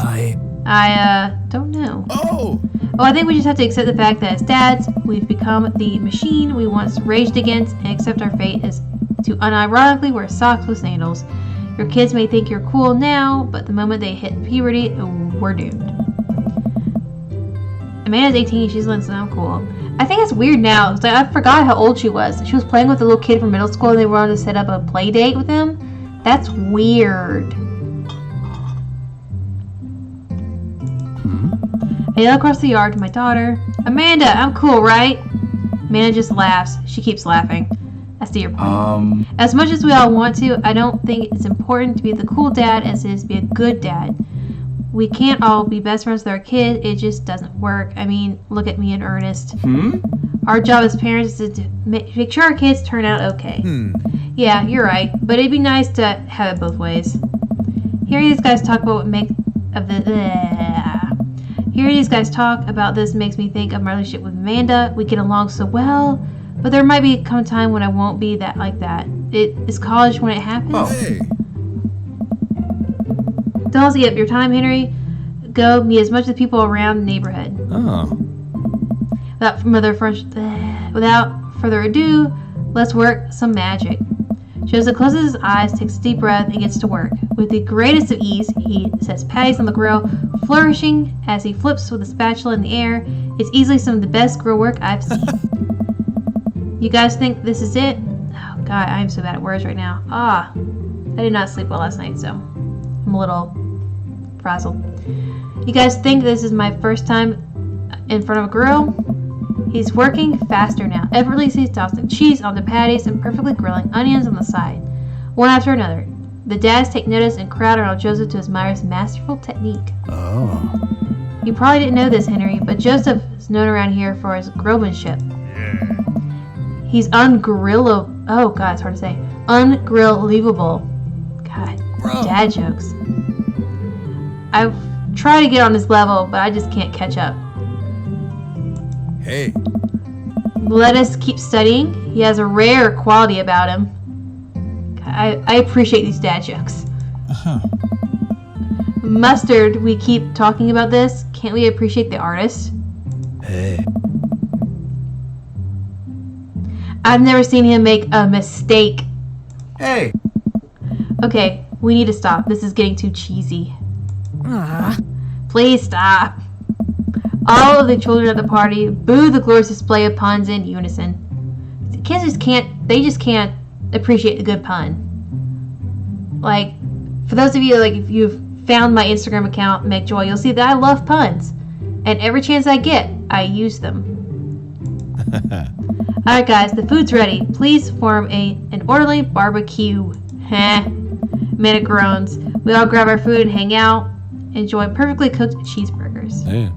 I don't know. Oh. I think we just have to accept the fact that as dads, we've become the machine we once raged against and accept our fate is to unironically wear socks with sandals. Your kids may think you're cool now, but the moment they hit puberty, we're doomed. Amanda's 18, she's like, so I'm cool. I think it's weird now. It's like, I forgot how old she was. She was playing with a little kid from middle school and they wanted to set up a play date with him. That's weird. I yell across the yard to my daughter, Amanda, I'm cool, right? Amanda just laughs. She keeps laughing. I see your point. As much as we all want to, I don't think it's important to be the cool dad as it is to be a good dad. We can't all be best friends with our kid. It just doesn't work. I mean, look at me and Ernest. Our job as parents is to make sure our kids turn out okay. Yeah, you're right. But it'd be nice to have it both ways. Hearing these guys talk about this makes me think of my relationship with Amanda. We get along so well, but there might come a time when I won't be that like that. It is college when it happens. Hey. Don't skip your time, Henry. Go meet as much of the people around the neighborhood. Oh. Without further ado, let's work some magic. Joseph closes his eyes, takes a deep breath, and gets to work. With the greatest of ease, he sets patties on the grill, flourishing as he flips with a spatula in the air. It's easily some of the best grill work I've seen. You guys think this is it? Oh god, I am so bad at words right now. I did not sleep well last night, so I'm a little frazzled. You guys think this is my first time in front of a grill? He's working faster now. Effortlessly he's tossing cheese on the patties and perfectly grilling onions on the side, one after another. The dads take notice and crowd around Joseph to admire his masterful technique. Oh. You probably didn't know this, Henry, but Joseph is known around here for his grillmanship. He's ungrill. Oh god, it's hard to say. Ungrill-leavable. God, dad jokes. I've tried to get on his level, but I just can't catch up. Hey. Let us keep studying. He has a rare quality about him. I appreciate these dad jokes. Mustard, we keep talking about this. Can't we appreciate the artist? Hey. I've never seen him make a mistake. Hey. Okay, we need to stop. This is getting too cheesy. Please stop. All of the children at the party boo the glorious display of puns in unison. Kids just can't appreciate a good pun. Like, for those of you, like, if you've found my Instagram account, Meg Joy, you'll see that I love puns. And every chance I get, I use them. Alright guys, the food's ready. Please form an orderly barbecue. Amanda groans. We all grab our food and hang out. Enjoy perfectly cooked cheeseburgers. Hey.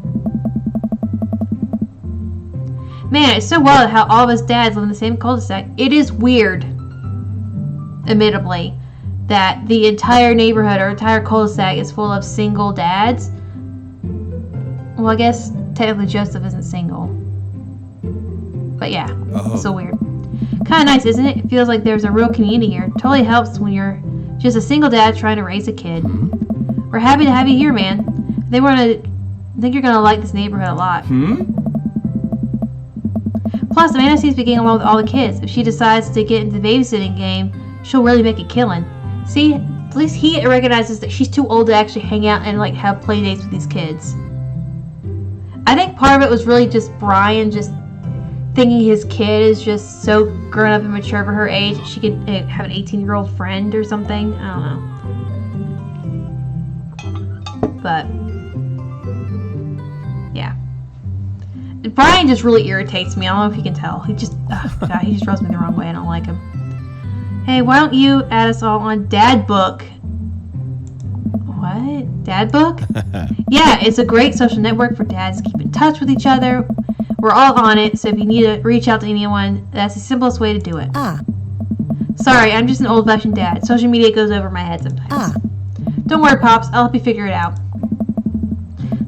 Man, it's so wild how all of us dads live in the same cul-de-sac. It is weird, admittably, that the entire neighborhood or entire cul-de-sac is full of single dads. Well, I guess technically Joseph isn't single. But yeah, it's so weird. Kind of nice, isn't it? It feels like there's a real community here. Totally helps when you're just a single dad trying to raise a kid. We're happy to have you here, man. I think you're gonna like this neighborhood a lot. Plus, Amanda seems to be getting along with all the kids. If she decides to get into the babysitting game, she'll really make a killing. See, at least he recognizes that she's too old to actually hang out and like have play dates with these kids. I think part of it was really just Brian just thinking his kid is just so grown up and mature for her age. She could have an 18-year-old friend or something. I don't know. But yeah. Brian just really irritates me. I don't know if you can tell. He just rubs me the wrong way. I don't like him. Hey, why don't you add us all on Dad Book? What? Dad Book? Yeah, it's a great social network for dads to keep in touch with each other. We're all on it, so if you need to reach out to anyone, that's the simplest way to do it. Sorry, I'm just an old-fashioned dad. Social media goes over my head sometimes. Don't worry, Pops. I'll help you figure it out.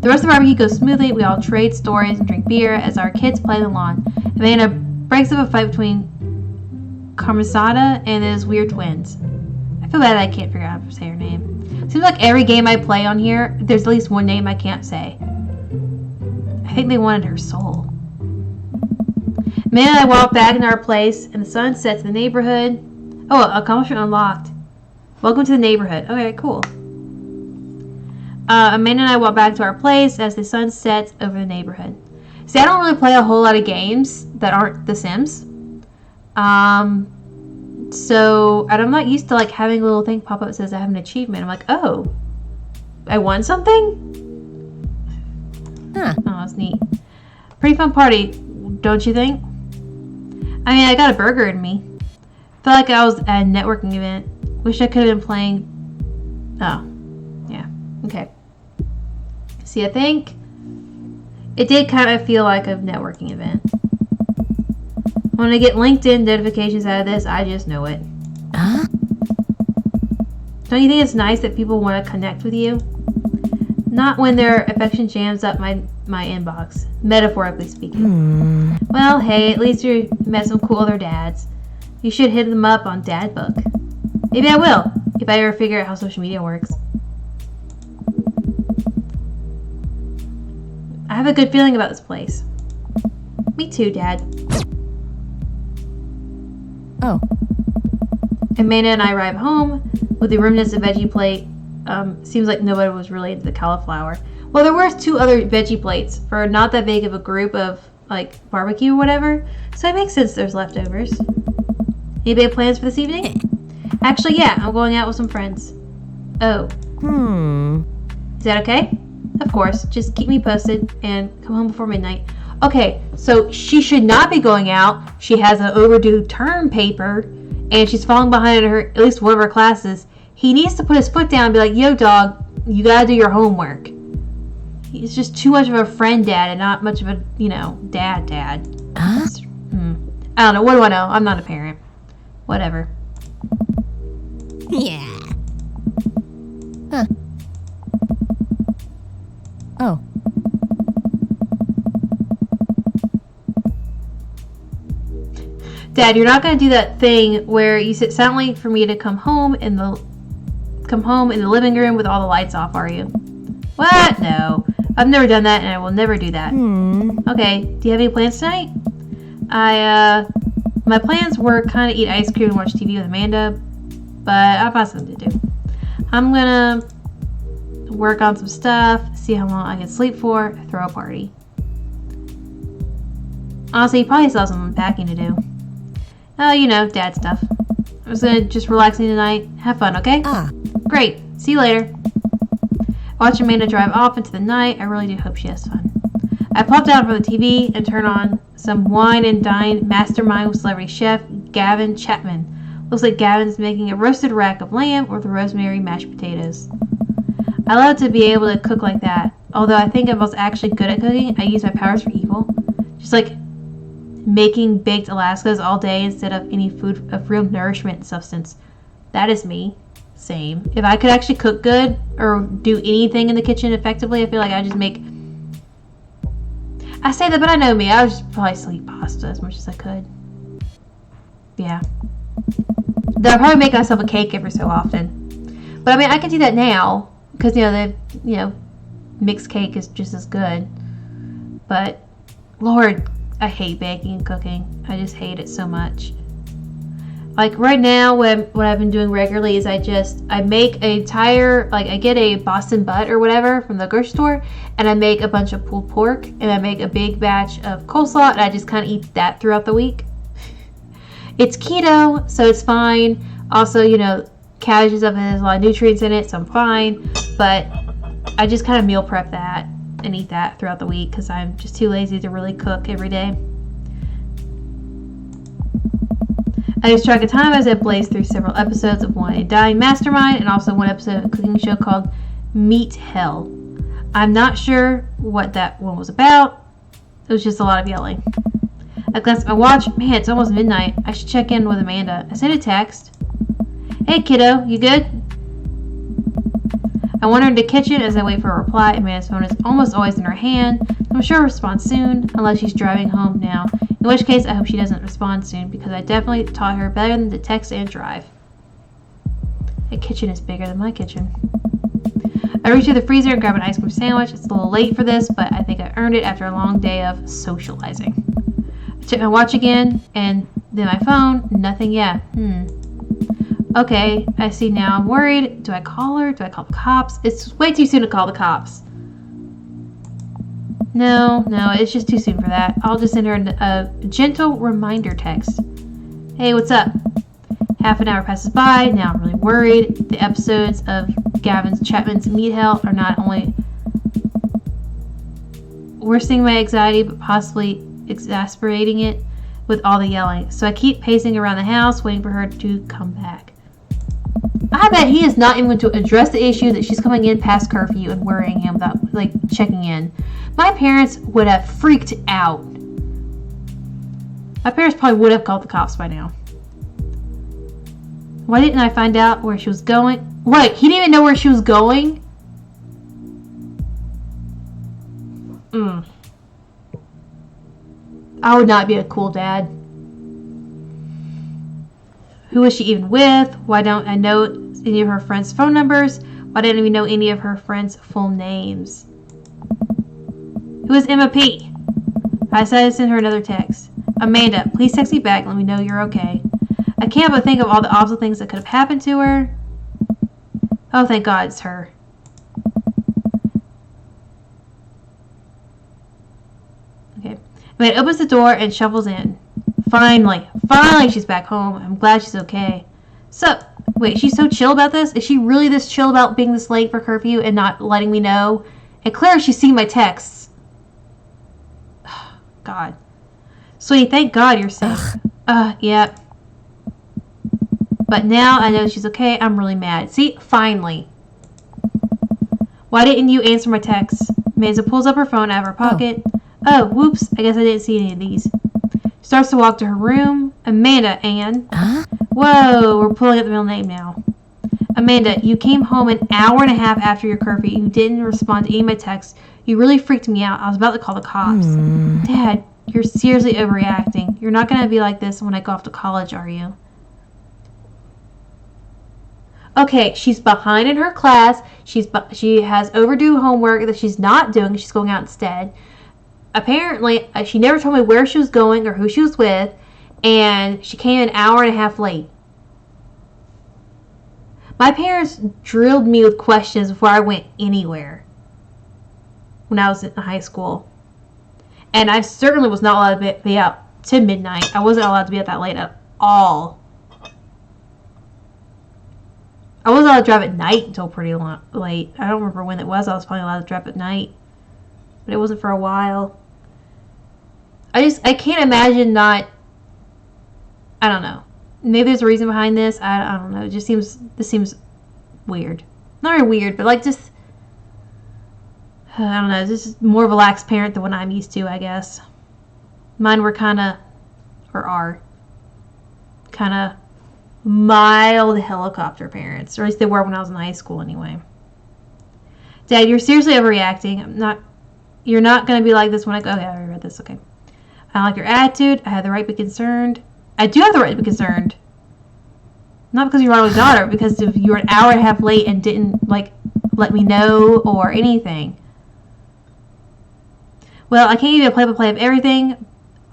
The rest of the barbecue goes smoothly. We all trade stories and drink beer as our kids play the lawn. Amanda breaks up a fight between Carmesada and those weird twins. I feel bad I can't figure out how to say her name. Seems like every game I play on here, there's at least one name I can't say. I think they wanted her soul. Amanda and I walk back into our place, and the sun sets in the neighborhood. Oh, accomplishment unlocked. Welcome to the neighborhood. Okay, cool. Amanda and I walk back to our place as the sun sets over the neighborhood. See, I don't really play a whole lot of games that aren't The Sims. So, and I'm not used to like having a little thing pop up that says I have an achievement. I'm like, oh, I won something? Huh. Oh, that's neat. Pretty fun party, don't you think? I mean, I got a burger in me. Felt like I was at a networking event. Wish I could have been playing... Oh. Yeah. Okay. See, I think it did kind of feel like a networking event. When I get LinkedIn notifications out of this, I just know it. Huh? Don't you think it's nice that people want to connect with you? Not when their affection jams up my inbox, metaphorically speaking. Well, hey, at least you met some cool other dads. You should hit them up on Dad Book. Maybe I will, if I ever figure out how social media works. I have a good feeling about this place. Me too, Dad. Oh. Amanda and I arrive home with the remnants of veggie plate. Seems like nobody was really into the cauliflower. Well, there were 2 other veggie plates for not that big of a group of, like, barbecue or whatever. So it makes sense there's leftovers. Any big plans for this evening? Actually, yeah, I'm going out with some friends. Oh. Is that okay? Of course. Just keep me posted and come home before midnight. Okay, so she should not be going out. She has an overdue term paper, and she's falling behind in her, at least one of her classes. He needs to put his foot down and be like, yo, dog, you gotta do your homework. He's just too much of a friend dad and not much of a, dad. Huh? I don't know. What do I know? I'm not a parent. Whatever. Yeah. Huh. Oh. Dad, you're not gonna do that thing where you sit silently for me to come home in the living room with all the lights off, are you? What? No. I've never done that, and I will never do that. Okay. Do you have any plans tonight? My plans were kind of eat ice cream and watch TV with Amanda, but I've got something to do. I'm gonna work on some stuff, see how long I can sleep for, throw a party. Honestly, you probably still have some unpacking to do. Oh, dad stuff. I was gonna just relaxing tonight. Have fun, okay? Great. See you later. Watch Amanda drive off into the night. I really do hope she has fun. I popped out from the TV and turned on some wine and dine mastermind with celebrity chef Gavin Chapman. Looks like Gavin's making a roasted rack of lamb with rosemary mashed potatoes. I love to be able to cook like that. Although I think if I was actually good at cooking, I use my powers for evil. Just like making baked Alaskas all day instead of any food of real nourishment and substance. That is me. Same. If I could actually cook good or do anything in the kitchen effectively, I feel like I just make... I say that, but I know me. I would just probably sleep pasta as much as I could. Yeah. Then I'd probably make myself a cake every so often. But I mean, I can do that now because, mixed cake is just as good. But, Lord, I hate baking and cooking. I just hate it so much. Like right now, what I've been doing regularly is I make a entire, I get a Boston butt or whatever from the grocery store, and I make a bunch of pulled pork, and I make a big batch of coleslaw, and I just kind of eat that throughout the week. It's keto, so it's fine. Also, cabbage and stuff has a lot of nutrients in it, so I'm fine. But I just kind of meal prep that and eat that throughout the week because I'm just too lazy to really cook every day. I lose track of time as I blaze through several episodes of Wine and Dine Mastermind and also one episode of a cooking show called Meat Hell. I'm not sure what that one was about. It was just a lot of yelling. I glanced at my watch. Man, it's almost midnight. I should check in with Amanda. I sent a text. Hey, kiddo, you good? I wander into the kitchen as I wait for a reply. Amanda's phone is almost always in her hand. I'm sure she'll respond soon, unless she's driving home now. In which case, I hope she doesn't respond soon, because I definitely taught her better than to text and drive. The kitchen is bigger than my kitchen. I reach to the freezer and grab an ice cream sandwich. It's a little late for this, but I think I earned it after a long day of socializing. I check my watch again, and then my phone. Nothing yet. Okay, I see now. I'm worried. Do I call her? Do I call the cops? It's way too soon to call the cops. No, it's just too soon for that. I'll just send her a gentle reminder text. Hey, what's up? Half an hour passes by. Now I'm really worried. The episodes of Gavin Chapman's Meat Hell are not only worsening my anxiety, but possibly exasperating it with all the yelling. So I keep pacing around the house, waiting for her to come back. I bet he is not even going to address the issue that she's coming in past curfew and worrying him without, like, checking in. My parents would have freaked out. My parents probably would have called the cops by now. Why didn't I find out where she was going? Wait, he didn't even know where she was going? I would not be a cool dad. Who was she even with? Why don't I know any of her friends' phone numbers? Why didn't I even know any of her friends' full names? Who is Emma P? I decided to send her another text. Amanda, please text me back and let me know you're okay. I can't but think of all the awful things that could have happened to her. Oh, thank God it's her. Okay. Amanda opens the door and shuffles in. Finally she's back home. I'm glad she's okay. So, wait, she's so chill about this? Is she really this chill about being this late for curfew and not letting me know? And Claire, she's seen my texts. God. Sweetie, thank God you're safe. Yeah. But now I know she's okay. I'm really mad. See? Finally. Why didn't you answer my texts? Mesa pulls up her phone out of her pocket. Oh, whoops. I guess I didn't see any of these. Starts to walk to her room. Amanda, Ann. Whoa, we're pulling up the middle name now. Amanda, you came home an hour and a half after your curfew. You didn't respond to any of my texts. You really freaked me out. I was about to call the cops. Dad, you're seriously overreacting. You're not going to be like this when I go off to college, are you? Okay, she's behind in her class. She has overdue homework that she's not doing. She's going out instead. Apparently, she never told me where she was going or who she was with, and she came an hour and a half late. My parents drilled me with questions before I went anywhere when I was in high school. And I certainly was not allowed to be out to midnight. I wasn't allowed to be out that late at all. I wasn't allowed to drive at night until pretty late. I don't remember when it was. I was probably allowed to drive at night. But it wasn't for a while. I can't imagine not... I don't know. Maybe there's a reason behind this. I don't know. It just seems... This seems weird. Not really weird, but like just... I don't know. This is more of a lax parent than what I'm used to, I guess. Mine were kind of... Or are... Kind of... mild helicopter parents. Or at least they were when I was in high school anyway. Dad, you're seriously overreacting. You're not going to be like this when I go... Okay, I already read this. Okay. I don't like your attitude. I have the right to be concerned. I do have the right to be concerned. Not because you're my daughter, because if you were an hour and a half late and didn't, like, let me know or anything. Well, I can't give you a play-by-play of everything.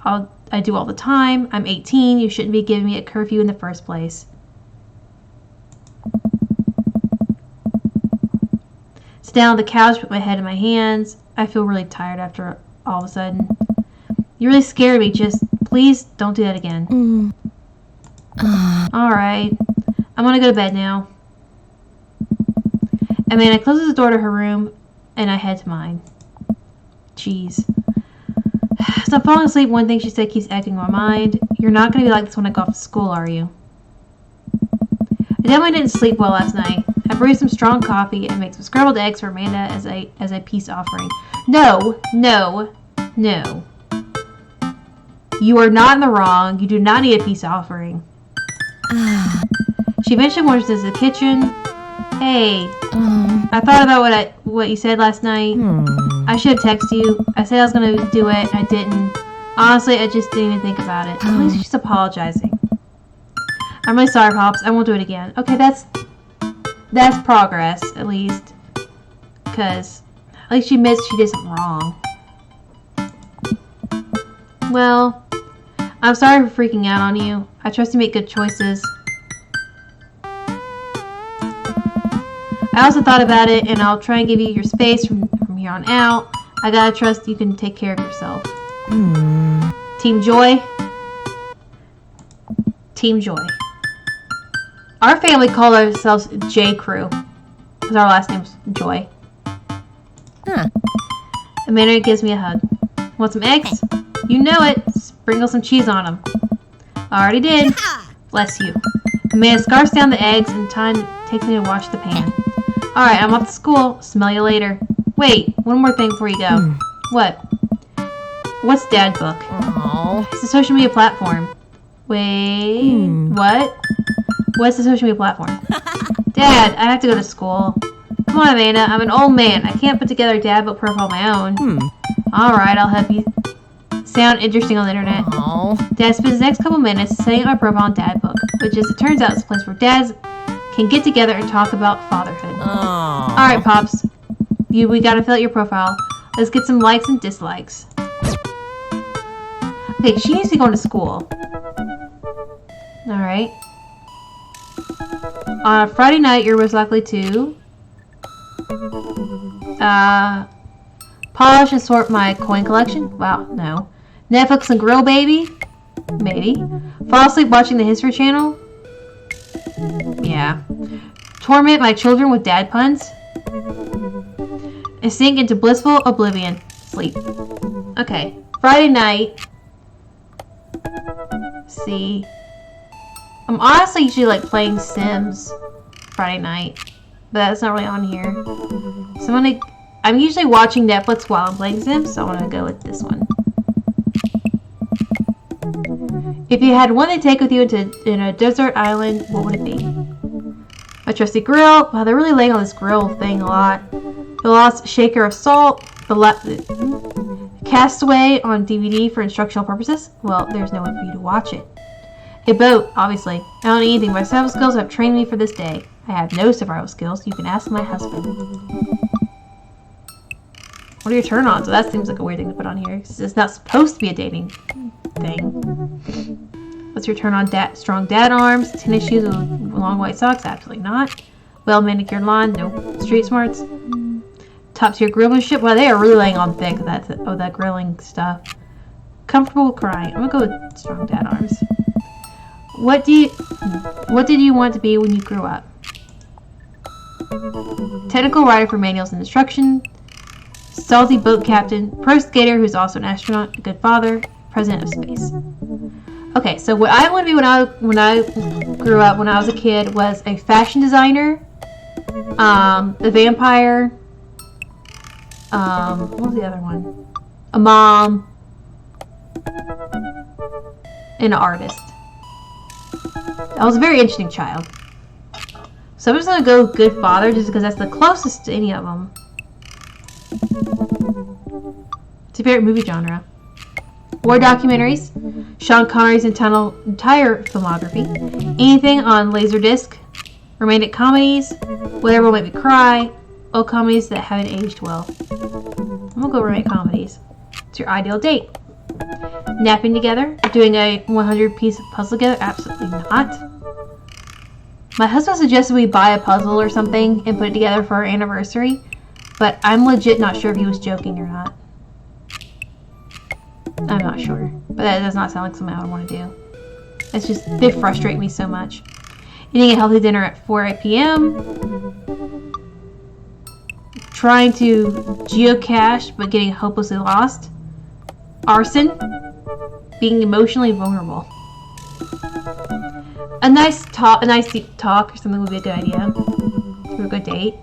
I do all the time. I'm 18. You shouldn't be giving me a curfew in the first place. Sit down on the couch, put my head in my hands. I feel really tired after all of a sudden. You really scared me. Just, please don't do that again. Alright. I'm gonna go to bed now. Amanda closes the door to her room, and I head to mine. Jeez. So I'm falling asleep. One thing she said keeps echoing in my mind. You're not going to be like this when I go off to school, are you? I definitely didn't sleep well last night. I brewed some strong coffee and made some scrambled eggs for Amanda as a peace offering. No. You are not in the wrong. You do not need a peace offering. She eventually wanders into the kitchen. Hey, I thought about what you said last night. I should have texted you. I said I was going to do it, and I didn't. Honestly, I just didn't even think about it. At least she's apologizing. I'm really sorry, Pops. I won't do it again. Okay, that's progress, at least. Because at least she admits she did something wrong. Well, I'm sorry for freaking out on you. I trust you make good choices. I also thought about it, and I'll try and give you your space from here on out. I gotta trust you can take care of yourself. Team Joy. Team Joy. Our family called ourselves J Crew, because our last name's Joy. Amanda gives me a hug. Want some eggs? You know it. Sprinkle some cheese on them. Already did. Bless you. Amanda scarfs down the eggs and takes me to wash the pan. Alright, I'm off to school. Smell you later. Wait, one more thing before you go. What? What's Dad Book? Oh. It's a social media platform. Wait, what? What's the social media platform? Dad, I have to go to school. Come on, Amanda. I'm an old man. I can't put together a Dad Book profile on my own. Alright, I'll help you sound interesting on the internet. Oh. Dad spends the next couple minutes setting up my profile on Dad Book, which, as it turns out, is a place where dads can get together and talk about fatherhood. Oh. Alright, Pops. We gotta fill out your profile. Let's get some likes and dislikes. Okay, she needs to be going to school. Alright. On a Friday night, you're most likely to polish and sort my coin collection. Wow, no. Netflix and grill, baby? Maybe. Fall asleep watching the History Channel? Yeah. Torment my children with dad puns? And sink into blissful oblivion. Sleep. Okay. Friday night. See. I'm honestly usually like playing Sims Friday night. But that's not really on here. So I'm usually watching Netflix while I'm playing Sims, so I'm gonna go with this one. If you had one to take with you in a desert island, what would it be? My trusty grill. Wow, they're really laying on this grill thing a lot. The Lost Shaker of Salt. Castaway on DVD for instructional purposes. Well, there's no way for you to watch it. A boat, obviously. I don't need anything. My survival skills have trained me for this day. I have no survival skills. You can ask my husband. What are your turn-ons? So that seems like a weird thing to put on here. It's not supposed to be a dating thing. What's your turn-on? Strong dad arms. Tennis shoes with long white socks? Absolutely not. Well-manicured lawn? Nope. Street smarts? Top-tier grillmanship? Wow, they are really laying on thick that grilling stuff. Comfortable crying. I'm gonna go with strong dad arms. What did you want to be when you grew up? Technical writer for manuals and instruction. Salty boat captain. Pro skater who's also an astronaut. A good father. President of space. Okay, so what I want to be when I grew up, when I was a kid, was a fashion designer. A vampire. What was the other one? A mom. And an artist. I was a very interesting child. So I'm just going to go good father just because that's the closest to any of them. It's your favorite movie genre. War documentaries. Sean Connery's entire filmography. Anything on Laserdisc. Romantic comedies. Whatever will make me cry. Old comedies that haven't aged well. I'm going to go romantic comedies. It's your ideal date. Napping together? Doing a 100-piece puzzle together? Absolutely not. My husband suggested we buy a puzzle or something and put it together for our anniversary, but I'm legit not sure if he was joking or not. I'm not sure, but that does not sound like something I would want to do. They frustrate me so much. Eating a healthy dinner at 4 p.m. Trying to geocache but getting hopelessly lost. Arson. Being emotionally vulnerable. A nice deep talk or something would be a good idea. For a good date.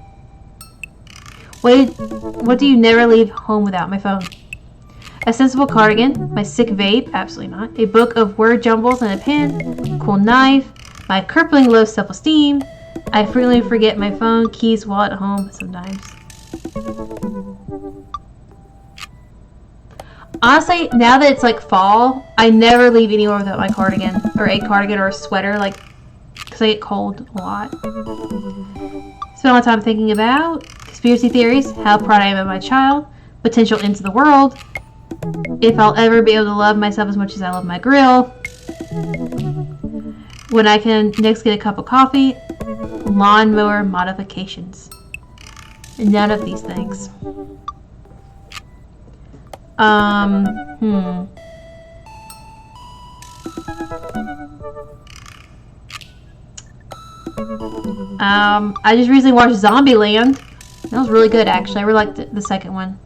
What do you never leave home without? My phone. A sensible cardigan. My sick vape. Absolutely not. A book of word jumbles and a pen. Cool knife. My crippling low self-esteem. I frequently forget my phone, keys, wallet at home sometimes. Honestly, now that it's like fall, I never leave anywhere without my cardigan. Or a cardigan or a sweater, like, because I get cold a lot. Spend a lot of time thinking about conspiracy theories, how proud I am of my child, potential ends of the world, if I'll ever be able to love myself as much as I love my grill, when I can next get a cup of coffee, lawnmower modifications. None of these things. I just recently watched Zombieland. That was really good, actually. I really liked the second one.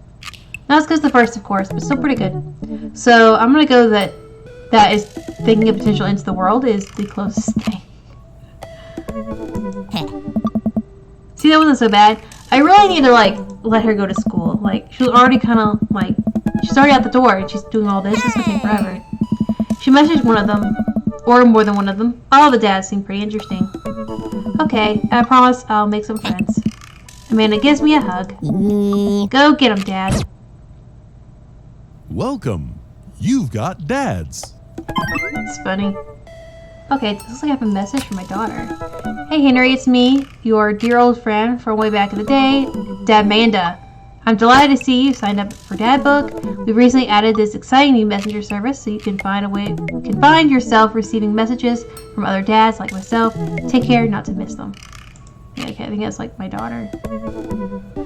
Not as good as the first, of course, but still pretty good. So I'm gonna go that is thinking of potential into the world is the closest thing. See, that wasn't so bad. I really need to let her go to school. She was already kind of she's already out the door and she's doing all this. It's gonna take forever. She messaged one of them, or more than one of them. All the dads seem pretty interesting. Okay, I promise I'll make some friends. Amanda gives me a hug. Go get him, Dad. Welcome. You've got dads. It's funny. Okay, it looks like I have a message from my daughter. Hey Henry, it's me, your dear old friend from way back in the day, Dad Manda. I'm delighted to see you signed up for Dad Book. We've recently added this exciting new messenger service so you can find yourself receiving messages from other dads like myself. Take care not to miss them. Yeah, okay, I think that's my daughter.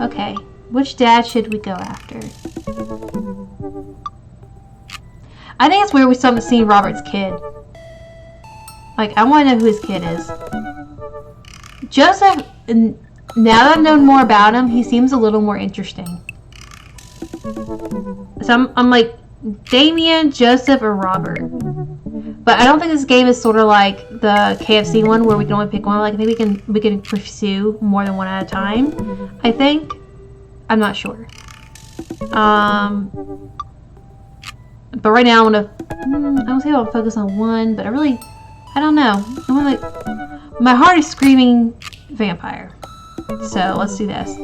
Okay, which dad should we go after? I think it's weird we still haven't seen Robert's kid. I want to know who his kid is. Joseph, now that I've known more about him, he seems a little more interesting. So I'm like, Damien, Joseph, or Robert. But I don't think this game is sort of like the KFC one where we can only pick one. I think we can pursue more than one at a time. I think. I'm not sure. But right now I want to say I'll focus on one, but I don't know. My heart is screaming vampire. So let's do this.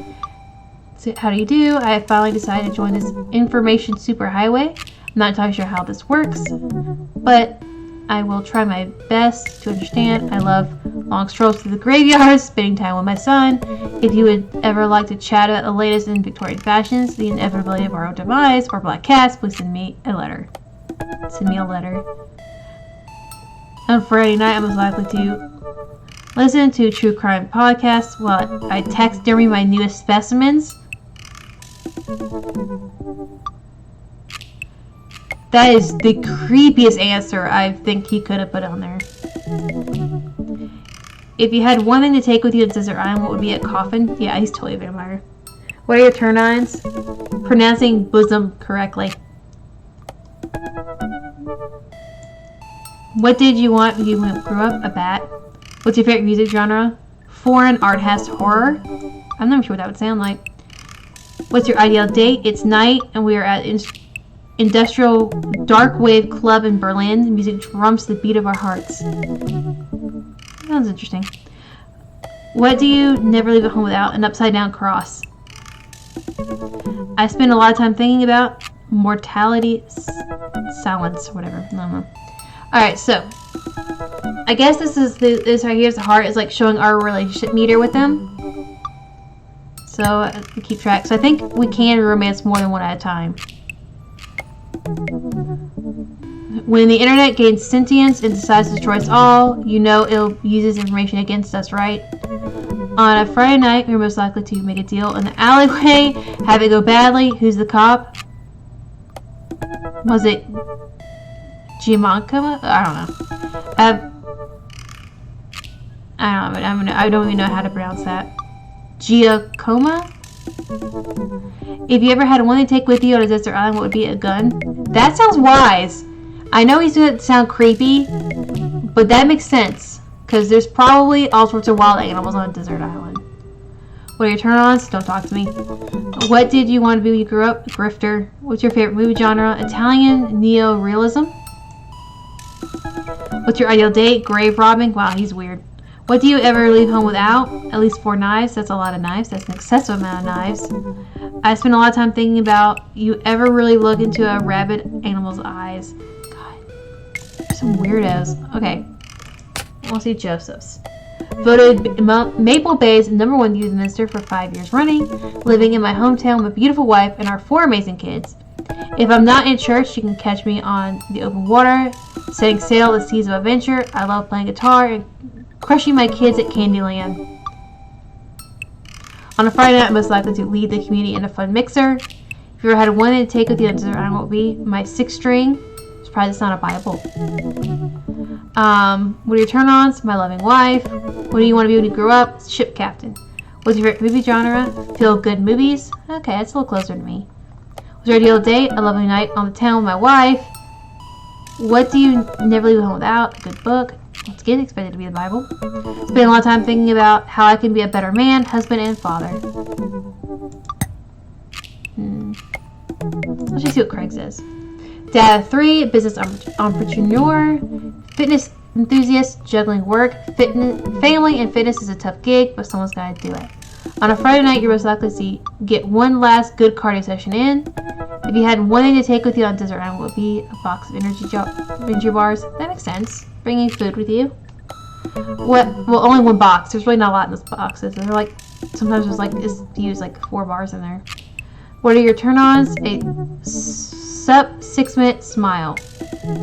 So how do you do? I have finally decided to join this information superhighway. I'm not entirely sure how this works, but I will try my best to understand. I love long strolls through the graveyard, spending time with my son. If you would ever like to chat about the latest in Victorian fashions, the inevitability of our own demise, or black cats, please send me a letter. Send me a letter. On Friday night, I'm most likely to listen to true crime podcasts while I taxidermy my newest specimens. That is the creepiest answer I think he could have put on there. If you had one thing to take with you to Desert Island, what would be a coffin? Yeah, he's totally a vampire. What are your turn-ons? Pronouncing bosom correctly. What did you want when you grew up? A bat. What's your favorite music genre? Foreign art has horror. I'm not sure what that would sound like. What's your ideal date? It's night and we are at Industrial Dark Wave Club in Berlin. The music drums the beat of our hearts. Sounds interesting. What do you never leave at home without? An upside down cross. I spend a lot of time thinking about mortality, silence, whatever. I don't know. Alright, so I guess this right here's the heart is showing our relationship meter with them. So we keep track. So I think we can romance more than one at a time. When the internet gains sentience and decides to destroy us all, you know it'll use this information against us, right? On a Friday night, we're most likely to make a deal in the alleyway, have it go badly. Who's the cop? Was it Giacomo? I don't know. I don't even know how to pronounce that. Giacomo? If you ever had one to take with you on a desert island, what would be a gun? That sounds wise. I know he's doing it to sound creepy, but that makes sense. Because there's probably all sorts of wild animals on a desert island. What are your turn-ons? Don't talk to me. What did you want to be when you grew up? Grifter. What's your favorite movie genre? Italian neo-realism. What's your ideal date? Grave robbing. Wow, he's weird. What do you ever leave home without? At least 4 knives. That's a lot of knives. That's an excessive amount of knives. I spend a lot of time thinking about you ever really look into a rabid animal's eyes. God. There's some weirdos. Okay. We'll see Joseph's. Voted Maple Bay's #1 youth minister for 5 years running. Living in my hometown with a beautiful wife and our 4 amazing kids. If I'm not in church, you can catch me on the open water, setting sail the seas of adventure. I love playing guitar and crushing my kids at Candyland. On a Friday night, I'm most likely to lead the community in a fun mixer. If you ever had one to take with you on desert island, what would be my 6-string? Surprised it's not a Bible. What are your turn-ons? My loving wife. What do you want to be when you grow up? Ship captain. What's your favorite movie genre? Feel-good movies? Okay, that's a little closer to me. Was your ideal date? A lovely night on the town with my wife. What do you never leave home without? A good book. Once again, expected to be the Bible. Spend a lot of time thinking about how I can be a better man, husband, and father. Let's just see what Craig says. Dad of 3, business entrepreneur, fitness enthusiast, juggling work, fitness, family, and fitness is a tough gig, but someone's got to do it. On a Friday night, you're most likely to get one last good cardio session in. If you had one thing to take with you on desert island, would be a box of energy bars. That makes sense. Bringing food with you. What? Well, only one box. There's really not a lot in those boxes. They're like, sometimes there's like, use like 4 bars in there. What are your turn-ons? A sub 6-minute smile.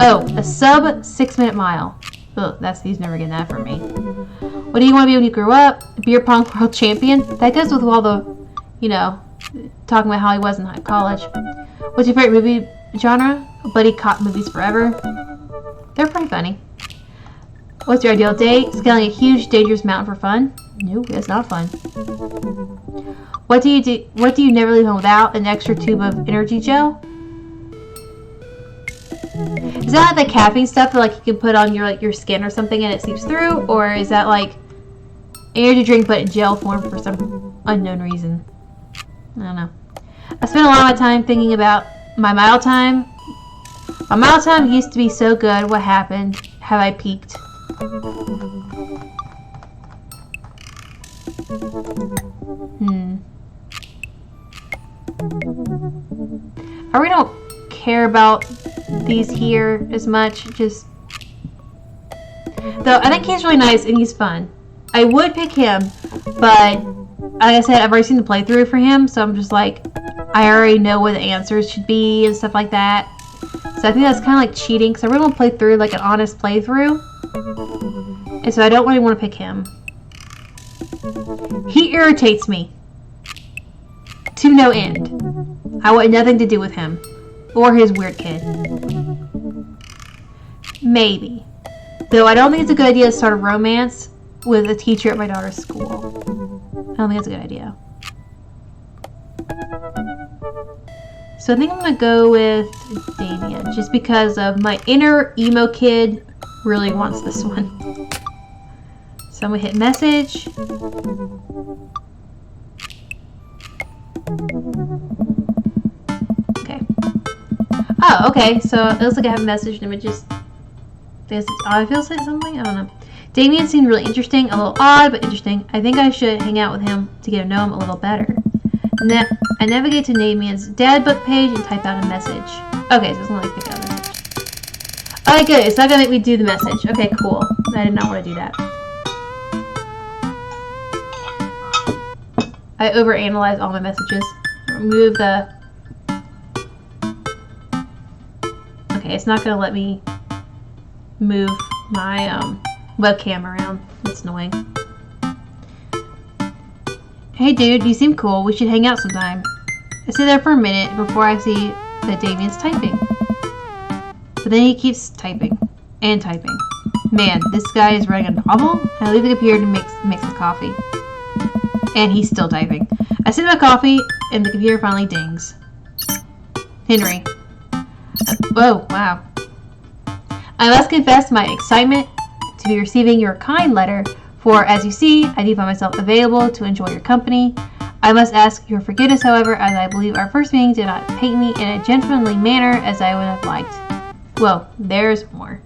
Oh, a sub 6-minute mile. Ugh, he's never getting that from me. What do you want to be when you grow up? Beer pong world champion? That goes with all the, you know, talking about how he was in college. What's your favorite movie genre? Buddy cop movies forever. They're pretty funny. What's your ideal date? Scaling a huge, dangerous mountain for fun? No, that's not fun. What do you never leave home without? An extra tube of energy gel? Is that like the caffeine stuff that like you can put on your skin or something and it seeps through, or is that like energy drink but in gel form for some unknown reason? I don't know. I spent a lot of my time thinking about my mile time. My mile time used to be so good. What happened? Have I peaked? I really don't care about these here as much. Just though I think he's really nice and he's fun. I would pick him, but like I said, I've already seen the playthrough for him, so I'm just like, I already know what the answers should be and stuff like that. So I think that's kind of like cheating, because I really want to play through like an honest playthrough, and so I don't really want to pick him. He irritates me to no end. I want nothing to do with him or his weird kid. Maybe, though I don't think it's a good idea to start a romance with a teacher at my daughter's school. I don't think that's a good idea. So I think I'm going to go with Damien, just because of my inner emo kid really wants this one. So I'm going to hit message. Okay. Oh, okay. So it looks like I have a message and it just... I feel like something? I don't know. Damien seemed really interesting, a little odd, but interesting. I think I should hang out with him to get to know him a little better. I navigate to Damien's dad book page and type out a message. Okay, so it's going to pick out a message. Alright, good. It's not going to make me do the message. Okay, cool. I did not want to do that. I overanalyze all my messages. Remove the... Okay, it's not going to let me move my webcam around. That's annoying. Hey dude, you seem cool. We should hang out sometime. I sit there for a minute before I see that Damien's typing. But then he keeps typing. And typing. Man, this guy is writing a novel? I leave the computer to make some coffee. And he's still typing. I sip my coffee and the computer finally dings. Henry. Whoa, wow. I must confess my excitement to be receiving your kind letter, for as you see, I do find myself available to enjoy your company. I must ask your forgiveness, however, as I believe our first meeting did not paint me in a gentlemanly manner as I would have liked. Well, there's more.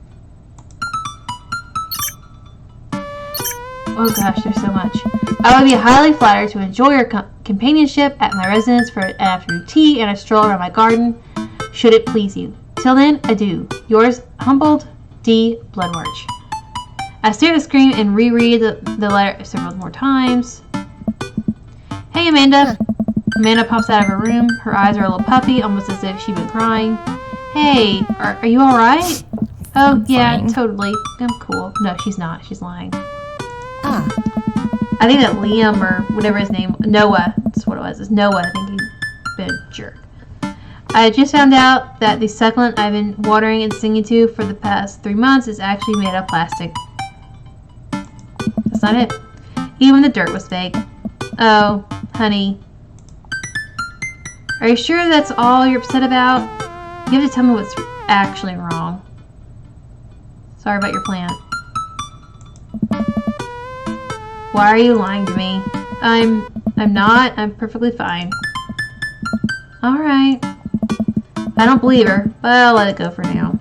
Oh gosh, there's so much. I would be highly flattered to enjoy your companionship at my residence for an afternoon tea and a stroll around my garden, should it please you. Till then, adieu. Yours, humbled, D. Bloodmarch. I stare at the screen and reread the letter several more times. Hey, Amanda. Amanda pops out of her room. Her eyes are a little puffy, almost as if she'd been crying. Hey, are you alright? Oh, yeah, Fine. totally. I'm cool. No, she's not. She's lying. Ah, I think that Liam, or whatever his name, Noah, that's what it was. It's Noah. I think he's been a jerk. I just found out that the succulent I've been watering and singing to for the past 3 months is actually made of plastic. That's not it. Even the dirt was fake. Oh, honey. Are you sure that's all you're upset about? You have to tell me what's actually wrong. Sorry about your plant. Why are you lying to me? I'm not. I'm perfectly fine. Alright. I don't believe her, but I'll let it go for now.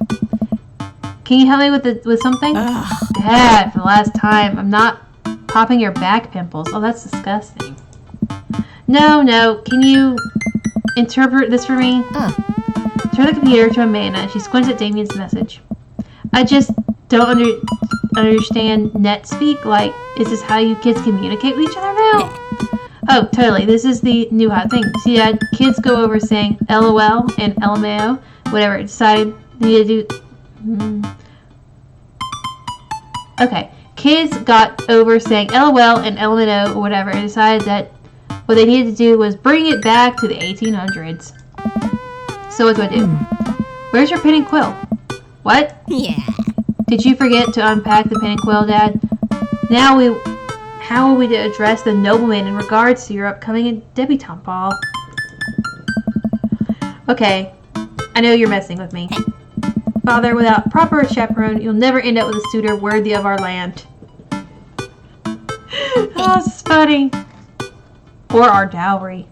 Can you help me with something? Dad, for the last time. I'm not popping your back pimples. Oh, that's disgusting. No. Can you interpret this for me? Turn the computer to Amanda. She squints at Damien's message. I just don't understand net speak. Like, is this how you kids communicate with each other now? Oh, totally. This is the new hot thing. See, Dad, kids go over saying LOL and LMAO, whatever. Decide they need to do. Okay. Kids got over saying LOL and LMAO or whatever and decided that what they needed to do was bring it back to the 1800s. So what do I do? Where's your pen and quill? What? Yeah. Did you forget to unpack the pen and quill, Dad? How are we to address the nobleman in regards to your upcoming debutante ball? Okay, I know you're messing with me. Father, without proper chaperone, you'll never end up with a suitor worthy of our land. Oh, this is funny. Or our dowry.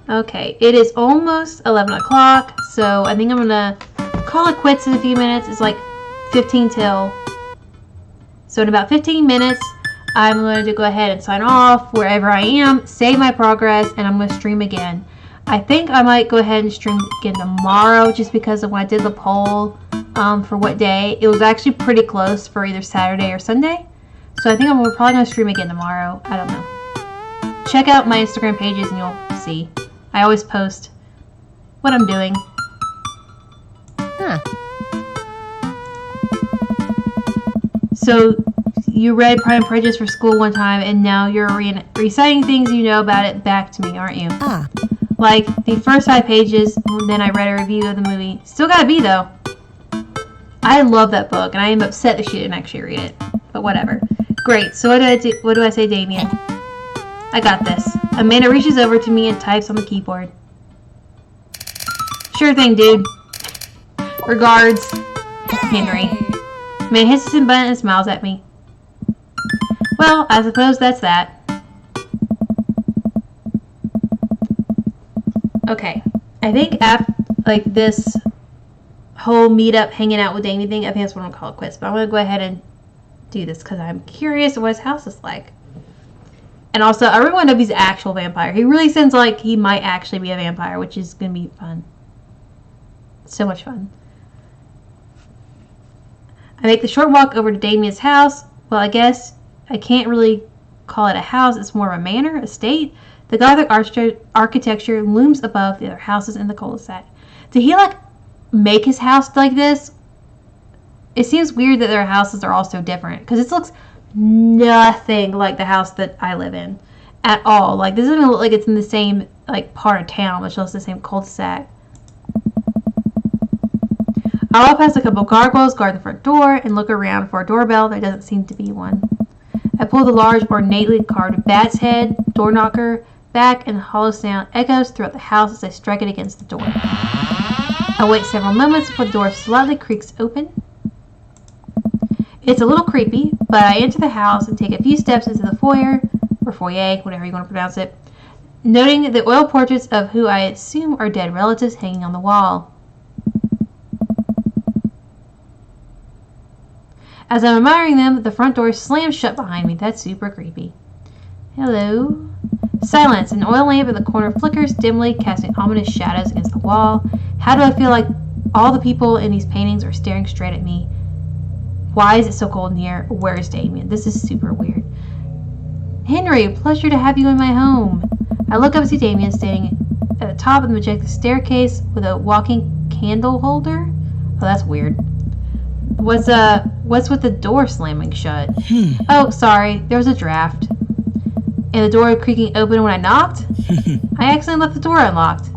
Okay, it is almost 11 o'clock, so I think I'm gonna call it quits in a few minutes. It's like 15 till. So in about 15 minutes, I'm going to go ahead and sign off wherever I am, save my progress, and I'm going to stream again. I think I might go ahead and stream again tomorrow just because of when I did the poll for what day. It was actually pretty close for either Saturday or Sunday. So I think I'm probably going to stream again tomorrow. I don't know. Check out my Instagram pages and you'll see. I always post what I'm doing. So you read Pride and Prejudice for school one time, and now you're reciting things you know about it back to me, aren't you? Like the first 5 pages, then I read a review of the movie. Still gotta be though. I love that book, and I am upset that she didn't actually read it. But whatever. Great. So what do I say, Damien? I got this. Amanda reaches over to me and types on the keyboard. Sure thing, dude. Regards, Henry. Man hits his button and smiles at me. Well, I suppose that's that. Okay. I think after, like, this whole meetup, hanging out with Damien thing, I think that's what I'm gonna call it quits. But I'm gonna go ahead and do this because I'm curious what his house is like. And also, I really want to know if he's an actual vampire. He really seems like he might actually be a vampire, which is gonna be fun. So much fun. I make the short walk over to Damien's house. Well, I guess I can't really call it a house. It's more of a manor, estate. The Gothic architecture looms above the other houses in the cul-de-sac. Did he, like, make his house like this? It seems weird that their houses are all so different. Because this looks nothing like the house that I live in. At all. Like, this doesn't even look like it's in the same, like, part of town. Much less the same cul-de-sac. I walk past a couple of gargoyles, guard the front door, and look around for a doorbell. There doesn't seem to be one. I pull the large, ornately carved bat's head door knocker back, and the hollow sound echoes throughout the house as I strike it against the door. I wait several moments before the door slightly creaks open. It's a little creepy, but I enter the house and take a few steps into the foyer, or foyer, whatever you want to pronounce it, noting the oil portraits of who I assume are dead relatives hanging on the wall. As I'm admiring them, the front door slams shut behind me. That's super creepy. Hello? Silence. An oil lamp in the corner flickers dimly, casting ominous shadows against the wall. How do I feel like all the people in these paintings are staring straight at me? Why is it so cold in here? Where's Damien? This is super weird. Henry, pleasure to have you in my home. I look up and see Damien standing at the top of the majestic staircase with a walking candle holder. Oh, that's weird. What's with the door slamming shut? Oh, sorry. There was a draft. And the door creaking open when I knocked? I accidentally left the door unlocked.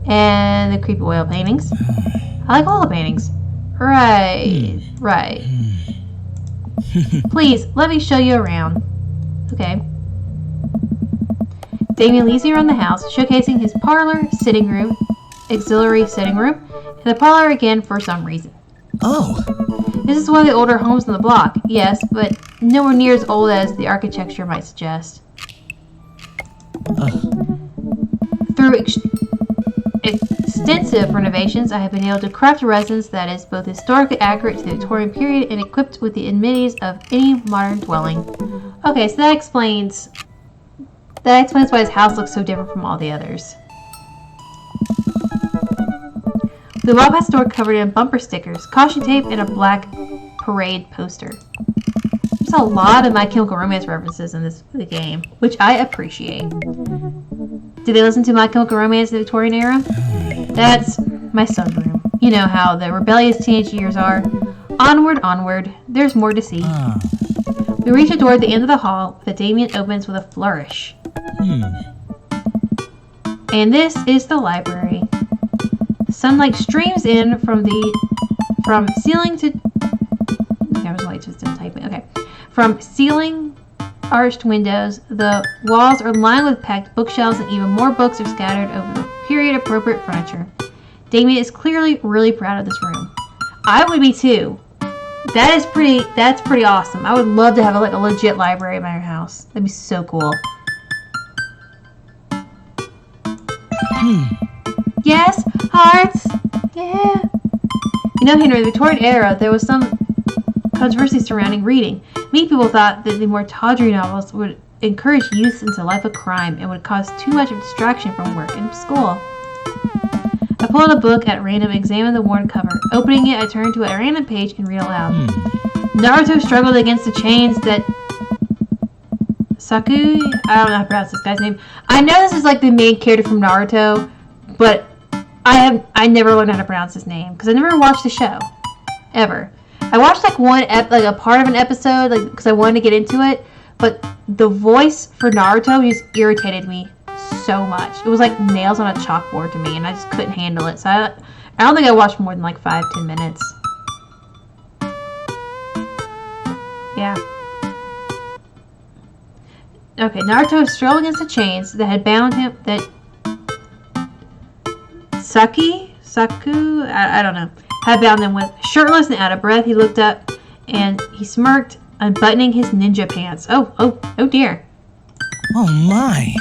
And the creepy oil paintings. I like all the paintings. Right. Please, let me show you around. Okay. Damien leads me around the house, showcasing his parlor, sitting room, auxiliary sitting room, and the parlor again for some reason. Oh, This is one of the older homes on the block, yes, but nowhere near as old as the architecture might suggest. Through extensive renovations, I have been able to craft a residence that is both historically accurate to the Victorian period and equipped with the amenities of any modern dwelling. Okay, so that explains why his house looks so different from all the others. We walk past a door covered in bumper stickers, caution tape, and a black parade poster. There's a lot of My Chemical Romance references in the game, which I appreciate. Did they listen to My Chemical Romance in the Victorian era? That's my sunroom. You know how the rebellious teenage years are. Onward, onward. There's more to see. We reach a door at the end of the hall that Damien opens with a flourish. And this is the library. Sunlight streams in from ceiling to. Okay, I was like just typing. Okay, from ceiling, arched windows. The walls are lined with packed bookshelves, and even more books are scattered over the period-appropriate furniture. Damien is clearly really proud of this room. I would be too. That's pretty awesome. I would love to have a legit library in my house. That'd be so cool. Yes, hearts. Yeah. You know, Henry, in the Victorian era, there was some controversy surrounding reading. Many people thought that the more tawdry novels would encourage youth into a life of crime and would cause too much of a distraction from work and school. I pull out a book at random and examine the worn cover. Opening it, I turn to a random page and read aloud. Naruto struggled against the chains that Saku, I don't know how to pronounce this guy's name. I know this is like the main character from Naruto, but I never learned how to pronounce his name because I never watched the show ever. I watched like a part of an episode because I wanted to get into it, but the voice for Naruto just irritated me so much. It was like nails on a chalkboard to me, and I just couldn't handle it. So I don't think I watched more than like 5-10 minutes. Yeah. Okay, Naruto was strolling against the chains that had bound him. Saku, I don't know, had bound him with. Shirtless and out of breath, he looked up and he smirked, unbuttoning his ninja pants. Oh dear. oh my.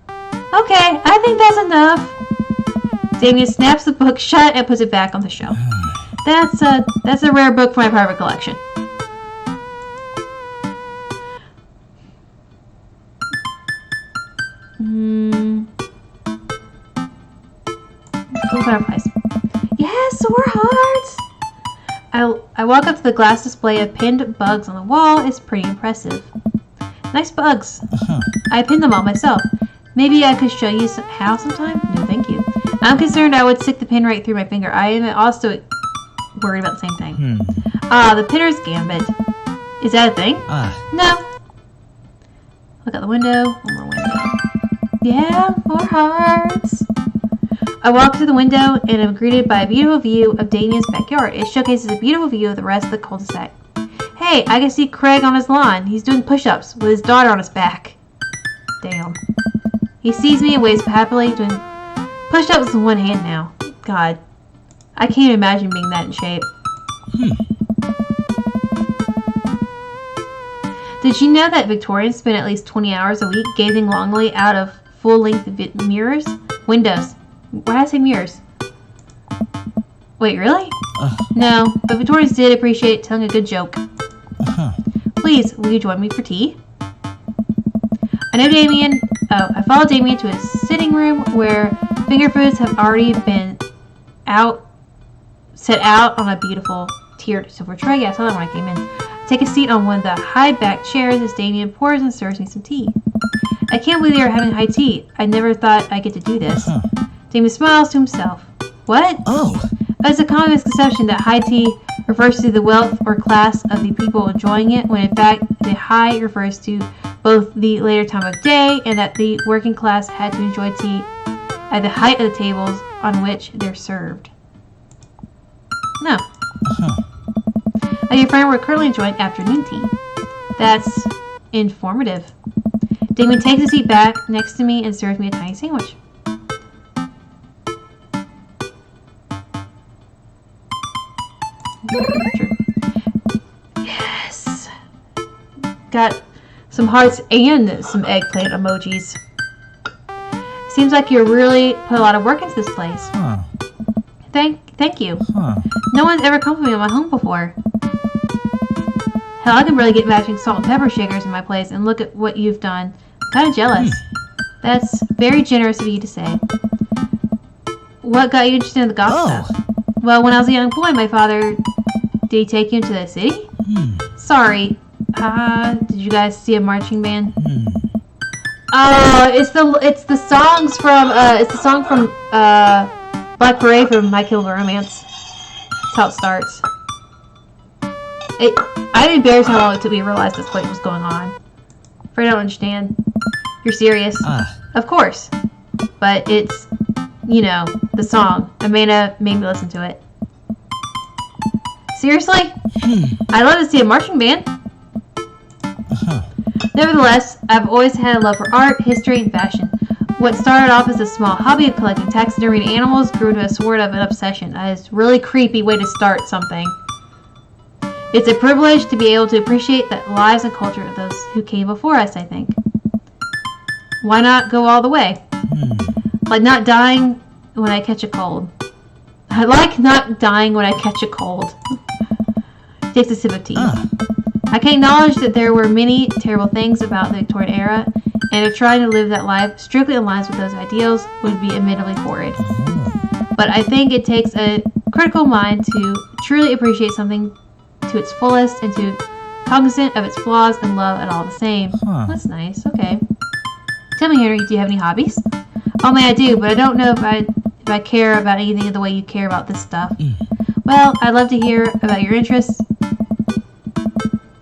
Okay, I think that's enough. Damien snaps the book shut and puts it back on the shelf. That's a rare book for my private collection. Cool butterflies. Yes, so we're hearts. I walk up to the glass display of pinned bugs on the wall. It's pretty impressive. Nice bugs. I pinned them all myself. Maybe I could show you how sometime? No, thank you. I'm concerned I would stick the pin right through my finger. I am also worried about the same thing. The Pinner's Gambit. Is that a thing? No. Look out the window. One more window. Yeah, more hearts. I walk to the window and am greeted by a beautiful view of Damien's backyard. It showcases a beautiful view of the rest of the cul-de-sac. Hey, I can see Craig on his lawn. He's doing push-ups with his daughter on his back. Damn. He sees me and waves happily, doing push-ups with one hand now. God. I can't imagine being that in shape. Did you know that Victorians spend at least 20 hours a week gazing longingly out of full-length mirrors? Windows. Why did I say mirrors? Wait, really? No, but Victorians did appreciate telling a good joke. Please, will you join me for tea? I know Damien. I followed Damien to his sitting room where finger foods have already been set out on a beautiful tiered silver tray. Yeah, I saw that when I came in. I take a seat on one of the high-backed chairs as Damien pours and serves me some tea. I can't believe they are having high tea. I never thought I'd get to do this. Damien smiles to himself. What? Oh. It's a common misconception that high tea refers to the wealth or class of the people enjoying it, when in fact the high refers to both the later time of day and that the working class had to enjoy tea at the height of the tables on which they're served. No. Your friend, we're currently enjoying afternoon tea. That's informative. Damon takes a seat back next to me and serves me a tiny sandwich. Yes! Got some hearts and some eggplant emojis. Seems like you really put a lot of work into this place. Huh. Thank you. Huh. No one's ever complimented me on my home before. Hell, I can barely get matching salt and pepper shakers in my place, and look at what you've done. I'm kind of jealous. That's very generous of you to say. What got you interested in the goth stuff? Well, when I was a young boy, my father... Did he take you into the city? Sorry. Did you guys see a marching band? It's the songs from it's the song from Black Parade from My Chemical Romance. That's how it starts. I didn't embarrass how long it took me to realize this point was going on. Afraid I don't understand. You're serious? Of course. But it's, you know, the song. Amanda made me listen to it. Seriously? I'd love to see a marching band. Nevertheless, I've always had a love for art, history, and fashion. What started off as a small hobby of collecting taxidermied animals grew to a sort of an obsession. It's a really creepy way to start something. It's a privilege to be able to appreciate the lives and culture of those who came before us, I think. Why not go all the way? Like not dying when I catch a cold. I like not dying when I catch a cold. Takes a sip of tea. I can acknowledge that there were many terrible things about the Victorian era, and to try to live that life strictly in line with those ideals would be admittedly horrid. But I think it takes a critical mind to truly appreciate something to its fullest and to cognizant of its flaws and love it all the same. That's nice. Okay. Tell me, Henry, do you have any hobbies? Oh man, I do, but I don't know if I care about anything the way you care about this stuff. Well, I'd love to hear about your interests.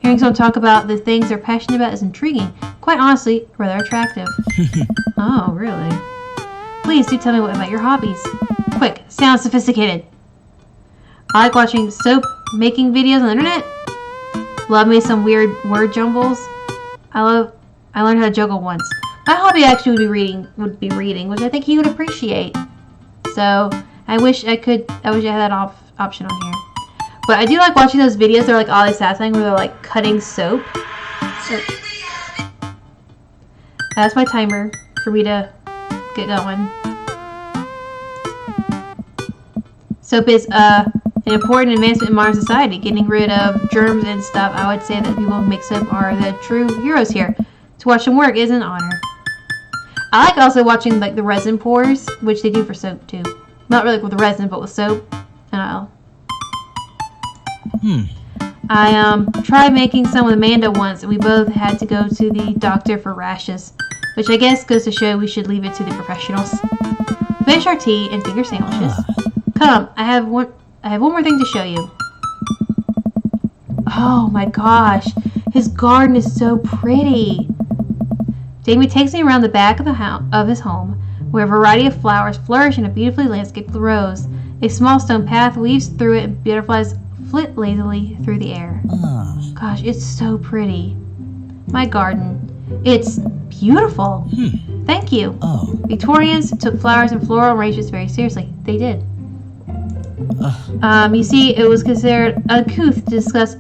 Hearing someone talk about the things they're passionate about is intriguing. Quite honestly, rather attractive. Oh, really? Please do tell me about your hobbies. Quick, sound sophisticated. I like watching soap making videos on the internet. Love me some weird word jumbles. I learned how to juggle once. My hobby actually would be reading, which I think he would appreciate. So I wish I had that option on here. But I do like watching those videos. They're like oddly satisfying, where they're like cutting soap. So that's my timer for me to get going. Soap is an important advancement in modern society, getting rid of germs and stuff. I would say that people who make soap are the true heroes here. To watch them work is an honor. I like also watching like the resin pours, which they do for soap too. Not really with the resin, but with soap. I tried making some with Amanda once, and we both had to go to the doctor for rashes, which I guess goes to show we should leave it to the professionals. Finish our tea and finger sandwiches. Come, I have one more thing to show you. Oh my gosh, his garden is so pretty. Jamie takes me around the back of his home, where a variety of flowers flourish in a beautifully landscaped rows. A small stone path weaves through it, and butterflies flit lazily through the air. Gosh, it's so pretty. My garden. It's beautiful. Thank you. Victorians took flowers and floral arrangements very seriously. They did. You see, it was considered uncouth to discuss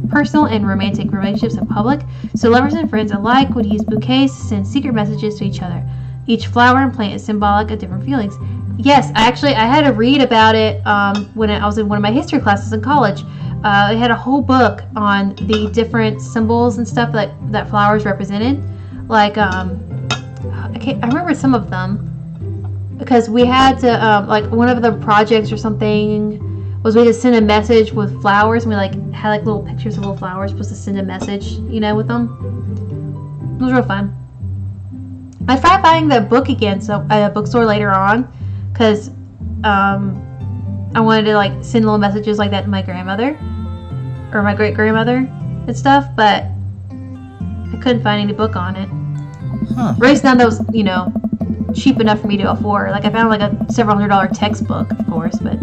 personal and romantic relationships in public, so lovers and friends alike would use bouquets to send secret messages to each other. Each flower and plant is symbolic of different feelings. Yes, I had to read about it when I was in one of my history classes in college. They had a whole book on the different symbols and stuff that flowers represented. Like, I remember some of them because we had to, like, one of the projects or something was we had to send a message with flowers, and we had little pictures of little flowers supposed to send a message, with them. It was real fun. I tried buying the book again at a bookstore later on because I wanted to send little messages like that to my grandmother or my great grandmother and stuff, but I couldn't find any book on it. Race none that was cheap enough for me to afford. I found a several $100 textbook, of course, but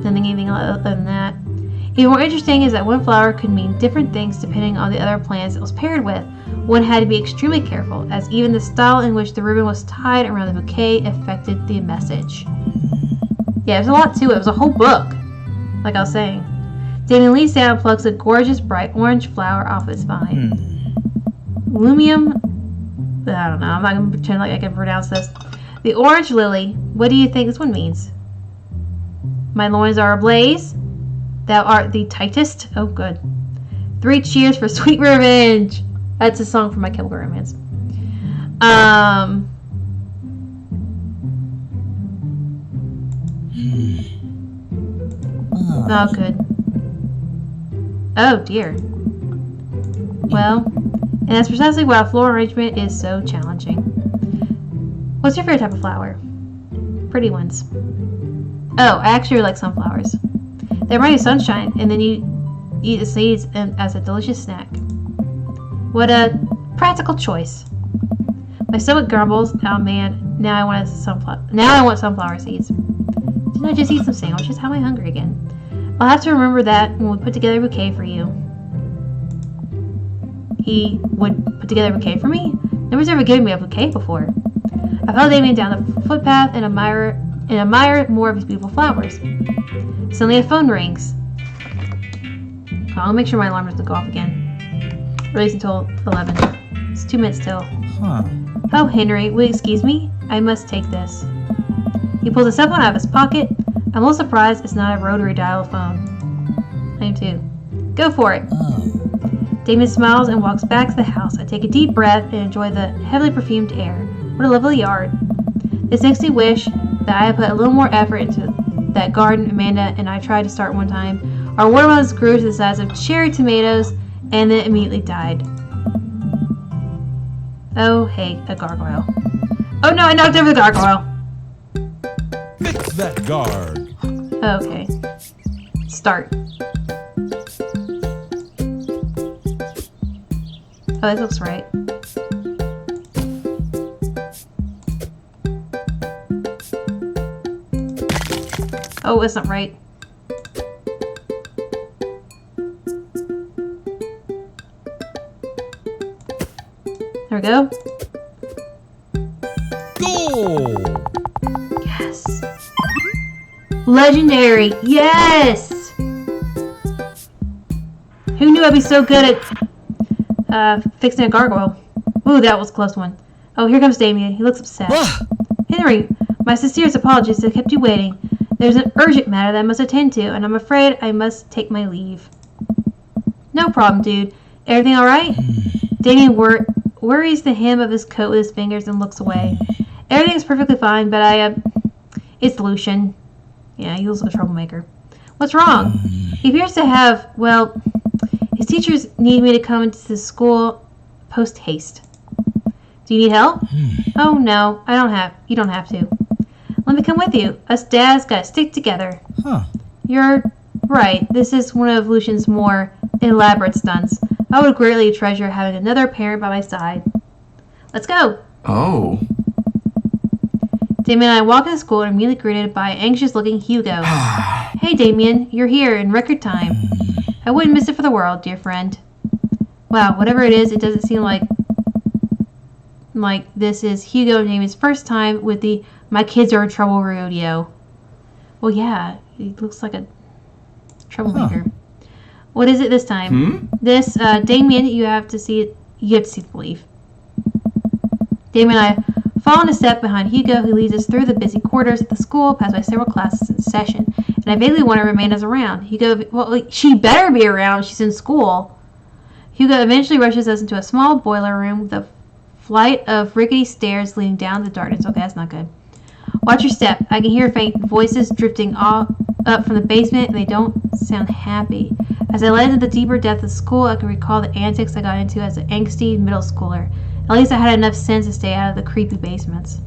nothing anything other than that. Even more interesting is that one flower could mean different things depending on the other plants it was paired with. One had to be extremely careful, as even the style in which the ribbon was tied around the bouquet affected the message. Yeah, there's a lot to it. It was a whole book, like I was saying. Damien leans down and plucks a gorgeous bright orange flower off its vine. Lumium, I don't know, I'm not going to pretend like I can pronounce this. The orange lily, what do you think this one means? My loins are ablaze. Thou art the tightest. Oh, good. 3 cheers for sweet revenge. That's a song from My Chemical Romance. Oh, good. Oh, dear. Well, and that's precisely why floral arrangement is so challenging. What's your favorite type of flower? Pretty ones. Oh, I actually like sunflowers. They remind you of sunshine, and then you eat the seeds as a delicious snack. What a practical choice. My stomach grumbles. Oh man, now I want sunflower seeds. Didn't I just eat some sandwiches? How am I hungry again? I'll have to remember that when we put together a bouquet for you. He would put together a bouquet for me? Nobody's ever given me a bouquet before. I followed Damien down the footpath and admire more of his beautiful flowers. Suddenly a phone rings. I'll make sure my alarm doesn't go off again. Released until 11. It's 2 minutes till. Huh. Oh, Henry, will you excuse me? I must take this. He pulls a cell phone out of his pocket. I'm a little surprised it's not a rotary dial phone. I am too. Go for it. Oh. Damien smiles and walks back to the house. I take a deep breath and enjoy the heavily perfumed air. What a lovely yard. This makes me wish that I had put a little more effort into that garden Amanda and I tried to start one time. Our watermelons grew to the size of cherry tomatoes and then immediately died. Oh, hey, a gargoyle. Oh no, I knocked over the gargoyle. Fix that guard. Okay. Start. Oh, this looks right. Oh, it's not right. There we go. Goal! Yes. Legendary. Yes! Who knew I'd be so good at fixing a gargoyle? Ooh, that was a close one. Oh, here comes Damien. He looks upset. Henry, my sincerest apologies. I kept you waiting. There's an urgent matter that I must attend to, and I'm afraid I must take my leave. No problem, dude. Everything alright? Damien worries the hem of his coat with his fingers and looks away. Everything's perfectly fine, but it's Lucian. Yeah, he looks like a troublemaker. What's wrong? He appears to have, well, his teachers need me to come into the school post haste. Do you need help? Oh, no, you don't have to. Let me come with you. Us dads gotta stick together. Huh. You're right. This is one of Lucian's more elaborate stunts. I would greatly treasure having another parent by my side. Let's go. Oh. Damien and I walk into school and are immediately greeted by anxious-looking Hugo. Hey, Damien. You're here in record time. I wouldn't miss it for the world, dear friend. Wow, whatever it is, it doesn't seem like this is Hugo and Damien's first time with the "My kids are in trouble" rodeo. Well, yeah, he looks like a troublemaker. What is it this time? This, Damien, you have to see it. You have to see the belief. Damien and I fall in a step behind Hugo, who leads us through the busy quarters of the school, past by several classes in session. And I vaguely want to remain as around. Hugo, well, she better be around. She's in school. Hugo eventually rushes us into a small boiler room with a flight of rickety stairs leading down the darkness. Okay, that's not good. Watch your step. I can hear faint voices drifting up from the basement, and they don't sound happy. As I led into the deeper depths of school, I can recall the antics I got into as an angsty middle schooler. At least I had enough sense to stay out of the creepy basements.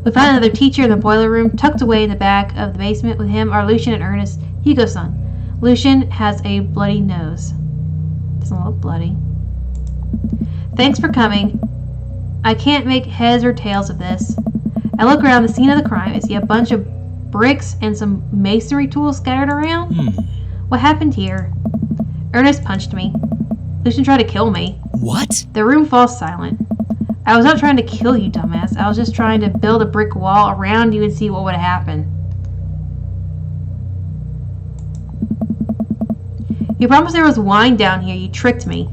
We found another teacher in the boiler room, tucked away in the back of the basement. With him are Lucian and Ernest, Hugo's son. Lucian has a bloody nose. Doesn't look bloody. Thanks for coming. I can't make heads or tails of this. I look around the scene of the crime and see a bunch of bricks and some masonry tools scattered around. What happened here? Ernest punched me. Lucian tried to kill me. What? The room falls silent. I was not trying to kill you, dumbass. I was just trying to build a brick wall around you and see what would happen. You promised there was wine down here. You tricked me.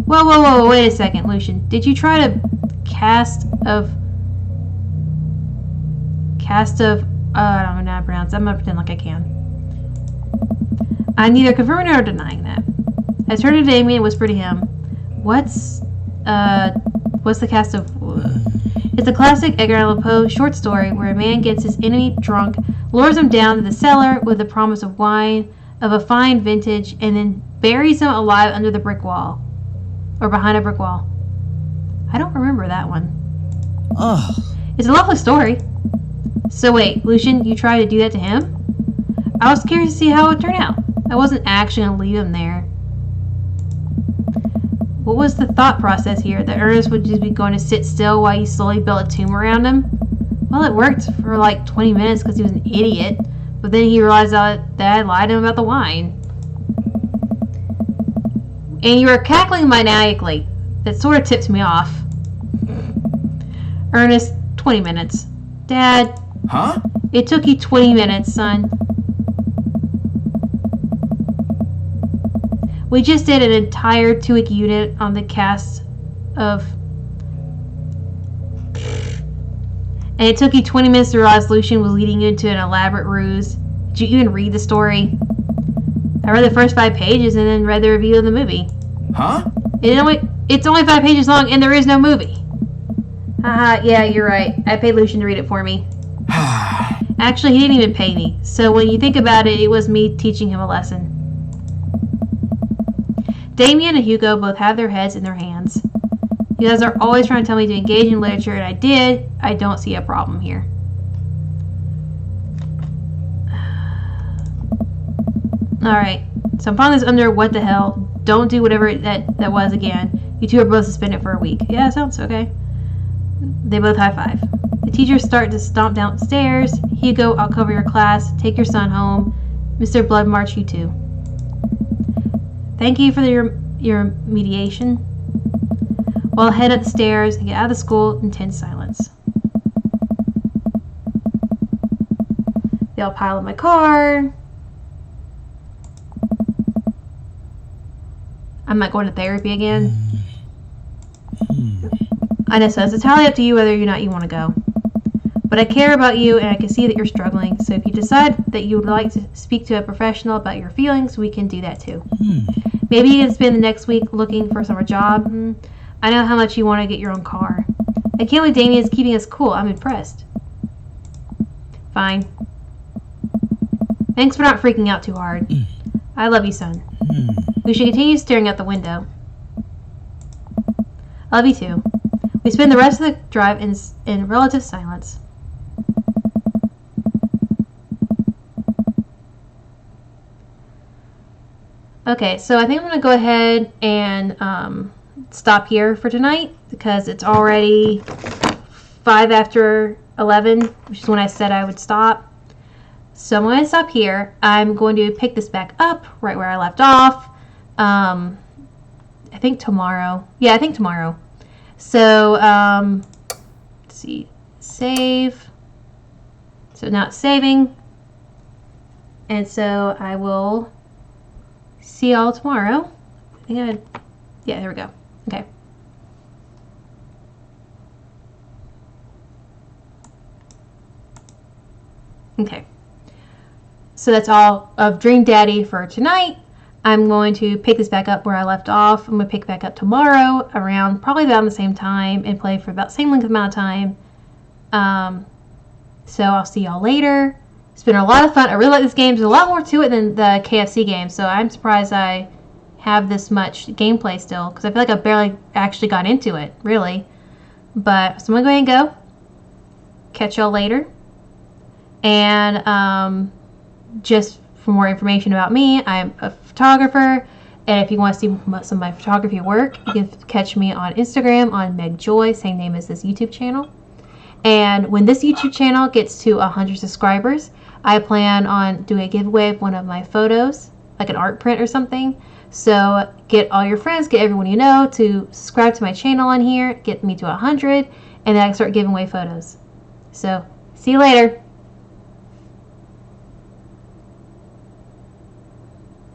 Whoa, wait a second, Lucian. Did you try to cast of... I don't know how to pronounce it. I'm going to pretend like I can. I'm neither confirming nor denying that. I turned to Damien and whispered to him, What's the cast of... It's a classic Edgar Allan Poe short story where a man gets his enemy drunk, lures him down to the cellar with the promise of wine of a fine vintage, and then buries him alive under the brick wall. Or behind a brick wall. I don't remember that one. Oh. It's a lovely story. So wait, Lucian, you tried to do that to him? I was curious to see how it would turn out. I wasn't actually going to leave him there. What was the thought process here? That Ernest would just be going to sit still while you slowly built a tomb around him? Well, it worked for like 20 minutes because he was an idiot. But then he realized that I lied to him about the wine. And you were cackling maniacally. That sort of tips me off. Ernest, 20 minutes. Dad. Huh? It took you 20 minutes, son. We just did an entire 2-week unit on the cast of... And it took you 20 minutes to realize Lucian was leading you into an elaborate ruse. Did you even read the story? I read the first 5 pages and then read the review of the movie. Huh? It's only 5 pages long and there is no movie. Haha, yeah, you're right. I paid Lucian to read it for me. Actually, he didn't even pay me. So when you think about it, it was me teaching him a lesson. Damien and Hugo both have their heads in their hands. You guys are always trying to tell me to engage in literature, and I did. I don't see a problem here. Alright, so I'm finally under what the hell. Don't do whatever that was again. You two are both suspended for a week. Yeah, sounds okay. They both high five. The teachers start to stomp downstairs. Hugo, I'll cover your class. Take your son home. Mr. Bloodmarch, you too. Thank you for your mediation. Well, I'll head up the stairs and get out of the school in tense silence. They all pile in my car. I'm not going to therapy again. I know, so it's entirely up to you whether or not you want to go. But I care about you and I can see that you're struggling, so if you decide that you would like to speak to a professional about your feelings, we can do that too. Maybe you can spend the next week looking for a summer job. I know how much you want to get your own car. I can't believe Damien is keeping us cool. I'm impressed. Fine. Thanks for not freaking out too hard. I love you, son. We should continue staring out the window. I love you too. We spend the rest of the drive in relative silence. Okay, so I think I'm going to go ahead and stop here for tonight because it's already 5 after 11, which is when I said I would stop. So I'm going to stop here. I'm going to pick this back up right where I left off. I think tomorrow. Yeah, I think tomorrow. So, let's see. Save. So now it's saving. And so I will see y'all tomorrow. I think yeah, there we go. Okay. Okay. So that's all of Dream Daddy for tonight. I'm going to pick this back up where I left off. I'm going to pick back up tomorrow around probably about the same time and play for about the same length amount of time. So I'll see y'all later. It's been a lot of fun. I really like this game. There's a lot more to it than the KFC game, so I'm surprised I have this much gameplay still because I feel like I barely actually got into it, really. But so I'm going to go ahead and go. Catch y'all later. And just for more information about me, I'm a photographer, and if you want to see some of my photography work, you can catch me on Instagram on Meg Joy, same name as this YouTube channel. And when this YouTube channel gets to 100 subscribers, I plan on doing a giveaway of one of my photos, like an art print or something. So get all your friends, get everyone you know to subscribe to my channel on here, get me to 100, and then I can start giving away photos. So see you later.